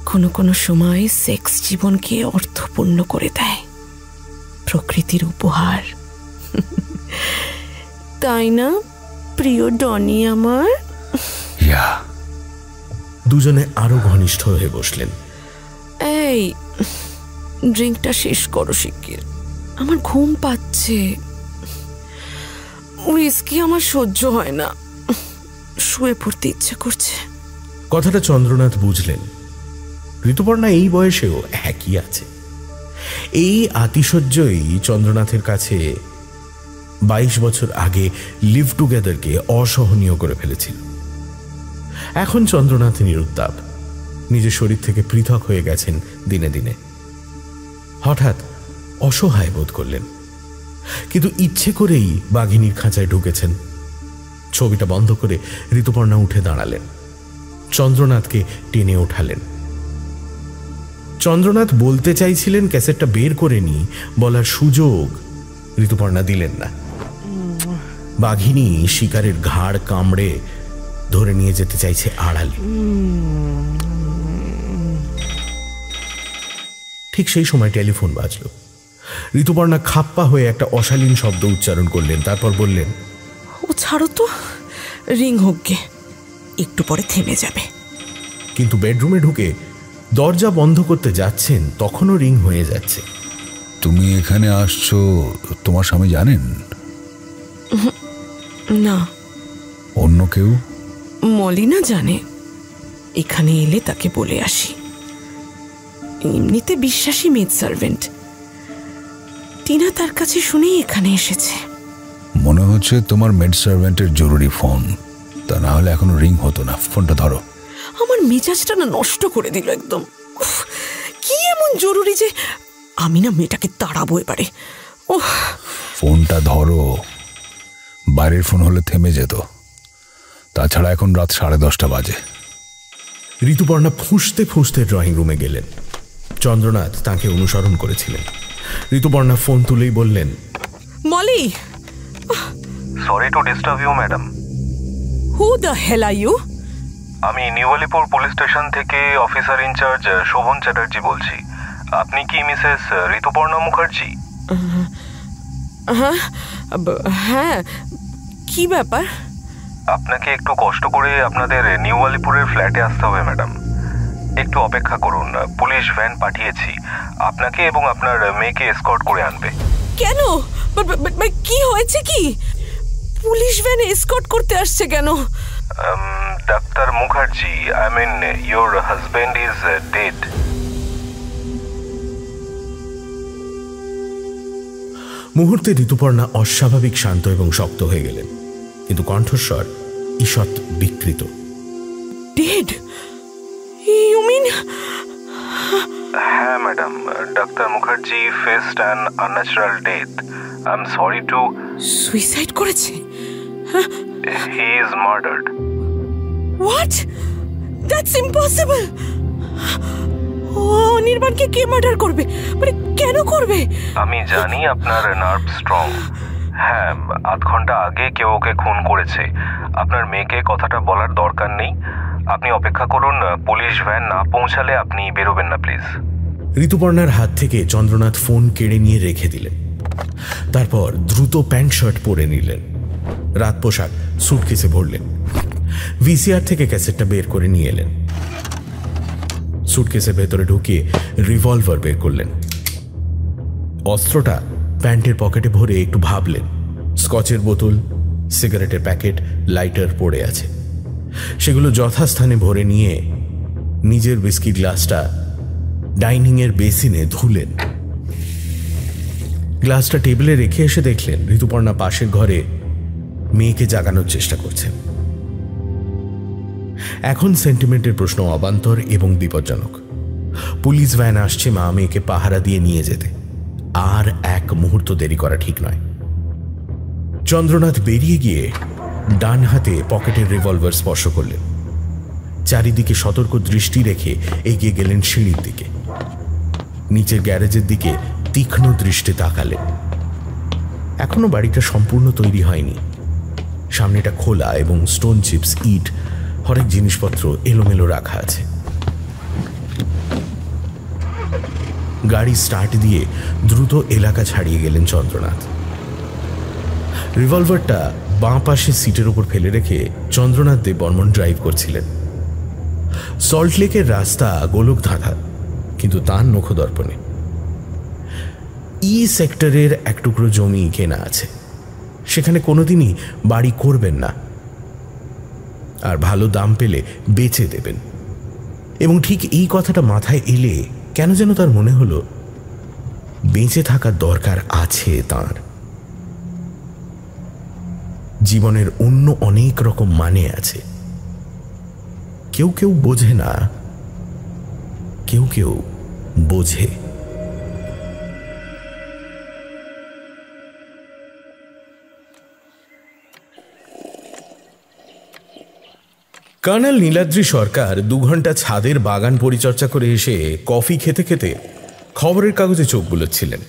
কোনো কোনো সময় সেক্স জীবনকে অর্থপূর্ণ করে দেয়, প্রকৃতির উপহার। তাই না প্রিয় ডনি আমার? দুজনে আরো ঘনিষ্ঠ হয়ে বসলেন। এই ড্রিঙ্কটা শেষ করো শিগগির, আমার ঘুম পাচ্ছে। হুইস্কি আমার সহ্য হয় না, শুয়ে পড়তে ইচ্ছে করছে। কথাটা চন্দ্রনাথ বুঝলেন। ঋতুপর্ণা এই বয়সেও একই আছে। এই আতিশয্যই চন্দ্রনাথের কাছে 22 বছর আগে লিভ টুগেদারকে অসহনীয় করে ফেলেছিল। এখন চন্দ্রনাথ নিরুত্তাপ, নিজের শরীর থেকে পৃথক হয়ে গেছেন দিনে দিনে। হঠাৎ অসহায় বোধ করলেন, কিন্তু ইচ্ছে করেই বাঘিনীর খাঁচায় ঢুকেছেন। ছবিটা বন্ধ করে ঋতুপর্ণা উঠে দাঁড়ালেন, চন্দ্রনাথকে টেনে ওঠালেন। চন্দ্রনাথ বলতে চাইছিলেন ক্যাসেটটা বের করে নি, বলার সুযোগ ঋতুপর্ণা দিলেন না। বাঘিনী শিকারের ঘাড় কামড়ে ধরে নিয়ে যেতে চাইছে আড়ালে। ঠিক সেই সময় টেলিফোন বাজল। ঋতুপর্ণা খাপ্পা হয়ে একটা অশালীন শব্দ উচ্চারণ করলেন, তারপর বললেন, ও ছাড়ো তো, রিং হোক গে, একটু পরে থেমে যাবে। কিন্তু বেডরুমে ঢুকে দরজা বন্ধ করতে যাচ্ছেন, তখনও রিং হয়ে যাচ্ছে। তুমি এখানে আসছো তোমার স্বামী জানেন? না। অন্য কেউ? মলিনা জানে, এখানে এলে তাকে বলে আসি। এমনিতে বিশ্বাসী মেড সার্ভেন্ট, টিনা তার কাছে শুনেই এখানে এসেছে। মনে হচ্ছে তোমার মেড সার্ভেন্টের জরুরি ফোন, তা না হলে এখনো রিং হতো না। ফোনটা ধরো। আমার মেজাজটা না নষ্ট করে দিল একদম। কি এমন জরুরি যে আমি না মেয়েটাকে তাড়াবো এবারে? ফোনটা ধরো, বাইরের ফোন হলে থেমে যেত। তাছাড়া এখন রাত 10:30 বাজে। ঋতুপর্ণা ফুঁসতে ফুঁসতে ড্রয়িং রুমে গেলেন। চন্দ্রনাথ তাকে অনুসরণ করেছিলেন। ঋতুপর্ণা ফোন তুলেই বললেন, Moli. Sorry to disturb you madam. Who the hell are you? আমি নিউ আলিপুর পুলিশ স্টেশন থেকে অফিসার ইনচার্জ শোভন চ্যাটার্জি বলছি। আপনি কি মিসেস ঋতুপর্ণা মুখার্জি? হ্যাঁ, হ্যাঁ। কি ব্যাপার? আপনাকে একটু কষ্ট করে আপনাদের নিউ আলিপুরের ফ্ল্যাটে আসতে হবে ম্যাডাম। একটু অপেক্ষা করুন, পুলিশ ভ্যান পাঠিয়েছি, আপনাকে এবং আপনার মেয়েকে এসকর্ট করে আনবে। কেন? কি হয়েছে? কি পুলিশ ভ্যান এসকর্ট করতে আসছে কেন? Doctor Mukherjee, I mean your husband is dead. মুহূর্তে ঋতুপর্ণা অস্বাভাবিক শান্ত এবং শক্ত হয়ে গেলেন, কিন্তু কণ্ঠস্বর ঈষৎ বিকৃত। ডেড? You mean? হ্যাঁ madam, doctor Mukherjee faced an unnatural death. I am sorry too. Suicide করেছে? He is murdered. What? That's impossible. অনির্বাণকে কে মার্ডার করবে? মানে কেন করবে? আমি জানি আপনার নার্ভ স্ট্রং। হ্যাঁ, আধ ঘন্টা আগে কেউ ওকে খুন করেছে। আপনার মেয়েকে কথাটা বলার দরকার নেই, আপনি অপেক্ষা করুন। পুলিশ ভ্যান না পৌঁছালে আপনি বেরোবেন না প্লিজ। ঋতুপর্ণার হাত থেকে চন্দ্রনাথ ফোন কেড়ে নিয়ে রেখে দিলেন। তারপর দ্রুত প্যান্ট শার্ট পরে নিলেন, রাত পোশাক সুটকেসে ভরলেন, ভিসিআর থেকে ক্যাসেটটা বের করে নিয়ে এলেন, সুটকেসের ভেতরে ঢুকিয়ে রিভলভার বের করলেন। অস্ত্রটা প্যান্টের পকেটে ভরে একটু ভাবলেন। স্কচের বোতল, সিগারেটের প্যাকেট, লাইটার পড়ে আছে, সেগুলো যথাস্থানে ভরে নিয়ে নিজের হুইস্কি গ্লাসটা ডাইনিংয়ের বেসিনে ধুলেন। গ্লাসটা টেবিলে রেখে এসে দেখলেন ঋতুপর্ণা পাশের ঘরে মেয়েকে জাগানোর চেষ্টা করছেন। এখন সেন্টিমেন্টের প্রশ্ন অবান্তর এবং বিপজ্জনক। পুলিশ ভ্যান আসছে মা মেয়েকে পাহারা দিয়ে নিয়ে যেতে, আর এক মুহূর্ত দেরি করা ঠিক নয়। চন্দ্রনাথ বেরিয়ে গিয়ে ডান হাতে পকেটের রিভলভার স্পর্শ করলেন, চারিদিকে সতর্ক দৃষ্টি রেখে এগিয়ে গেলেন সিঁড়ির দিকে। নিচের গ্যারেজের দিকে তীক্ষ্ণ দৃষ্টি তাকালেন। এখনো বাড়িটা সম্পূর্ণ তৈরি হয়নি, সামনেটা খোলা এবং স্টোন চিপস, ইট, হরেক জিনিসপত্র এলোমেলো রাখা আছে। গাড়ি স্টার্ট দিয়ে দ্রুত এলাকা ছাড়িয়ে গেলেন চন্দ্রনাথ। রিভলভারটা বাঁ পাশে সিটের উপর ফেলে রেখে চন্দ্রনাথ দেব বর্মন ড্রাইভ করছিলেন। সল্টলেকের রাস্তা গোলক ধাঁধা, কিন্তু তার নখদর্পণে ই সেক্টরের এক টুকরো জমি কেনা আছে, সেখানে কোনোদিনই বাড়ি করবেন না, আর ভালো দাম পেলে বেচে দেবেন। এবং ঠিক এই কথাটা মাথায় এলে কেন যেন তার মনে হলো বেঁচে থাকার দরকার আছে তার। জীবনের অন্য অনেক রকম মানে আছে, কেউ কেউ বোঝে না, কেউ কেউ বোঝে। কর্নেল নীলাদ্রি সরকার 2 ঘন্টা ছাদের বাগান পরিচর্যা করে এসে কফি খেতে খেতে খবরের কাগজে চোখ বুলোচ্ছিলেন।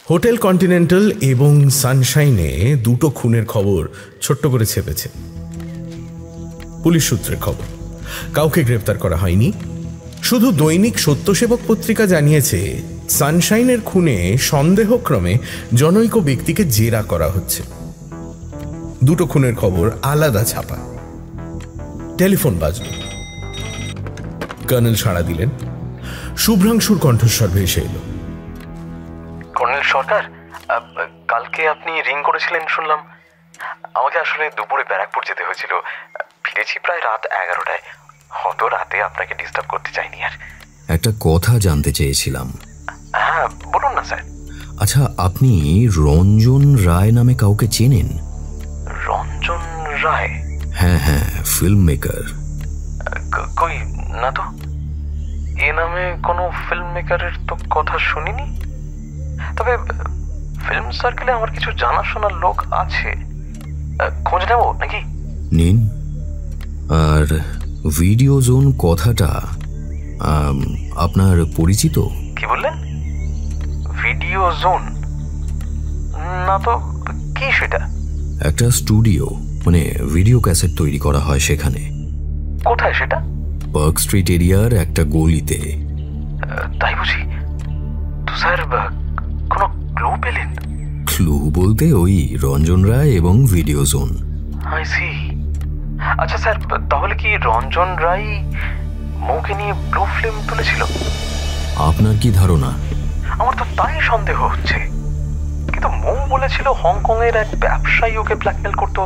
হোটেল কন্টিনেন্টাল এবং সানশাইনে 2টো খুনের খবর ছোট্ট করে ছেপেছে। পুলিশ সূত্রের খবর, কাউকে গ্রেপ্তার করা হয়নি। শুধু দৈনিক সত্যসেবক পত্রিকা জানিয়েছে সানশাইনের খুনে সন্দেহক্রমে জনৈক ব্যক্তিকে জেরা করা হচ্ছে। 2টো খুনের খবর আলাদা ছাপা। টেলিফোন বাজল। কর্নেল সাড়া দিলেন। শুভ্রাংশুর কণ্ঠস্বর ভেসে এলো। কর্নেল সরকার, কালকে আপনি রিং করেছিলেন শুনলাম। আমাকে আসলে দুপুরে ব্যারাকপুর যেতে হয়েছিল, ফিরেছি প্রায় রাত 11টায়। অত রাতে আপনাকে ডিস্টার্ব করতে চাইনি। আর একটা কথা জানতে চেয়েছিলাম। হ্যাঁ বলুন না স্যার। আচ্ছা, আপনি রঞ্জন রায় নামে কাউকে চেনেন? রঞ্জন রায়? হ্যাঁ হ্যাঁ, ফিল্ম মেকার। কই না তো, এ নামে কোনো ফিল্ম মেকারের তো কথা শুনিনি। তবে ফিল্ম সার্কেলে আমার কিছু জানাশোনার লোক আছে, খোঁজ নেব নাকি? নিন। আর ভিডিও জোন কথাটা আপনার পরিচিত? কি বললেন? Video zone? না তো, কি সেটা? একটা স্টুডিও, মানে ভিডিও ক্যাসেট তৈরি করা হয় সেখানে। কোথায় সেটা? পার্ক স্ট্রিট এরিয়ার একটা গলিতে। তাই বুঝি? তো স্যার কোনো ক্লু পেলেন? ক্লু বলতে ওই রঞ্জন রায় এবং ভিডিও জোন। I see. আচ্ছা স্যার, তাহলে কি রঞ্জন রায় মৌকে নিয়ে ব্লু ফিল্ম তুলেছিল? আপনার কি ধারণা? আমার তো তাই সন্দেহ হচ্ছে। কিন্তু মৌ বলেছিল হংকং এর এক ব্যবসায়ী ওকে ব্ল্যাকমেল করতো।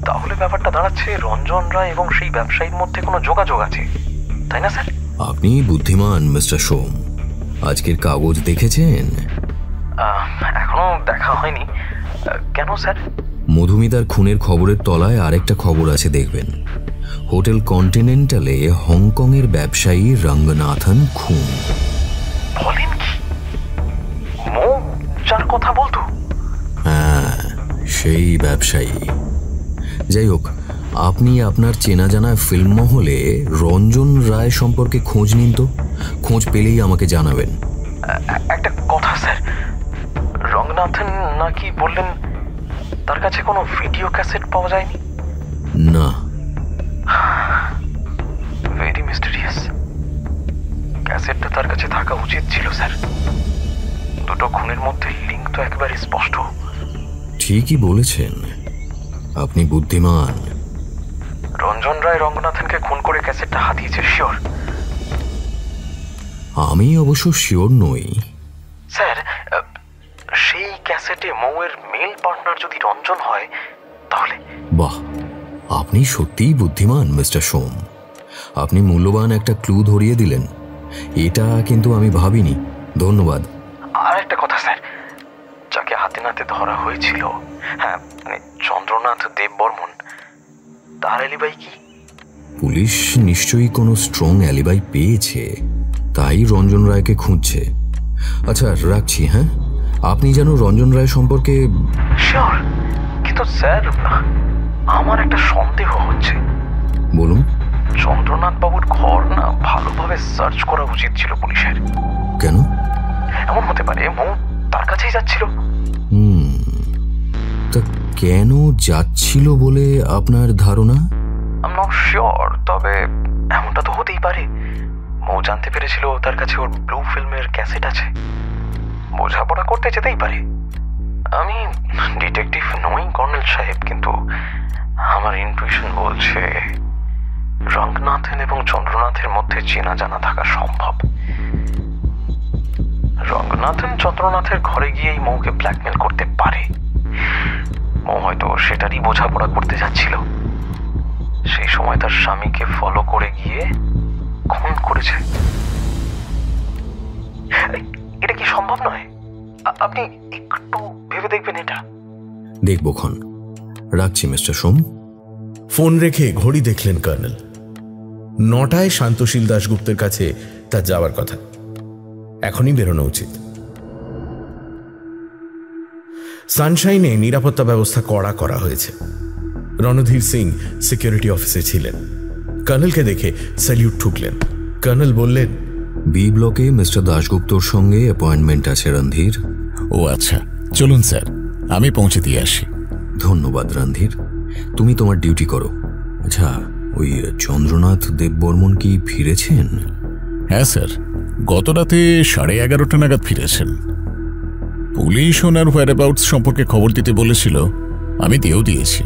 তাহলে ব্যাপারটা দাঁড়াচ্ছে রঞ্জন রায় এবং সেই ব্যবসায়ীর মধ্যে কোনো যোগাযোগ আছে, তাই না স্যার? আপনি বুদ্ধিমান মিস্টার সোম। আজকের কাগজ দেখেছেন? এখনো দেখা হয়নি। কেন স্যার? মধুমিতার খুনের খবরের তলায় আরেকটা খবর আছে, দেখবেন। হোটেল কন্টিনেন্টালে হংকংয়ের ব্যবসায়ী রঙ্গনাথন খুন। বলেন কি? মৌ যার কথা বলতো? হ্যাঁ, সেই ব্যবসায়ী। যাই হোক, আপনি আপনার চেনা জানা ফিল্ম মহলে রঞ্জন রায় সম্পর্কে খোঁজ নিন তো। খোঁজ পেলেই আমাকে জানাবেন। একটা কথা স্যার, রঙ্গনাথন নাকি বললেন তার কাছে কোনো ভিডিও ক্যাসেট পাওয়া যায়নি? না। Very mysterious. ক্যাসেটটা তার কাছে থাকা উচিত ছিল স্যার। দুটো খুনের মধ্যে লিঙ্ক তো একেবারে স্পষ্ট। ঠিকই বলেছেন, আপনি বুদ্ধিমান। রঞ্জন রায় রঙ্গনাথনকে খুন করে ক্যাসেটটা হাতিয়েছে শিওর? আমি অবশ্য শিওর নই স্যার। সেই ক্যাসেটে মৌয়ের মেল পার্টনার যদি রঞ্জন হয় তাহলে? বাহ, আপনি সত্যিই বুদ্ধিমান মিস্টার সোম। আপনি মূল্যবান একটা ক্লু ধরিয়ে দিলেন। এটা কিন্তু আমি ভাবিনি। ধন্যবাদ। আর একটা কথা স্যার, যাকে হাতে নাতে ধরা হয়েছিল, হ্যাঁ মানে চন্দ্রনাথ দেব বর্মন, তার অ্যালিবাই কি? পুলিশ নিশ্চয়ই কোনো স্ট্রং অ্যালিবাই পেয়েছে, তাই রঞ্জন রায়কে খুঁজছে। আচ্ছা, রাখছি। হ্যাঁ, আপনি যেন রঞ্জন রায় সম্পর্কে শিওর। কিন্তু স্যার, আমার একটা সন্দেহ হচ্ছে। বলুন। চন্দ্রনাথ বাবুর ঘর না ভালোভাবে সার্চ করা উচিত ছিল পুলিশের। কেন? এমন হতে পারে মৌ তার কাছেই যাচ্ছিল। তা কেন যাচ্ছিল বলে আপনার ধারণা? আমি নট শিওর, তবে এমনটা তো হতেই পারে। মৌ জানতে পেরেছিল তার কাছে ওর ব্লু ফিল্মের ক্যাসেট আছে, বোঝাপড়া করতে যেতেই পারে। আমি ডিটেকটিভ নই কর্নেল সাহেব, কিন্তু আমার ইনটুইশন বলছে রঙ্গনাথন এবং চন্দ্রনাথের মধ্যে চেনা জানা থাকা সম্ভব। রঙ্গনাথন চন্দ্রনাথের ঘরে গিয়েই মৌকে ব্ল্যাকমেল করতে পারে। মৌ হয়তো সেটারই বোঝাপড়া করতে যাচ্ছিল। সেই সময় তার স্বামীকে ফলো করে গিয়ে খুন করেছে। এটা কি সম্ভব নয়? আপনি একটু ভেবে দেখবেন এটা। দেখবক্ষণ। রাখছি মিস্টার সোম। ফোন রেখে ঘড়ি দেখলেন কর্নেল। 9টায় শান্তশীল দাশগুপ্তের কাছে তার যাওয়ার কথা। এখনই বেরোনো উচিত। সানশাইনে নিরাপত্তা ব্যবস্থা কড়া করা হয়েছে। রণধীর সিং সিকিউরিটি অফিসে ছিলেন। কর্নেলকে দেখে স্যালিউট ঠুকলেন। কর্নেল বললেন, বি ব্লকে মিস্টার দাশগুপ্তর সঙ্গে অ্যাপয়েন্টমেন্ট আছে রণধীর। ও আচ্ছা, চলুন স্যার, আমি পৌঁছে দিয়ে আসি। ধন্যবাদ রণধীর, তুমি তোমার ডিউটি করো। আচ্ছা, ওই চন্দ্রনাথ দেববর্মন কি ফিরেছেন? হ্যাঁ স্যার, গত রাতে 11:30 নাগাদ ফিরেছেন। পুলিশ ওনার হোয়ারঅ্যাবাউটস সম্পর্কে খবর দিতে বলেছিল, আমি দিয়েও দিয়েছি।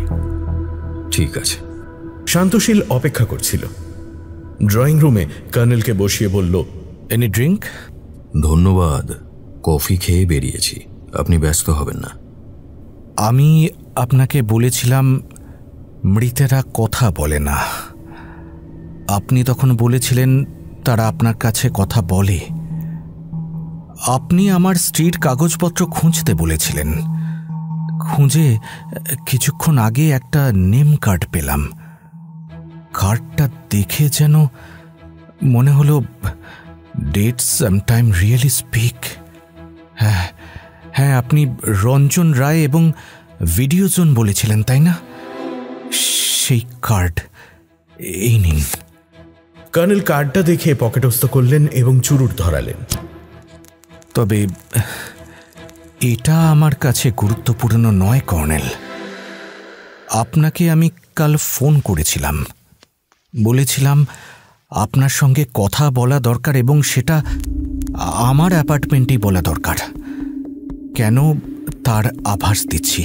ঠিক আছে। শান্তশীল অপেক্ষা করছিল। ড্রয়িং রুমে কর্নেলকে বসিয়ে বলল, এনি ড্রিঙ্ক? ধন্যবাদ, কফি খেয়ে বেরিয়েছি। আপনি ব্যস্ত হবেন না। আমি আপনাকে বলেছিলাম মৃতেরা কথা বলে না। আপনি তখন বলেছিলেন তারা আপনার কাছে কথা বলে। আপনি আমার স্ত্রীর কাগজপত্র খুঁজতে বলেছিলেন। খুঁজে কিছুক্ষণ আগে একটা নেম কার্ড পেলাম। কার্ডটা দেখে যেন মনে হলো ডেট সামটাইম রিয়েলি স্পিক। হ্যাঁ হ্যাঁ, আপনি রঞ্জন রায় এবং ভিডিও জোন বলেছিলেন, তাই না? সেই কার্ড এই নিন। কর্নেল কার্ডটা দেখে পকেটস্থ করলেন এবং চুরুট ধরালেন। তবে এটা আমার কাছে গুরুত্বপূর্ণ নয় কর্নেল। আপনাকে আমি কাল ফোন করেছিলাম, বলেছিলাম আপনার সঙ্গে কথা বলা দরকার এবং সেটা আমার অ্যাপার্টমেন্টেই বলা দরকার। কেন তার আভাস দিচ্ছি।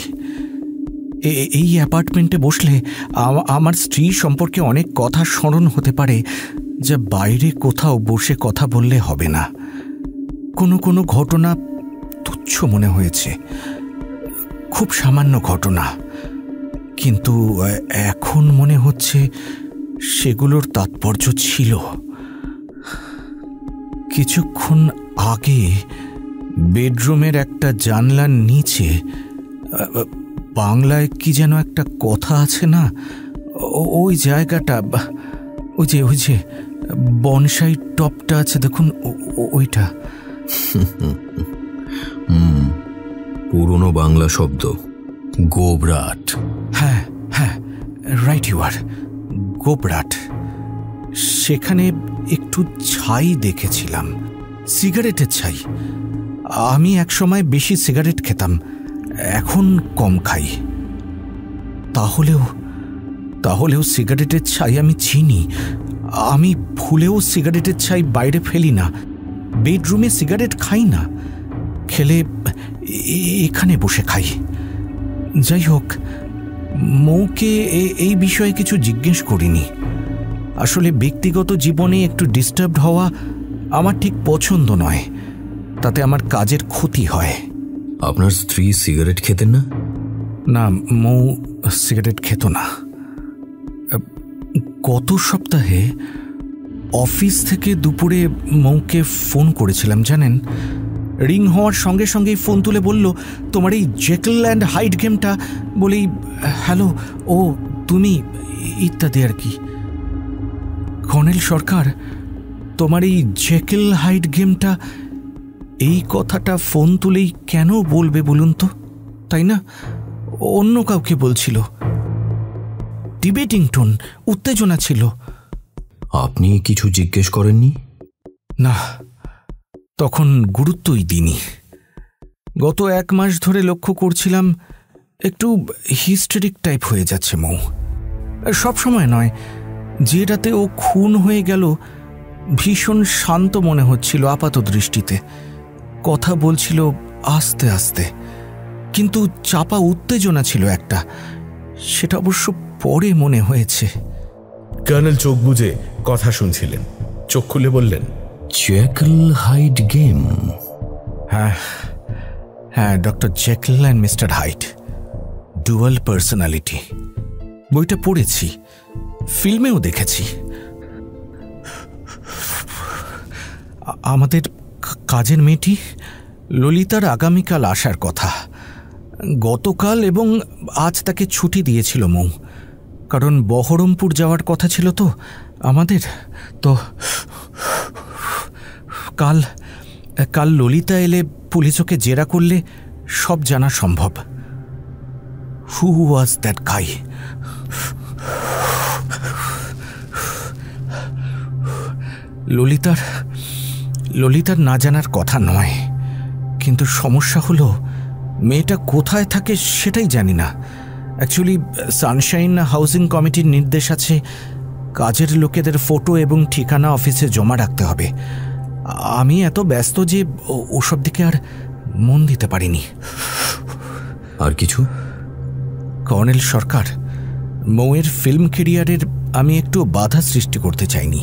এই অ্যাপার্টমেন্টে বসলে আমার স্ত্রী সম্পর্কে অনেক কথা স্মরণ হতে পারে, যা বাইরে কোথাও বসে কথা বললে হবে না। কোনো কোনো ঘটনা তুচ্ছ মনে হয়েছে, খুব সামান্য ঘটনা, কিন্তু এখন মনে হচ্ছে সেগুলোর তাৎপর্য ছিল। কিছুক্ষণ আগে বেডরুমের একটা জানলার নিচে বাংলায় কি যেন একটা কথা আছে না, ওই জায়গাটা, ওই যে বনসাই টপটা আছে দেখুন, ওইটা। পুরনো বাংলা শব্দ গোবরাট। হ্যাঁ হ্যাঁ, রাইট ইউ আর, গোবরাট। সেখানে একটু ছাই দেখেছিলাম, সিগারেটের ছাই। আমি একসময় বেশি সিগারেট খেতাম, এখন কম খাই। তাহলেও সিগারেটের ছাই আমি চিনি। আমি ভুলেও সিগারেটের ছাই বাইরে ফেলি না, বেডরুমে সিগারেট খাই না, খেলে এখানে বসে খাই। যাই হোক, মৌকে এই বিষয়ে কিছু জিজ্ঞেস করিনি। আসলে ব্যক্তিগত জীবনে একটু ডিস্টার্বড হওয়া আমার ঠিক পছন্দ নয়, তাতে আমার কাজের ক্ষতি হয়। আপনার স্ত্রী সিগারেট খেতেন না? না, মৌ সিগারেট খেত না। গত সপ্তাহে অফিস থেকে দুপুরে মৌকে ফোন করেছিলাম জানেন। রিং হওয়ার সঙ্গে সঙ্গেই ফোন তুলে বলল, তোমার এই জেকেল অ্যান্ড হাইড গেমটা, বলেই হ্যালো, ও তুমি, ইত্যাদি আর কি। কর্নেল সরকার, তোমার এই জেকেল হাইড গেমটা, এই কথাটা ফোন তুলেই কেন বলবে বলুন তো, তাই না? অন্য কাউকে বলছিল, ডিবেটিং টোন, উত্তেজনা ছিল। আপনি কিছু জিজ্ঞেস করেননি? না, তখন গুরুত্বই দিইনি। গত 1 মাস ধরে লক্ষ্য করছিলাম একটু হিস্টেরিক টাইপ হয়ে যাচ্ছে মৌ। সব সময় নয়, যে রাতে ও খুন হয়ে গেল ভীষণ শান্ত মনে হচ্ছিল আপাত দৃষ্টিতে। কথা বলছিল আস্তে আস্তে, কিন্তু চাপা উত্তেজনা ছিল একটা, সেটা অবশ্য পরে মনে হয়েছে। কর্নেল চোখ বুজে কথা শুনছিলেন, চোখ খুলে বললেন, জেকেল হাইড গেম? হ্যাঁ হ্যাঁ, doctor Jekyll and mister Hyde, dual personality. বইটা পড়েছি, ফিল্মেও দেখেছি। আমাদের কাজের মেয়েটি ললিতার আগামীকাল আসার কথা। গতকাল এবং আজ তাকে ছুটি দিয়েছিল মৌ, কারণ বহরমপুর যাওয়ার কথা ছিল তো আমাদের। তো কাল ললিতা এলে পুলিশ ওকে জেরা করলে সব জানা সম্ভব। হু ওয়াজ দ্যাট গাই? ললিতার না জানার কথা নয়, কিন্তু সমস্যা হলো মেয়েটা কোথায় থাকে সেটাই জানি না। অ্যাকচুয়ালি সানশাইন হাউজিং কমিটির নির্দেশ আছে কাজের লোকেদের ফটো এবং ঠিকানা অফিসে জমা রাখতে হবে। আমি এত ব্যস্ত যে ওসব দিকে আর মন দিতে পারিনি। আর কিছু? কর্নেল সরকার, মৌয়ের ফিল্ম ক্যারিয়ারের আমি একটু বাধা সৃষ্টি করতে চাইনি।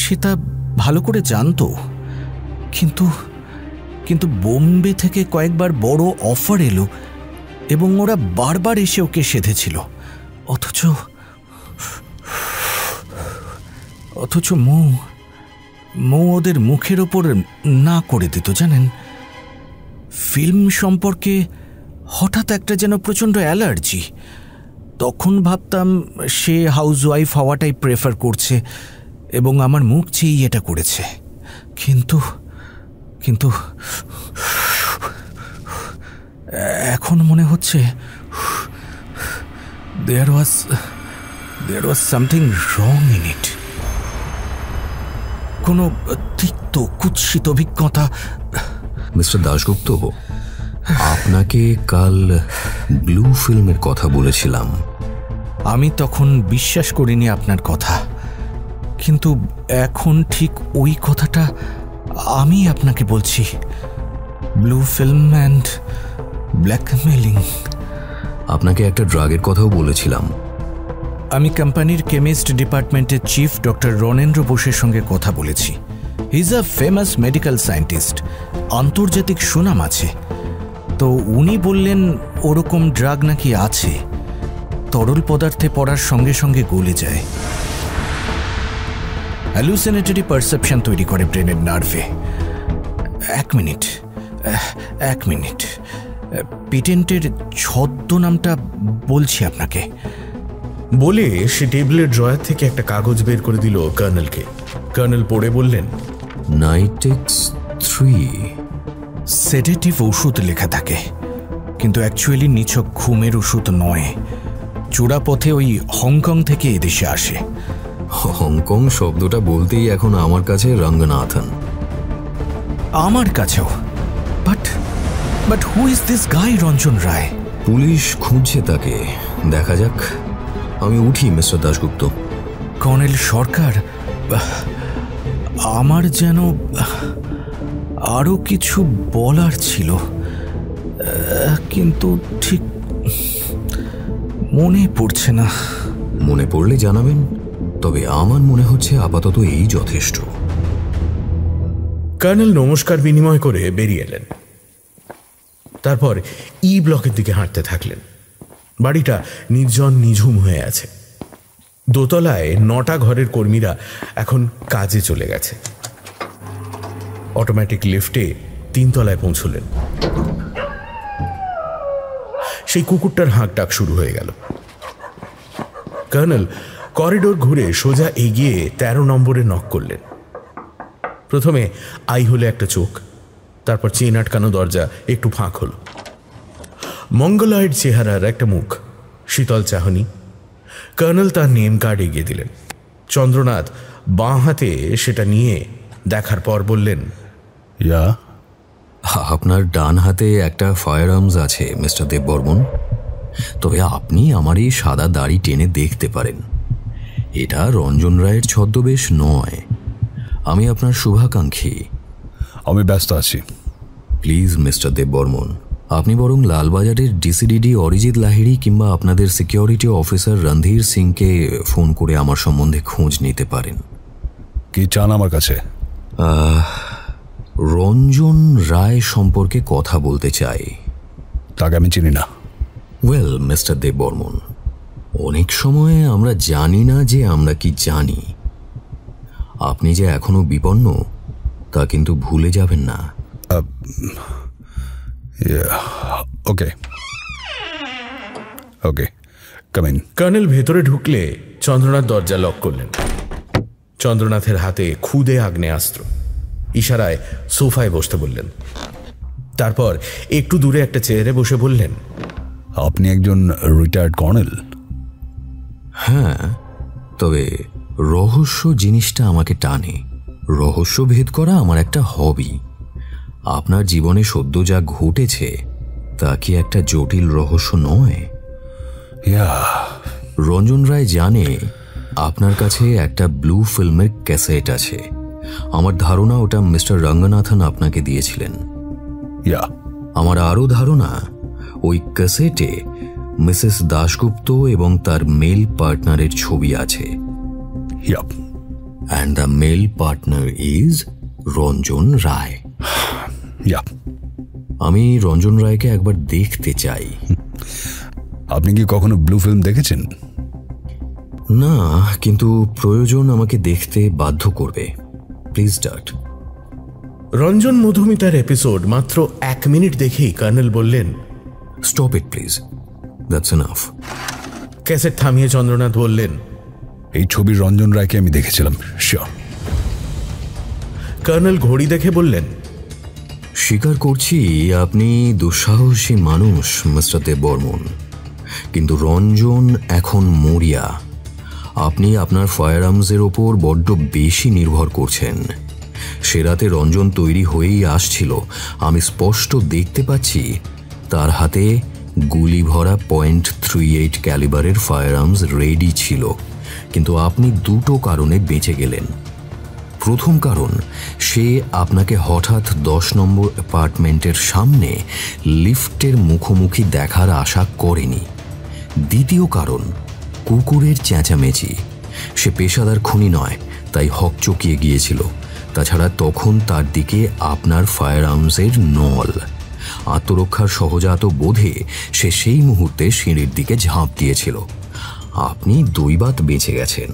সেটা ভালো করে জানতো, কিন্তু বোম্বে থেকে কয়েকবার বড় অফার এলো এবং ওরা বারবার এসে ওকে সেধেছিল। অথচ মৌ ওদের মুখের ওপর না করে দিত জানেন। ফিল্ম সম্পর্কে হঠাৎ একটা যেন প্রচণ্ড অ্যালার্জি। তখন ভাবতাম সে হাউসওয়াইফ হওয়াটাই প্রেফার করছে এবং আমার মুখ চেয়েই এটা করেছে। কিন্তু এখন মনে হচ্ছে there was something wrong in it. কোনো তিক্ত কুৎসিত অভিজ্ঞতা। মিস্টার দাশগুপ্ত, আপনাকে কাল ব্লু ফিল্মের কথা বলেছিলাম। আমি তখন বিশ্বাস করিনি আপনার কথা, কিন্তু এখন ঠিক ওই কথাটা আমি আপনাকে বলছি। Blue film and blackmailing. আপনাকে একটা ড্রাগের কথাও বলেছিলাম। আমি কোম্পানির কেমিস্ট ডিপার্টমেন্টের চিফ ডক্টর রণেন্দ্র বোসের সঙ্গে কথা বলেছি। He is a famous medical scientist, আন্তর্জাতিক সুনাম আছে। তো উনি বললেন ওরকম ড্রাগ নাকি আছে, তরল পদার্থে পড়ার সঙ্গে সঙ্গে গলে যায়, হ্যালুসিনেটরি পারসেপশন তৈরি করে ব্রেনের নার্ভে। এক মিনিট, পেটেন্টের ছদ্মনামটা বলছি আপনাকে। বলে সে টেবিলের ড্রয়ার থেকে একটা কাগজ বের করে দিল কর্নেলকে। কর্নেল পড়ে বললেন, নাইটেক্স 3। সেডেটিভ ওষুধ লেখা থাকে, কিন্তু অ্যাকচুয়ালি নিছক ঘুমের ওষুধ নয়। চূড়াপথে ওই হংকং থেকে এদেশে আসে। হংকং শব্দটা বলতেই এখন আমার কাছে রঙ্গনাথন। আমার কাছেও। But who is this guy Ranjan Roy? Police খুঁজছে তাকে, দেখা যাক। আমি উঠি মিস্টার দাশগুপ্ত। কর্নেল সরকার, আমার যেন আরো কিছু বলার ছিল, কিন্তু ঠিক মনে পড়ছে না। মনে পড়লে জানাবেন, তবে আমার মনে হচ্ছে আপাতত এই যথেষ্ট। কর্নেল নমস্কার বিনিময় করে বেরিয়ে এলেন। তারপর ই ব্লকের দিকে হাঁটতে থাকলেন। বাড়িটা নির্জন নিঝুম হয়ে আছে। দোতলায় 9টা ঘরের কর্মীরা এখন কাজে চলে গেছে। অটোমেটিক লিফটে 3 তলায় পৌঁছলেন। সেই কুকুরটার হাঁক ডাক শুরু হয়ে গেল। কর্নেল করিডোর ঘুরে সোজা এগিয়ে 13 নম্বরে নক করলেন। প্রথমে আই হলে একটা চোখ, তারপর চেন আটকানো দরজা একটু ফাঁক হলো। মঙ্গলয়েড চেহারার একটা মুখ, শীতল চাহনি। কর্নেল তার নেম কার্ড এগিয়ে দিলেন। চন্দ্রনাথ বাঁ হাতে সেটা নিয়ে দেখার পর বললেন, ইয়া, আপনার ডান হাতে একটা ফায়ার আর্মস আছে মিস্টার দেববর্মন। তবে আপনি আমার এই সাদা দাড়ি টেনে দেখতে পারেন, এটা রঞ্জন রায়ের ছদ্মবেশ নয়। আমি আপনার শুভাকাঙ্ক্ষী। আমি ব্যস্ত আছি। প্লিজ মিস্টার দেববর্মন, আপনি বরং লালবাজারের ডিসিডিডি অরিজিৎ লাহিড়ী কিংবা আপনাদের সিকিউরিটি অফিসার রণধীর সিংকে ফোন করে আমার সম্বন্ধে খোঁজ নিতে পারেন। কি চান আমার কাছে? রঞ্জন রায় সম্পর্কে কথা বলতে চাই। তাকে আমি চিনি না। ওয়েল মিস্টার দেববর্মন, অনেক সময় আমরা জানি না যে আমরা কি জানি। আপনি যে এখনো বিপন্ন তা কিন্তু ভুলে যাবেন না। ওকে ওকে, কাম ইন। কর্নেল ভেতরে ঢুকলে চন্দ্রনাথ দরজা লক করলেন। চন্দ্রনাথের হাতে ক্ষুদে আগ্নেয়াস্ত্র। ইশারায় সোফায় বসতে বললেন। তারপর একটু দূরে একটা চেয়ারে বসে বললেন, আপনি একজন রিটায়ার্ড কর্নেল? হ্যাঁ, তবে রহস্য জিনিসটা আমাকে টানে। রহস্য ভেদ করা আমার একটা হবি। আপনার জীবনে সদ্য যা ঘটেছে তা কি একটা জটিল রহস্য নয়? রঞ্জন রায় জানে আপনার কাছে একটা ব্লু ফিল্মের ক্যাসেট আছে। আমার ধারণা ওটা মিস্টার রঙ্গনাথন আপনাকে দিয়েছিলেন। আমার আরও ধারণা ওই ক্যাসেটে মিসেস দাশগুপ্ত এবং তার মেল পার্টনারের ছবি আছে। And the male partner is Ranjan Roy. আমি রঞ্জন রায়কে একবার দেখতে চাই। আপনি কি কখনো ব্লু ফিল্ম দেখেছেন? না, কিন্তু প্রয়োজন আমাকে দেখতে বাধ্য করবে। Please start. রঞ্জন মধুমিতার এপিসোড মাত্র 1 মিনিট দেখেই কর্নেল বললেন, stop it please, that's enough. Cassette থামিয়ে চন্দ্রনাথ বললেন, এই ছবির রঞ্জন রায়কে আমি দেখেছিলাম, শিওর। কর্নেল ঘড়ি দেখে বললেন, স্বীকার করছি আপনি দুঃসাহসী মানুষ মিস্টার দেববর্মন, কিন্তু রঞ্জন এখন মরিয়া। আপনি আপনার ফায়ার আর্মসের ওপর বড্ড বেশি নির্ভর করছেন। সে রাতে রঞ্জন তৈরি হয়েই আসছিল। আমি স্পষ্ট দেখতে পাচ্ছি তার হাতে গুলি ভরা .38 ক্যালিবারের ফায়ার আর্মস রেডি ছিল। কিন্তু আপনি দুটো কারণে বেঁচে গেলেন। প্রথম কারণ, সে আপনাকে হঠাৎ 10 নম্বর অ্যাপার্টমেন্টের সামনে লিফটের মুখোমুখি দেখার আশা করেনি। দ্বিতীয় কারণ, কুকুরের চেঁচামেচি। সে পেশাদার খুনি নয়, তাই হকচকিয়ে গিয়েছিল। তাছাড়া তখন তার দিকে আপনার ফায়ার আর্মসের নল। আত্মরক্ষার সহজাত বোধে সে সেই মুহূর্তে সিঁড়ির দিকে ঝাঁপ দিয়েছিল। আপনি দৈবাত বেঁচে গেছেন।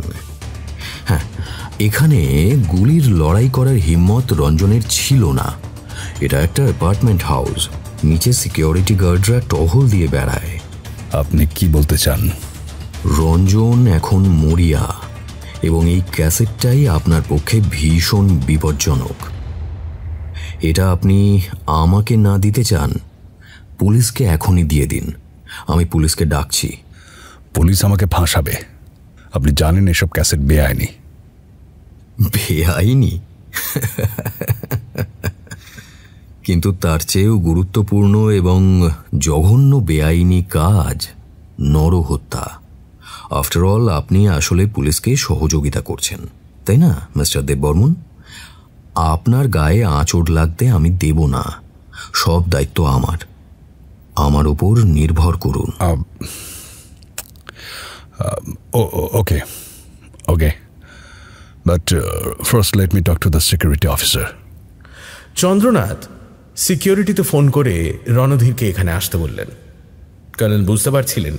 হ্যাঁ, এখানে গুলির লড়াই করার হিম্মত রঞ্জনের ছিল না। এটা একটা অ্যাপার্টমেন্ট হাউস, নিচে সিকিউরিটি গার্ডরা টহল দিয়ে বেড়ায়। আপনি কি বলতে চান? রঞ্জন এখন মরিয়া, এবং এই ক্যাসেটটাই আপনার পক্ষে ভীষণ বিপজ্জনক। এটা আপনি আমাকে না দিতে চান, পুলিশকে এখনই দিয়ে দিন। আমি পুলিশকে ডাকছি। পুলিশ আমাকে ফাঁসাবে। আপনি জানেন এসব ক্যাসেট বেআইনি। বেআইনি? কিন্তু তার চেয়েও গুরুত্বপূর্ণ এবং জঘন্য বেআইনি কাজ নরহত্যা। আফটার অল, আপনি আসলে পুলিশকে সহযোগিতা করছেন, তাই না মিস্টার দেববর্মন? আপনার গায়ে আঁচড় লাগতে আমি দেব না। সব দায়িত্ব আমার উপর নির্ভর করুন। Okay okay, but first let me talk to the security officer. Chandranath সিকিউরিটিতে ফোন করে রণধীরকে এখানে আসতে বললেন। কর্নেল বুঝতে পারছিলেন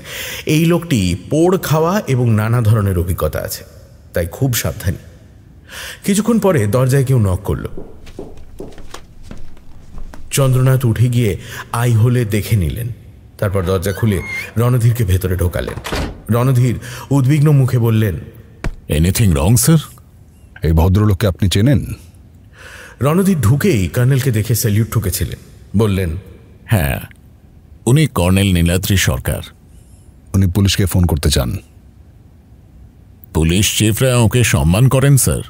এই লোকটি পোড় খাওয়া এবং নানা ধরনের অভিজ্ঞতা আছে, তাই খুব সাবধানী। কিছুক্ষণ পরে দরজায় কেউ নক করল। চন্দ্রনাথ উঠে গিয়ে আই হলে দেখে নিলেন। তারপর দরজা খুলে রণধীরকে ভেতরে ঢোকালেন। রণধীর উদ্বিগ্ন মুখে বললেন, এনিথিং রং স্যার? এই ভদ্রলোককে আপনি চেনেন? রণধীর ঢুকেই কর্নেলকে দেখে স্যালিউট ঠুকেছিলেন। বললেন, হ্যাঁ, উনি কর্নেল নীলাদ্রি সরকার। উনি পুলিশকে ফোন করতে চান। পুলিশ চিফরা ওকে সম্মান করেন স্যার।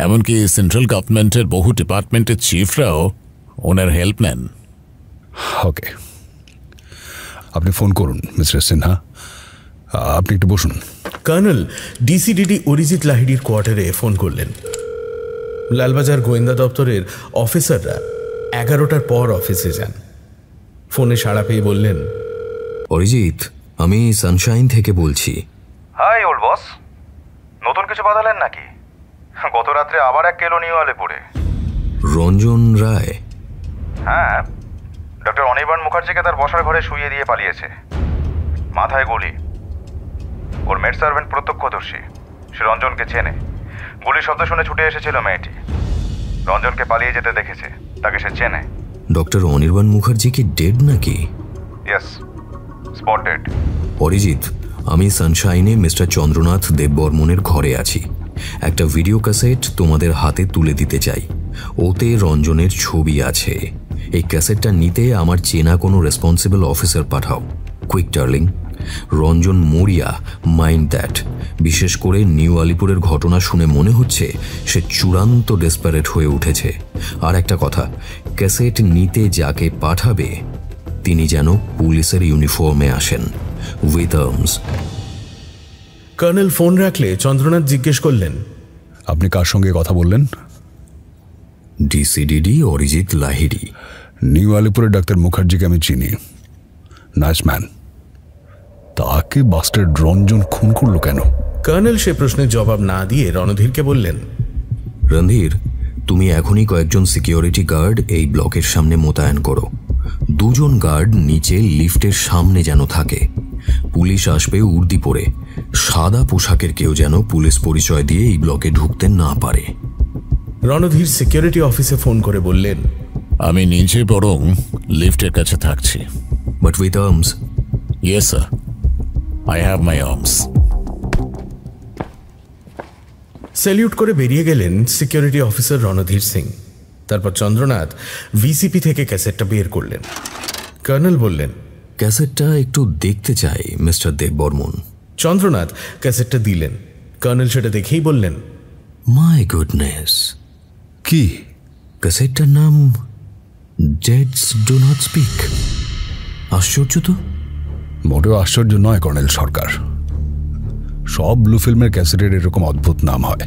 এমনকি সেন্ট্রাল গভর্নমেন্টের বহু ডিপার্টমেন্টের চিফরাও ওনার হেল্প নেন। ওকে, আপনি ফোন করুন মিস্টার সিনহা। আপনি একটু বসুন। কর্নেল ডিসিডিডি অরিজিৎ লাহিড়ির কোয়ার্টারে ফোন করলেন। লালবাজার গোয়েন্দা দপ্তরের অফিসাররা 11টার পর অফিসে যান। ফোনে সাড়া পেয়ে বললেন, অরিজিৎ, আমি সানশাইন থেকে বলছি। হাই ওল্ড বস, নতুন কিছু বাঁধালেন নাকি? গত রাত্রে আবার এক কেলো নিউ আলিপুরে। রঞ্জন রায়? হ্যাঁ, ডক্টর অনির্বাণ মুখার্জিকে তার বসার ঘরে শুইয়ে দিয়ে পালিয়েছে, মাথায় গুলি। ওর মেড সার্ভেন্ট প্রত্যক্ষদর্শী, সে রঞ্জনকে চেনে। গুলির শব্দ শুনে ছুটে এসেছিল মেয়েটি। রঞ্জনকে পালিয়ে যেতে দেখেছে, তাকে সে চেনে। ডক্টর অনির্বাণ মুখার্জি কি ডেড নাকি? Yes, spot dead. অরিজিৎ, আমি সানশাইনে মিস্টার চন্দ্রনাথ দেববর্মনের ঘরে আছি। একটা ভিডিও ক্যাসেট তোমাদের হাতে তুলে দিতে চাই। ওতে রঞ্জনের ছবি আছে। এই ক্যাসেটটা নিতে আমার চেনা কোনো রেসপন্সিবল অফিসার পাঠাও। Quick darling. রঞ্জন মরিয়া, মাইন্ড দ্যাট। বিশেষ করে নিউ আলিপুরের ঘটনা শুনে মনে হচ্ছে সে চূড়ান্ত ডেসপারেট হয়ে উঠেছে। আর একটা কথা, ক্যাসেট নিতে যাকে পাঠাবে তিনি যেন পুলিশের ইউনিফর্মে আসেন, উইথ আর্মস। কর্নেল ফোন রাখলে চন্দ্রনাথ জিজ্ঞেস করলেন, আপনি কার সঙ্গে কথা বললেন? ডিসিডিডি অরিজিৎ লাহিড়ি। নিউ আলিপুরের ডাক্তার মুখার্জিকে আমি চিনি। Nice man. তাকে বাস্টার্ড রঞ্জন খুন করলো কেন? কর্নেল সে প্রশ্নের জবাব না দিয়ে রণধীরকে বললেন, রণধীর, তুমি এখনই কয়েকজন সিকিউরিটি গার্ড এই ব্লকের সামনে মোতায়েন করো। 2 জন গার্ড নিচে লিফটের সামনে যেন থাকে। পুলিশ আসবে উর্দি পরে। সাদা পোশাকের কেউ যেন পুলিশ পরিচয় দিয়ে এই ব্লকে ঢুকতে না পারে। রণধীর সিকিউরিটি অফিসে ফোন করে বললেন, আমি নিজে বরং লিফটের কাছে থাকছি। But with arms? Yes sir, I have my arms. Salute করে বেরিয়ে গেলেন সিকিউরিটি অফিসার রণধীর সিং। তারপর চন্দ্রনাথ ভিসিপি থেকে ক্যাসেটটা বের করলেন। কর্নেল বললেন, ক্যাসেটটা একটু দেখতে চাই মিস্টার দেববর্মন। চন্দ্রনাথ ক্যাসেটটা দিলেন। কর্নেল সেটা দেখেই বললেন, মাই গুডনেস। কি? ক্যাসেটটার নাম ডেডস ডু নট স্পিক। আশ্চর্য তো? মোটেও আশ্চর্য নয় কর্নেল সরকার। সব ব্লু ফিল্মের ক্যাসেটের এরকম অদ্ভুত নাম হয়।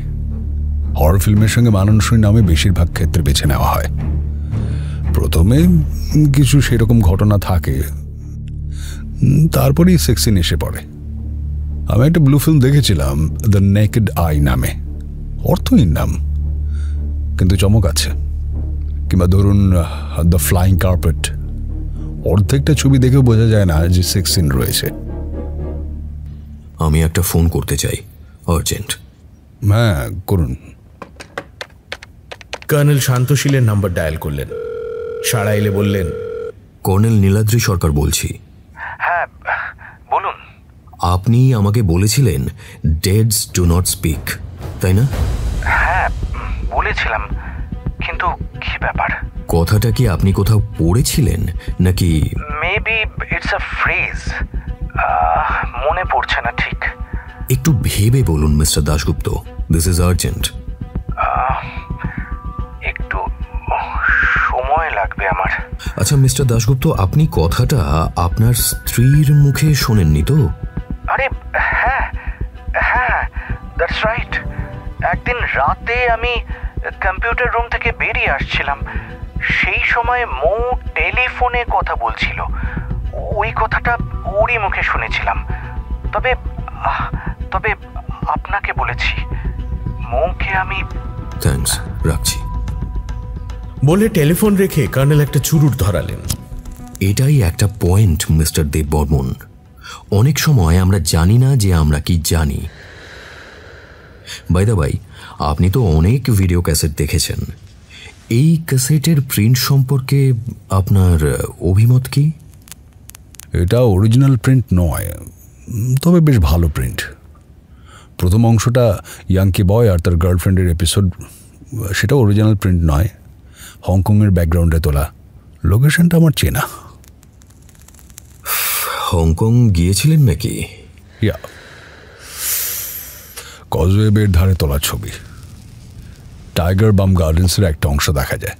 হরর ফিল্মের সঙ্গে মানানসই নামে বেশিরভাগ ক্ষেত্রে বেছে নেওয়া হয়। প্রথমে কিছু সেরকম ঘটনা থাকে, তারপরেই সেক্স সিন এসে পড়ে। আমি একটা ব্লু ফিল্ম দেখেছিলাম, দ্য নেকেড আই নামে, অর্থহীন নাম কিন্তু চমক আছে। কিংবা ধরুন দ্য ফ্লাইং কার্পেট, অর্ধেকটা ছবি দেখেও বোঝা যায় না যে সেক্স সিন রয়েছে। আমি একটা ফোন করতে চাই, আর্জেন্ট। হ্যাঁ করুন। কর্নেল শান্তশীলের নাম্বার ডায়াল করলেন। সাড়া এলে বললেন, কর্নেল নীলাদ্রি সরকার বলছি। হ্যাঁ বলুন। আপনি আমাকে বলেছিলেন ডেডস ডু নট স্পিক, তাই না? হ্যাঁ বলেছিলাম, কিন্তু কি ব্যাপার? কথাটা কি আপনি কোথাও পড়েছিলেন নাকি? মেবি ইটস আ ফ্রেজ, মনে পড়ছে না ঠিক। একটু ভেবে বলুন mister Dasgupta, this is urgent. একটু সময় লাগবে আমার। আচ্ছা মিস্টার দাশগুপ্ত, আপনি কথাটা আপনার স্ত্রীর মুখে শোনেননি তো? আরে হ্যাঁ হ্যাঁ, দ্যাটস রাইট। একদিন রাতে আমি কম্পিউটার রুম থেকে বেরিয়ে আসছিলাম, সেই সময় মৌ টেলিফোনে কথা বলছিল, ওই কথাটা ওরই মুখে শুনেছিলাম। তবে তবে আপনাকে বলেছি, মৌকে আমি। থ্যাঙ্কস, রাখছি। বলে টেলিফোন রেখে কর্নেল একটা চুরুট ধরালেন। এটাই একটা পয়েন্ট মিস্টার দেববর্মন, অনেক সময় আমরা জানি না যে আমরা কি জানি। বাই দ্য বাই, আপনি তো অনেক ভিডিও ক্যাসেট দেখেছেন, এই ক্যাসেটের প্রিন্ট সম্পর্কে আপনার অভিমত কি? এটা অরিজিনাল প্রিন্ট নয়, তবে বেশ ভালো প্রিন্ট। প্রথম অংশটা ইয়াংকি বয় আর তার গার্লফ্রেন্ডের এপিসোড, সেটা অরিজিনাল প্রিন্ট নয়, হংকংয়ের ব্যাকগ্রাউন্ডে তোলা। লোকেশনটা আমার চেনা। হংকং গিয়েছিলেন নাকি? ইয়া, কজওয়ে বের ধারে তোলা ছবি। টাইগার বাম গার্ডেন্সের একটা অংশ দেখা যায়।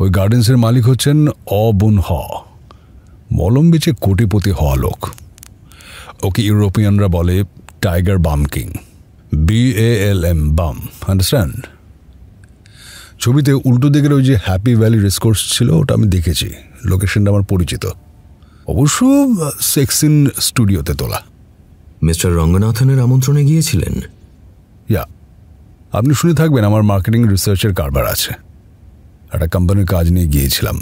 ওই গার্ডেন্সের মালিক হচ্ছেন অবুন হ, মলম বেচে কোটিপতি হওয়া লোক। ওকে ইউরোপিয়ানরা বলে টাইগার বাম কিং, BALM, বাম, আন্ডারস্ট্যান্ড? ছবিতে উল্টো দিকের ওই যে হ্যাপি ভ্যালি রেসকোর্স ছিল, ওটা আমি দেখেছি, লোকেশনটা আমার পরিচিত। অবশ্য সেক্সিন স্টুডিওতে তোলা। মিস্টার রঙ্গনাথনের আমন্ত্রণে গিয়েছিলেন? ইয়া, আপনি শুনে থাকবেন আমার মার্কেটিং রিসার্চের কারবার আছে। একটা কোম্পানির কাজ নিয়ে গিয়েছিলাম।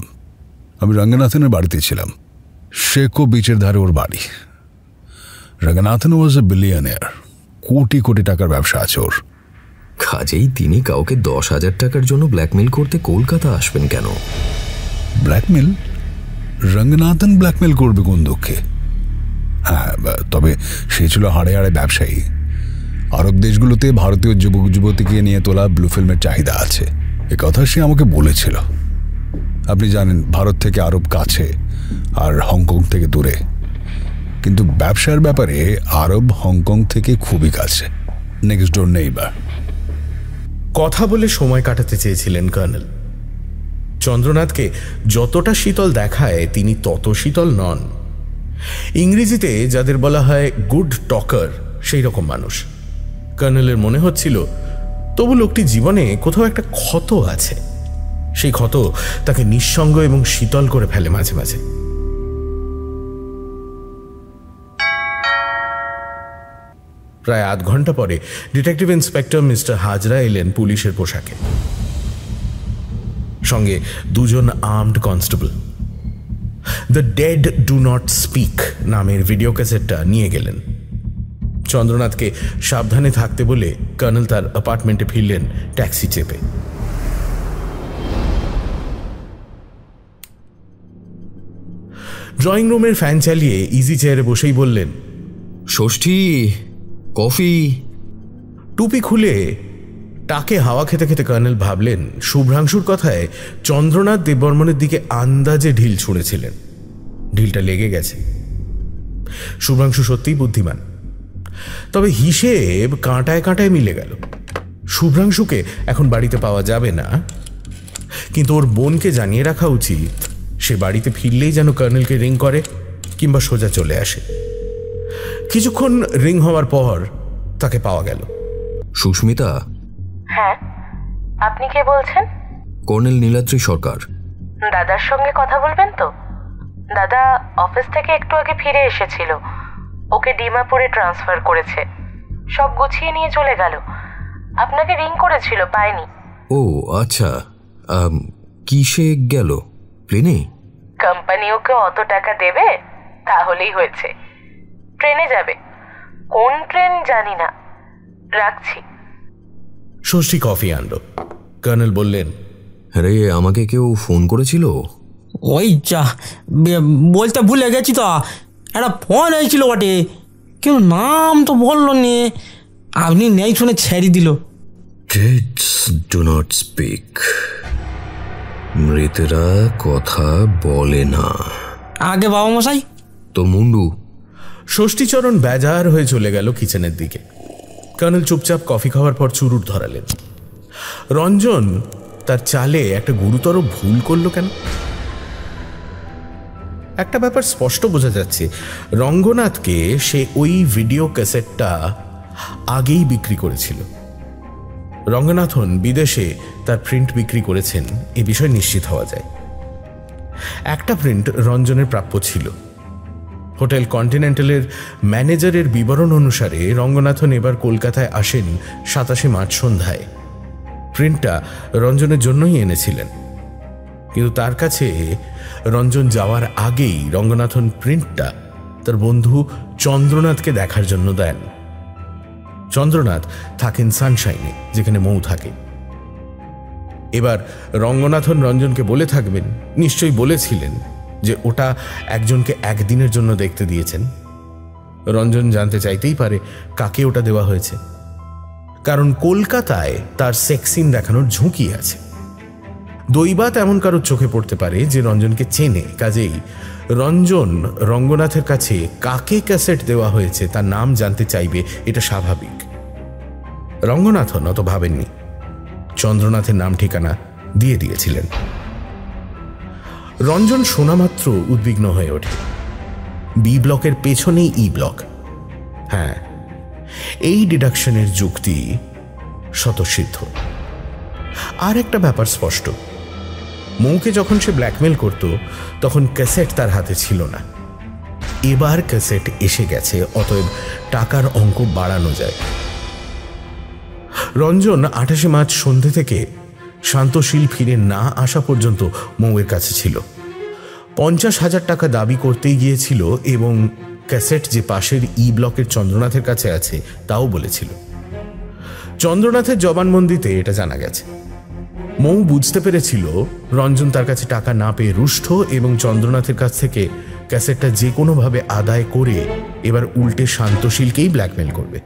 আমি রঙ্গনাথনের বাড়িতে ছিলাম, শেকো বিচের ধারে ওর বাড়ি। রঙ্গনাথন ওয়াজ এ বিলিয়নিয়ার, কোটি কোটি টাকার ব্যবসা আছে ওর। কাজেই তিনি কাউকে 10,000 টাকার জন্য ব্ল্যাকমেল করতে কলকাতা আসবেন কেন? ব্ল্যাকমেল? রঙ্গনাথন ব্ল্যাকমেল করবে কোন দুঃখে? হ্যাঁ, তবে সে ছিল হাড়ে হাড়ে ব্যবসায়ী। আরব দেশগুলোতে ভারতীয় যুবক যুবতীকে নিয়ে তোলা ব্লু ফিল্মের চাহিদা আছে, এ কথা সে আমাকে বলেছিল। আপনি জানেন ভারত থেকে আরব কাছে আর হংকং থেকে দূরে, কিন্তু ব্যবসার ব্যাপারে আরব হংকং থেকে খুবই কাছে, নেক্সট ডোর নেইবার। কথা বলে সময় কাটাতে চেয়েছিলেন কর্নেল। চন্দ্রনাথকে যতটা শীতল দেখায় তিনি তত শীতল নন। ইংরেজিতে যাদের বলা হয় গুড টকার, সেই রকম মানুষ। কর্নেলের মনে হচ্ছিল তবু লোকটি জীবনে কোথাও একটা ক্ষত আছে, সেই ক্ষত তাকে নিঃসঙ্গ এবং শীতল করে ফেলে মাঝে মাঝে। প্রায় আধ ঘন্টা পরে ডিটেকটিভ ইন্সপেক্টর মিস্টার হাজরা এলেন পুলিশের পোশাকে, সঙ্গে দুজন armed constable. The dead do not speak নামের ভিডিও ক্যাসেটটা নিয়ে গেলেন। চন্দ্রনাথকে সাবধানে থাকতে বলে কর্নেল তার অ্যাপার্টমেন্টে ফিরলেন ট্যাক্সি চেপে। ড্রয়িং রুমের ফ্যান চালিয়ে ইজি চেয়ারে বসেই বললেন, ষষ্ঠী, কফি। টুপি খুলে টাকে হাওয়া খেতে খেতে কর্নেল ভাবলেন শুভ্রাংশুর কথায় চন্দ্রনাথ দেববর্মনের দিকে আন্দাজে ঢিল ছুঁড়েছিলেন। ঢিলটা লেগে গেছে। শুভ্রাংশু সত্যিই বুদ্ধিমান, তবে হিসেব কাঁটায় কাঁটায় মিলে গেল। শুভ্রাংশুকে এখন বাড়িতে পাওয়া যাবে না, কিন্তু ওর বোনকে জানিয়ে রাখা উচিত সে বাড়িতে ফিরলেই যেন কর্নেলকে রিং করে কিংবা সোজা চলে আসে। কিছুক্ষণ রিং হওয়ার পর তাকে পাওয়া গেল। সুস্মিতা? হ্যাঁ, আপনি কে বলছেন? কর্নেল নীলাদ্রি সরকার। দাদার সঙ্গে কথা বলবেন তো? দাদা অফিস থেকে একটু আগে ফিরে এসেছিল, ওকে ডিমাপুরে ট্রান্সফার করেছে, সব গুছিয়ে নিয়ে চলে গেল। আপনাকে রিং করেছিল, পায়নি। ও আচ্ছা, কিসে গেল? প্লেনে? কোম্পানি ওকে অত টাকা দেবে, তাহলেই হয়েছে। ট্রেনে যাবে, কোন ট্রেন জানি না। রাখছি। ষষ্ঠী কফি আনলো। কর্নেল বললেন, আরে আমাকে কেউ ফোন করেছিল? ওই যা বলতে ভুলে গেছি তো, একটা ফোন হয়েছিল বটে, কেউ নাম তো বললো নি, আপনি নেই শুনে ছেড়ে দিল। Deads do not speak. মৃতেরা কথা বলে না। আগে বাবা মশাই তো মুন্ডু। ষষ্ঠীচরণ বেজার হয়ে চলে গেল কিচেনের দিকে। কর্নেল চুপচাপ কফি খাওয়ার পর চুরুট ধরালেন। রঞ্জন তার চালে একটা গুরুতর ভুল করলো কেন? একটা ব্যাপার স্পষ্ট বোঝা যাচ্ছে, রঙ্গনাথকে সে ওই ভিডিও ক্যাসেটটা আগেই বিক্রি করেছিল। রঙ্গনাথন বিদেশে তার প্রিন্ট বিক্রি করেছেন এ বিষয়ে নিশ্চিত হওয়া যায়। একটা প্রিন্ট রঞ্জনের প্রাপ্য ছিল। হোটেল কন্টিনেন্টালের ম্যানেজারের বিবরণ অনুসারে রঙ্গনাথন এবার কলকাতায় আসেন 27 মার্চ সন্ধ্যায়। প্রিন্টটা রঞ্জনের জন্যই এনেছিলেন, কিন্তু তার কাছে রঞ্জন যাওয়ার আগেই রঙ্গনাথন প্রিন্টটা তার বন্ধু চন্দ্রনাথকে দেখার জন্য দেন। চন্দ্রনাথ থাকেন সানশাইনে, যেখানে মৌ থাকে। এবার রঙ্গনাথন রঞ্জনকে বলে থাকবেন, নিশ্চয়ই বলেছিলেন যে ওটা একজনকে একদিনের জন্য দেখতে দিয়েছেন। রঞ্জন জানতে চাইতেই পারে কাকে ওটা দেওয়া হয়েছে, কারণ কলকাতায় তার সেক্স সিন দেখানোর ঝুঁকি আছে। দৈবাত এমন কারোর চোখে পড়তে পারে যে রঞ্জনকে চেনে, কাজেই রঞ্জন রঙ্গনাথের কাছে কাকে ক্যাসেট দেওয়া হয়েছে তার নাম জানতে চাইবে, এটা স্বাভাবিক। রঙ্গনাথন অত ভাবেননি, চন্দ্রনাথের নাম ঠিকানা দিয়ে দিয়েছিলেন। রঞ্জন শোনামাত্র উদ্বিগ্ন হয়ে ওঠে। বি ব্লকের পেছনেই ই ব্লক। হ্যাঁ, এই ডিডাকশনের যুক্তি স্বতঃসিদ্ধ। আর একটা ব্যাপার স্পষ্ট, মৌকে যখন সে ব্ল্যাকমেল করত তখন ক্যাসেট তার হাতে ছিল না। এবার ক্যাসেট এসে গেছে, অতএব টাকার অঙ্ক বাড়ানো যায়। রঞ্জন 28 মার্চ সন্ধ্যে থেকে শান্তশীল ফিরে না আসা পর্যন্ত মৌয়ের কাছে ছিল। 50,000 টাকা দাবি করতেই গিয়েছিল এবং ক্যাসেট যে পাশের ই ব্লকের চন্দ্রনাথের কাছে আছে তাও বলেছিল। চন্দ্রনাথের জবানবন্দিতে এটা জানা গেছে। মৌ বুঝতে পেরেছিল রঞ্জন তার কাছে টাকা না পেয়ে রুষ্ট এবং চন্দ্রনাথের কাছ থেকে ক্যাসেটটা যে কোনোভাবে আদায় করে এবার উল্টে শান্তশীলকেই ব্ল্যাকমেল করবে।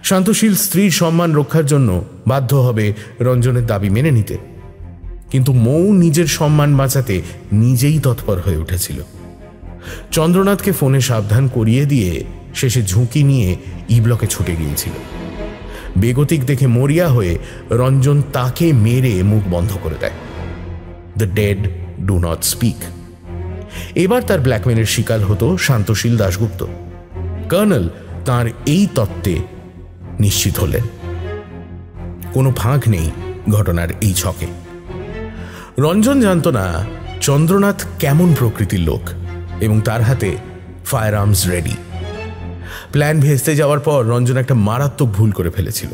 শান্তশীল স্ত্রীর সম্মান রক্ষার জন্য বাধ্য হবে রঞ্জনের দাবি মেনে নিতে, কিন্তু মৌ নিজের সম্মান বাঁচাতে নিজেই তৎপর হয়ে উঠেছিল। চন্দ্রনাথকে ফোনে সাবধান করিয়ে দিয়ে শেষে ঝুঁকি নিয়ে ই ব্লকে ছুটে গিয়েছিল। বেগতিক দেখে মরিয়া হয়ে রঞ্জন তাকে মেরে মুখ বন্ধ করে দেয়। The dead do not speak. এবার তার ব্ল্যাকমেলের শিকার হতো শান্তশীল দাশগুপ্ত। কর্নেল তার এই তত্ত্বে নিশ্চিত হলেন। কোনো ফাঁক নেই ঘটনার এই ছকে। রঞ্জন জানত না চন্দ্রনাথ কেমন প্রকৃতির লোক এবং তার হাতে ফায়ার আর্মস রেডি। প্ল্যান ভেস্তে যাওয়ার পর রঞ্জন একটা মারাত্মক ভুল করে ফেলেছিল।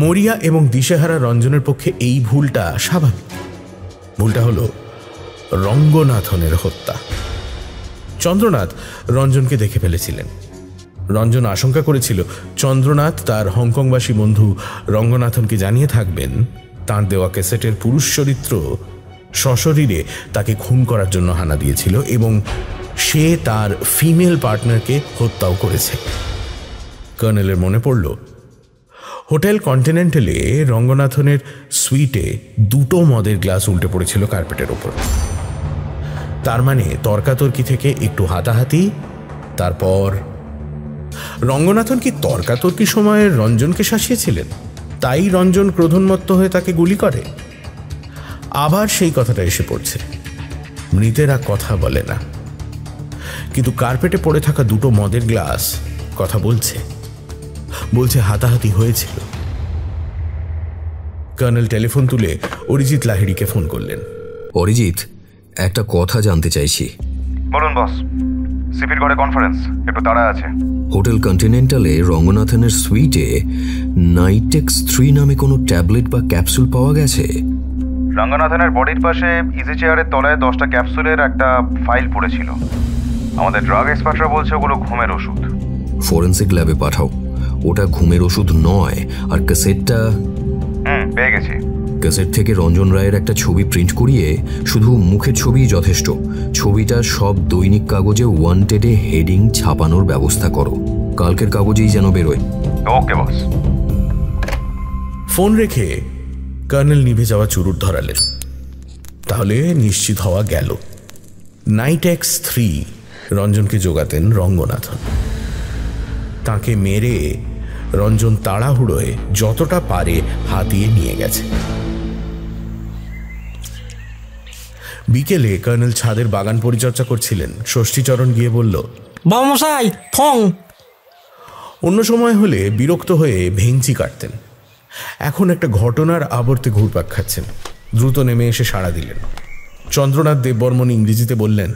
মরিয়া এবং দিশেহারা রঞ্জনের পক্ষে এই ভুলটা স্বাভাবিক। ভুলটা হলো রঙ্গনাথনের হত্যা। চন্দ্রনাথ রঞ্জনকে দেখে ফেলেছিলেন। রঞ্জন আশঙ্কা করেছিল চন্দ্রনাথ তার হংকংবাসী বন্ধু রঙ্গনাথনকে জানিয়ে থাকবেন তাঁর দেওয়া ক্যাসেটের পুরুষ চরিত্র সশরীরে তাকে খুন করার জন্য হানা দিয়েছিল এবং সে তার ফিমেল পার্টনারকে হত্যাও করেছে। কর্নেলের মনে পড়ল হোটেল কন্টিনেন্টালে রঙ্গনাথনের সুইটে 2টো মদের গ্লাস উল্টে পড়েছিল কার্পেটের ওপর। তার মানে তর্কাতর্কি থেকে একটু হাতাহাতি, তারপর রঙ্গনাথন কি তর্কাতর্কি সময়ে রঞ্জনকে শাসিয়েছিলেন, তাই রঞ্জন ক্রোধোন্মত্ত হয়ে তাকে গুলি করে? আবার সেই কথাটা এসে পড়ছে, মৃতেরা কথা বলে না, কিন্তু কার্পেটে পড়ে থাকা 2টো মদের গ্লাস কথা বলছে, বলছে হাতাহাতি হয়েছিল। কর্নেল টেলিফোন তুলে অরিজিৎ লাহিড়িকে ফোন করলেন। অরিজিৎ, একটা কথা জানতে চাইছি। বলুন বস, সিপির ঘরে কনফারেন্স, একটু তাড়া আছে। হোটেল কন্টিনেন্টালে রঙ্গনাথনের সুইটে নাইটেক্স 3 নামে কোনো ট্যাবলেট বা ক্যাপসুল পাওয়া গেছে? রঙ্গনাথনের বডির পাশে ইজি চেয়ারের তলায় 10টা ক্যাপসুলের একটা ফাইল পড়েছিল। আমাদের ড্রাগ এক্সপার্টরা বলছে ওগুলো ঘুমের ওষুধ। ফরেন্সিক ল্যাবে পাঠাও। ওটা ঘুমের ওষুধ নয়। আর ক্যাসেটটা? পেয়ে গেছি। ক্যাসেট থেকে রঞ্জন রায়ের একটা ছবি প্রিন্ট করিয়ে শুধু মুখের ছবিই যথেষ্ট। ছবিটা সব দৈনিক কাগজে ওয়ান্টেডে হেডিং ছাপানোর ব্যবস্থা করো। কালকের কাগজেই যেন বেরোয়। ওকে বস। ফোন রেখে কর্নেল নিভে যাওয়া চুরুট ধরালেন। তাহলে নিশ্চিত হওয়া গেল নাইটেক্স 3 রঞ্জনকে জোগাতেন রঙ্গনাথন। তাকে মেরে রঞ্জন তাড়াহুড়োয় যতটা পারে হাতিয়ে নিয়ে গেছে। বিকেলে কর্নেল ছাদের বাগান পরিচর্যা করছিলেন। ষষ্ঠীচরণ গিয়ে বলল, বাবুমশাই ঠং। অন্য সময় হলে বিরক্ত হয়ে ভেঙচি কাটতেন। এখন একটা ঘটনার আবর্তে ঘুরপাক খাচ্ছেন। দ্রুত নেমে এসে সাড়া দিলেন। চন্দ্রনাথ দেববর্মন ইংরেজিতে বললেন,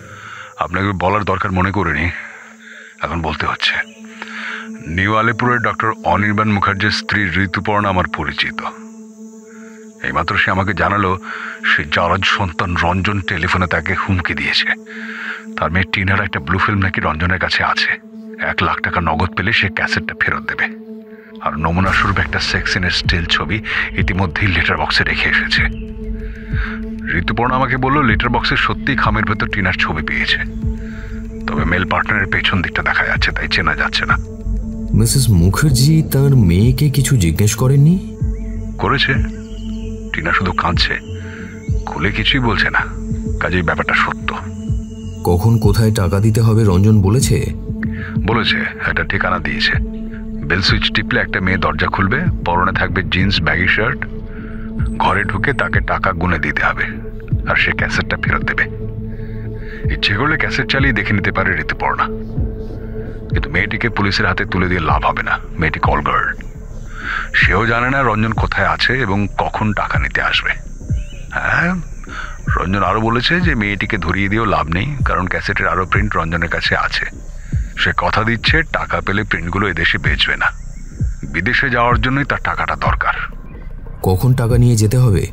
আপনাকে বলার দরকার মনে করিনি, এখন বলতে হচ্ছে। নিউ আলিপুরের ডক্টর অনির্বাণ মুখার্জির স্ত্রী ঋতুপর্ণা আমার পরিচিত। এইমাত্র সে আমাকে জানালো সে জারজ সন্তান রঞ্জন টেলিফোনে তাকে হুমকি দিয়েছে। তার মেয়ে টিনার একটা ব্লু ফিল্ম নাকি রঞ্জনের কাছে আছে। 1 লাখ টাকা নগদ পেলে সে ক্যাসেটটা ফেরত দেবে। আর নমুনা স্বরূপ একটা সেক্সিনের স্টিল ছবি ইতিমধ্যেই লেটার বক্সে রেখে এসেছে। ঋতুপর্ণা আমাকে বলল লেটার বক্সে সত্যিই খামের ভেতর টিনার ছবি পেয়েছে, তবে মেল পার্টনারের পেছন দিকটা দেখা যাচ্ছে, তাই চেনা যাচ্ছে না। মিসেস মুখার্জি তার মেয়েকে কিছু জিজ্ঞেস করেননি? করেছে। টিনা শুধু কাঁদছে, খুলে কিছুই বলছে না। কাজেই ব্যাপারটা সত্য। কখন কোথায় টাকা দিতে হবে রঞ্জন বলেছে? বলেছে, একটা ঠিকানা দিয়েছে। বেল সুইচ টিপলে একটা মেয়ে দরজা খুলবে, পরনে থাকবে জিন্স ব্যাগি শার্ট। ঘরে ঢুকে তাকে টাকা গুনে দিতে হবে, আর সে ক্যাসেটটা ফেরত দেবে। ইচ্ছে করলে ক্যাসেট চালিয়ে দেখে নিতে পারে ঋতুপর্ণা। কিন্তু মেয়েটিকে পুলিশের হাতে তুলে দিয়ে লাভ হবে না। মেয়েটি কল গার্ল। সেও জানে না রঞ্জন কোথায় আছে এবং কখন টাকা নিতে আসবে। হ্যাঁ, রঞ্জন আরো বলেছে যে মেয়েটিকে ধরিয়ে দিয়েও লাভ নেই, কারণ ক্যাসেটের আরো প্রিন্ট রঞ্জনের কাছে আছে। সে কথা দিচ্ছে টাকা পেলে প্রিন্টগুলো এদেশে বেচবে না, বিদেশে যাওয়ার জন্যই তার টাকাটা দরকার। কখন টাকা নিয়ে যেতে হবে?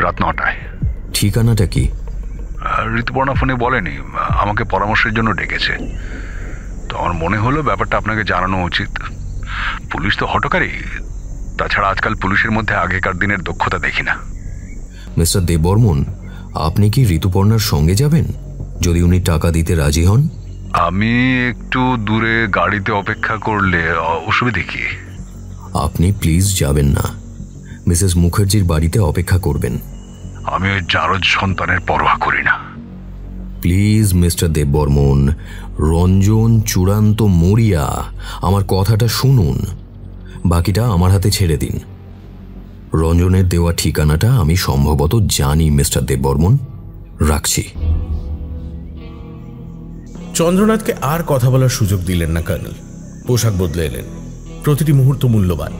রাত 9টায়। ঠিকানাটা কি? ঋতুপর্ণা ফোনে বলেনি, আমাকে পরামর্শের জন্য ডেকেছে। তো আমার মনে হলো ব্যাপারটা আপনাকে জানানো উচিত। পুলিশ তো হটকারী, তাছাড়া আজকাল পুলিশের মধ্যে আগেকার দিনের দক্ষতা দেখি না। মিস্টার দেববর্মন, আপনি কি ঋতুপর্ণার সঙ্গে যাবেন যদি উনি টাকা দিতে রাজি হন? আমি একটু দূরে গাড়িতে অপেক্ষা করলে অসুবিধে কি? আপনি প্লিজ যাবেন না। মিসেস মুখার্জির বাড়িতে অপেক্ষা করবেন। আমি ওই জারজ সন্তানের পরোয়া করি না। প্লিজ মিস্টার দেববর্মন, রঞ্জন চূড়ান্ত মরিয়া। আমার কথাটা শুনুন, বাকিটা আমার হাতে ছেড়ে দিন। রঞ্জনের দেওয়া ঠিকানাটা আমি সম্ভবত জানি মিস্টার দেববর্মন। রাখছি। চন্দ্রনাথকে আর কথা বলার সুযোগ দিলেন না কর্নেল। পোশাক বদলে এলেন। প্রতিটি মুহূর্ত মূল্যবান।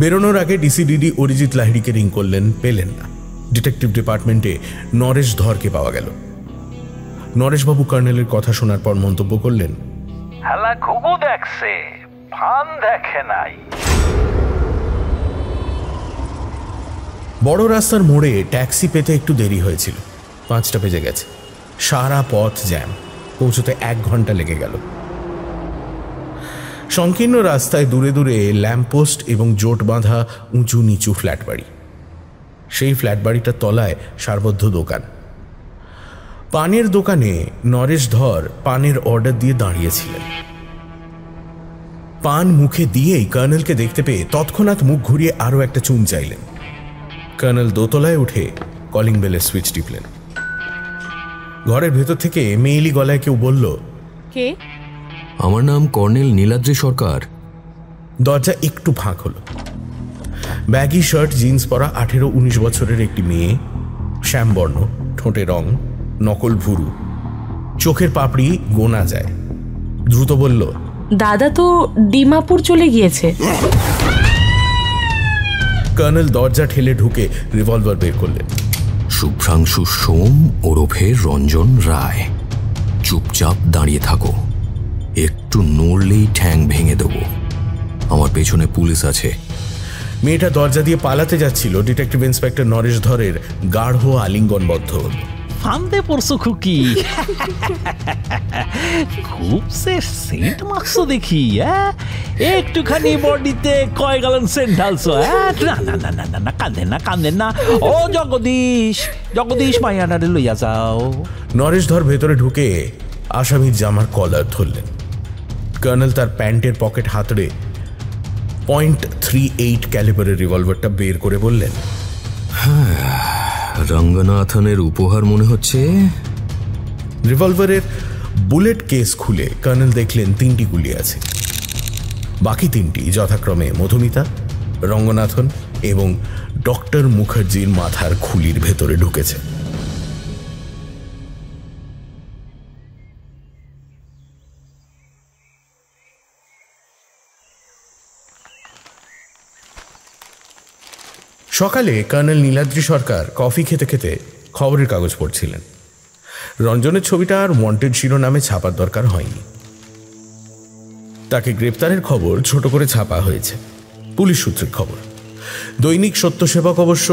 বেরোনোর আগে ডিসিডিডি অরিজিৎ লাহিড়িকে রিং করলেন, পেলেন না। ডিটেকটিভ ডিপার্টমেন্টে নরেশ ধরকে পাওয়া গেল। নরেশবাবু কর্নেলের কথা শোনার পর মন্তব্য করলেন, হেলা ঘুঘু দেখছে, ফান দেখে নাই। বড় রাস্তার মোড়ে ট্যাক্সি পেতে একটু দেরি হয়েছিল। 5টা বেজে গেছে। সারা পথ জ্যাম। পৌঁছতে 1 ঘন্টা লেগে গেল। সংকীর্ণ রাস্তায় দূরে দূরে ল্যাম্পপোস্ট এবং জোট বাঁধা উঁচু নিচু ফ্ল্যাট বাড়ি। সেই ফ্ল্যাট বাড়িটার তলায় সারবদ্ধ দোকান। পানের দোকানে নরেশ ধর পানের অর্ডার দিয়ে দাঁড়িয়েছিলেন। পান মুখে দিয়েই কর্নেলকে দেখতে পেয়ে তৎক্ষণাৎ মুখ ঘুরিয়ে আরো একটা চুন চাইলেন। কর্নেল দোতলায় উঠে কলিং বেলের সুইচ টিপলেন। ঘরের ভেতর থেকে মেয়েলি গলায় কেউ বলল, কে? আমার নাম কর্নেল নীলাদ্রি সরকার। দরজা একটু ফাঁক হলো। ব্যাগি শার্ট জিন্স পরা 18-19 বছরের একটি মেয়ে, শ্যামবর্ণ, ঠোঁটে রং, নকল ভুরু, চোখের পাপড়ি গোনা যায়। দ্রুত বলল, দাদা তো ডিমাপুর চলে গিয়েছে। কর্নেল দরজা ঠেলে ঢুকে রিভলভার বের করলেন। শুভ্রাংশু সোম ওরফে রঞ্জন রায়। চুপচাপ দাঁড়িয়ে থাকো, একটু নড়লেই ঠ্যাং ভেঙে দেবো। আমার পেছনে পুলিশ আছে। মেয়েটা দরজা দিয়ে পালাতে যাচ্ছিল, ডিটেকটিভ ইন্সপেক্টর নরেশ ধরের গাঢ় আলিঙ্গনবদ্ধ হল। ফান্দে পড়ছো খুকি, খুব সেন্ট মাখছো দেখি। একটুখানি বডিতে কয় গ্যালন সেন্ট ঢালছো। না না না না না না, কাঁদেন না কাঁদেন না। ও জগদীশ, জগদীশ মাইয়ানারে লইয়া যাও। নরেশ ধর ভেতরে ঢুকে আসামির জামার কলার ধরলেন। কর্নেল তার প্যান্টের পকেট হাতড়ে .38 ক্যালিবারের রিভলভারটা বের করে বললেন, রঙ্গনাথনের উপহার মনে হচ্ছে। রিভলভারের বুলেট কেস খুলে কর্নেল দেখলেন 3টি গুলি আছে। বাকি 3টি যথাক্রমে মধুমিতা, রঙ্গনাথন এবং ডক্টর মুখার্জির মাথার খুলির ভেতরে ঢুকেছে। সকালে কর্নেল নীলাদ্রি সরকার কফি খেতে খেতে খবরের কাগজ পড়ছিলেন। রঞ্জনের ছবিটা আর ওয়ান্টেড শিরোনামে ছাপার দরকার হয়নি। তাকে গ্রেপ্তারের খবর ছোট করে ছাপা হয়েছে, পুলিশ সূত্রের খবর। দৈনিক সত্যসেবক অবশ্য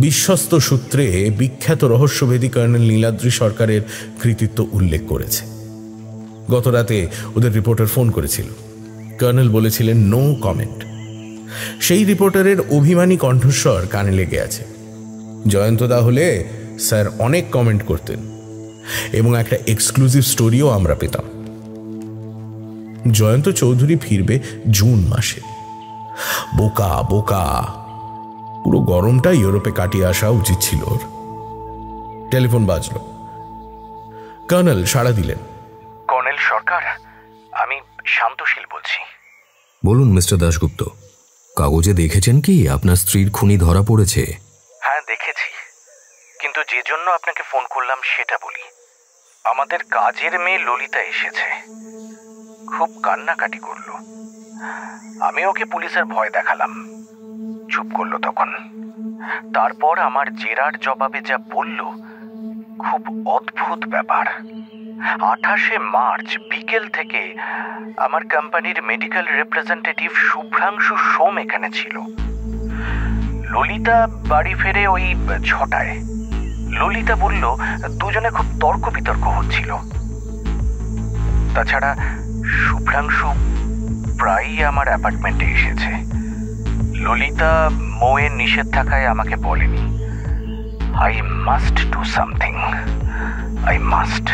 বিশ্বস্ত সূত্রে বিখ্যাত রহস্যভেদী কর্নেল নীলাদ্রি সরকারের কৃতিত্ব উল্লেখ করেছে। গত রাতে ওদের রিপোর্টার ফোন করেছিল। কর্নেল বলেছিলেন নো কমেন্ট। সেই রিপোর্টারের অভিমানী কণ্ঠস্বর কানে লেগে আছে। জয়ন্তদা হলে স্যার অনেক কমেন্ট করতেন এবং একটা এক্সক্লুসিভ স্টোরিও আমরা পেতাম। জয়ন্ত চৌধুরী ফিরবে জুন মাসে। বোকা বোকা, পুরো গরমটা ইউরোপে কাটিয়ে আসা উচিত ছিল ওর। টেলিফোন বাজল। কর্নেল সাড়া দিলেন। কর্নেল সরকার, আমি শান্তশীল বলছি। বলুন মিস্টার দাশগুপ্ত, কাগজে দেখেছেন কি আপনার স্ত্রীর খুনি ধরা পড়েছে? হ্যাঁ দেখেছি, কিন্তু যে জন্য আপনাকে ফোন করলাম সেটা বলি। আমাদের কাজের মেয়ে ললিতা এসেছে, খুব কান্নাকাটি করলো। আমি ওকে পুলিশের ভয় দেখালাম, চুপ করলো তখন। তারপর আমার জেরার জবাবে যা বলল, খুব অদ্ভুত ব্যাপার। 28শে মার্চ বিকেল থেকে আমার কোম্পানির মেডিকেল রিপ্রেজেন্টেটিভ শুভ্রাংশু সোম এখানে ছিল। ললিতা বাড়ি ফেরে ওই 6টায়। ললিতা বলল দুজনে খুব তর্ক বিতর্ক হচ্ছিল। তাছাড়া শুভ্রাংশু প্রায়ই আমার অ্যাপার্টমেন্টে এসেছে। ললিতা মৌয়ের নিষেধ থাকায় আমাকে বলেনি। I must do something, I must.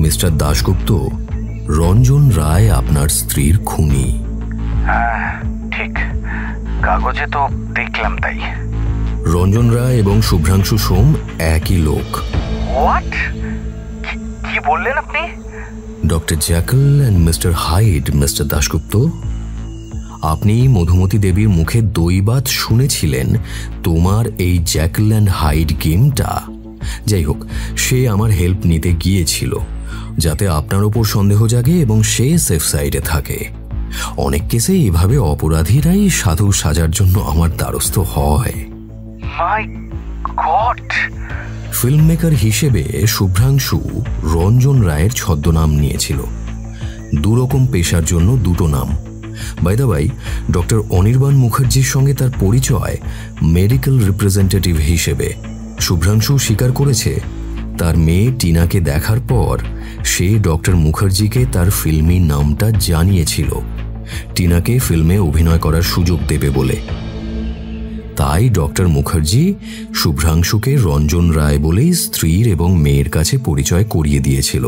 Mister Dasgupta, Ranjan Roy আপনার স্ত্রীর খুনি। হ্যাঁ ঠিক, কাগজে তো দেখলাম তাই। রঞ্জন রায় এবং শুভ্রাংশু সোম একই লোক। হোয়াট? কি বললেন আপনি? Doctor Jekyll and mister hide. Mister Dasgupta, আপনি মধুমতি দেবীর মুখে দৈবাত শুনেছিলেন তোমার এই জ্যাকল অ্যান্ড হাইড গেমটা। যাই হোক, সে আমার হেল্প নিতে গিয়েছিল যাতে আপনার ওপর সন্দেহ জাগে এবং সে সেফ সাইডে থাকে। অনেক কেসে এভাবে অপরাধীরাই সাধু সাজার জন্য আমার দ্বারস্থ হয়। মাই গড! ফিল্ম মেকার হিসেবে শুভ্রাংশু রঞ্জন রায়ের ছদ্মনাম নিয়েছিল। দুরকম পেশার জন্য দুটো নাম। By the way, doctor Anirban মুখার্জির সঙ্গে তার পরিচয় মেডিকেল রিপ্রেজেন্টেটিভ হিসেবে। শুভ্রাংশু স্বীকার করেছে তার মেয়ে টিনাকে দেখার পর সে ডক্টর মুখার্জিকে তার ফিল্মি নামটা জানিয়েছিল, টিনাকে ফিল্মে অভিনয় করার সুযোগ দেবে বলে। তাই ডক্টর মুখার্জি শুভ্রাংশুকে রঞ্জন রায় বলেই স্ত্রীর এবং মেয়ের কাছে পরিচয় করিয়ে দিয়েছিল।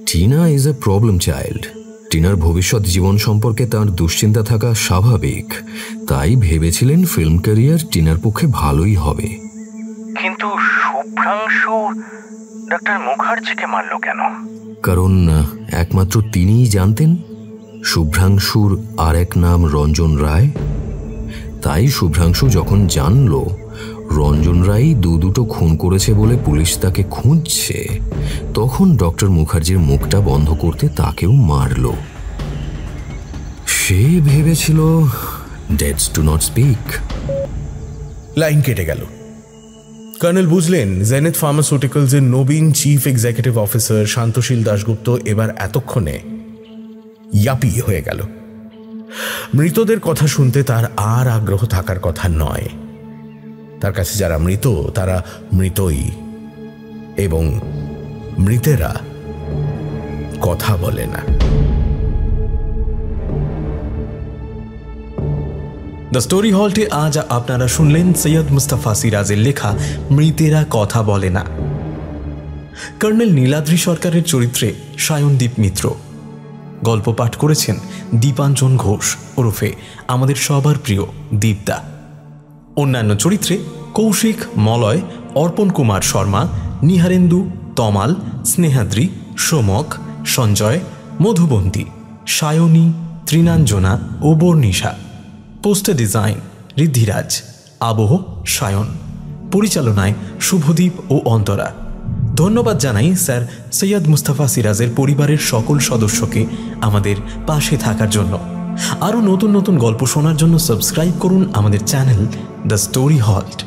Tina is a problem child. টিনার ভবিষ্যৎ জীবন সম্পর্কে তার দুশ্চিন্তা থাকা স্বাভাবিক, তাই ভেবেছিলেন ফিল্ম ক্যারিয়ার টিনার পক্ষে ভালোই হবে। কিন্তু শুভ্রাংশু ডক্টর মুখার্জিকে মারল কেন? কারণ একমাত্র তিনিই জানতেন শুভ্রাংশুর আর এক নাম রঞ্জন রায়। তাই শুভ্রাংশু যখন জানল রঞ্জন রায় দুটো খুন করেছে বলে পুলিশ তাকে খুঁজছে, তখন ডক্টর মুখার্জির মুখটা বন্ধ করতে তাকেও মারল। সে ভেবেছিল ডেডস ডু নট স্পিক। লাইন কেটে গেল। কর্নেল বুঝলেন জেনেথ ফার্মাসিউটিক্যালসের নবীন চিফ এক্সিকিউটিভ অফিসার শান্তশীল দাশগুপ্ত এবার এতক্ষণে ইয়াপি হয়ে গেল। মৃতদের কথা শুনতে তার আর আগ্রহ থাকার কথা নয়। তার কাছে যারা মৃত তারা মৃতই, এবং মৃতেরা কথা বলে না। দ্য স্টোরি হল্টে আজ আপনারা শুনলেন সৈয়দ মুস্তাফা সিরাজের লেখা মৃতেরা কথা বলে না। কর্নেল নীলাদ্রি সরকারের চরিত্রে সায়নদীপ মিত্র, গল্প পাঠ করেছেন দীপাঞ্জন ঘোষ ওরফে আমাদের সবার প্রিয় দীপদা। অন্যান্য চরিত্রে কৌশিক, মলয়, অর্পণ কুমার শর্মা, নিহারেন্দু, তমাল, স্নেহাদ্রি, সোমক, সঞ্জয়, মধুবন্তী, সায়নী, ত্রিনাঞ্জনা ও বর্ণিশা। পোস্টার ডিজাইন ঋদ্ধিরাজ, আবহ সায়ন, পরিচালনায় শুভদীপ ও অন্তরা। ধন্যবাদ জানাই স্যার সৈয়দ মুস্তাফা সিরাজের পরিবারের সকল সদস্যকে আমাদের পাশে থাকার জন্য। আরও নতুন নতুন গল্প শোনার জন্য সাবস্ক্রাইব করুন আমাদের চ্যানেল দ্য স্টোরি হল্ট।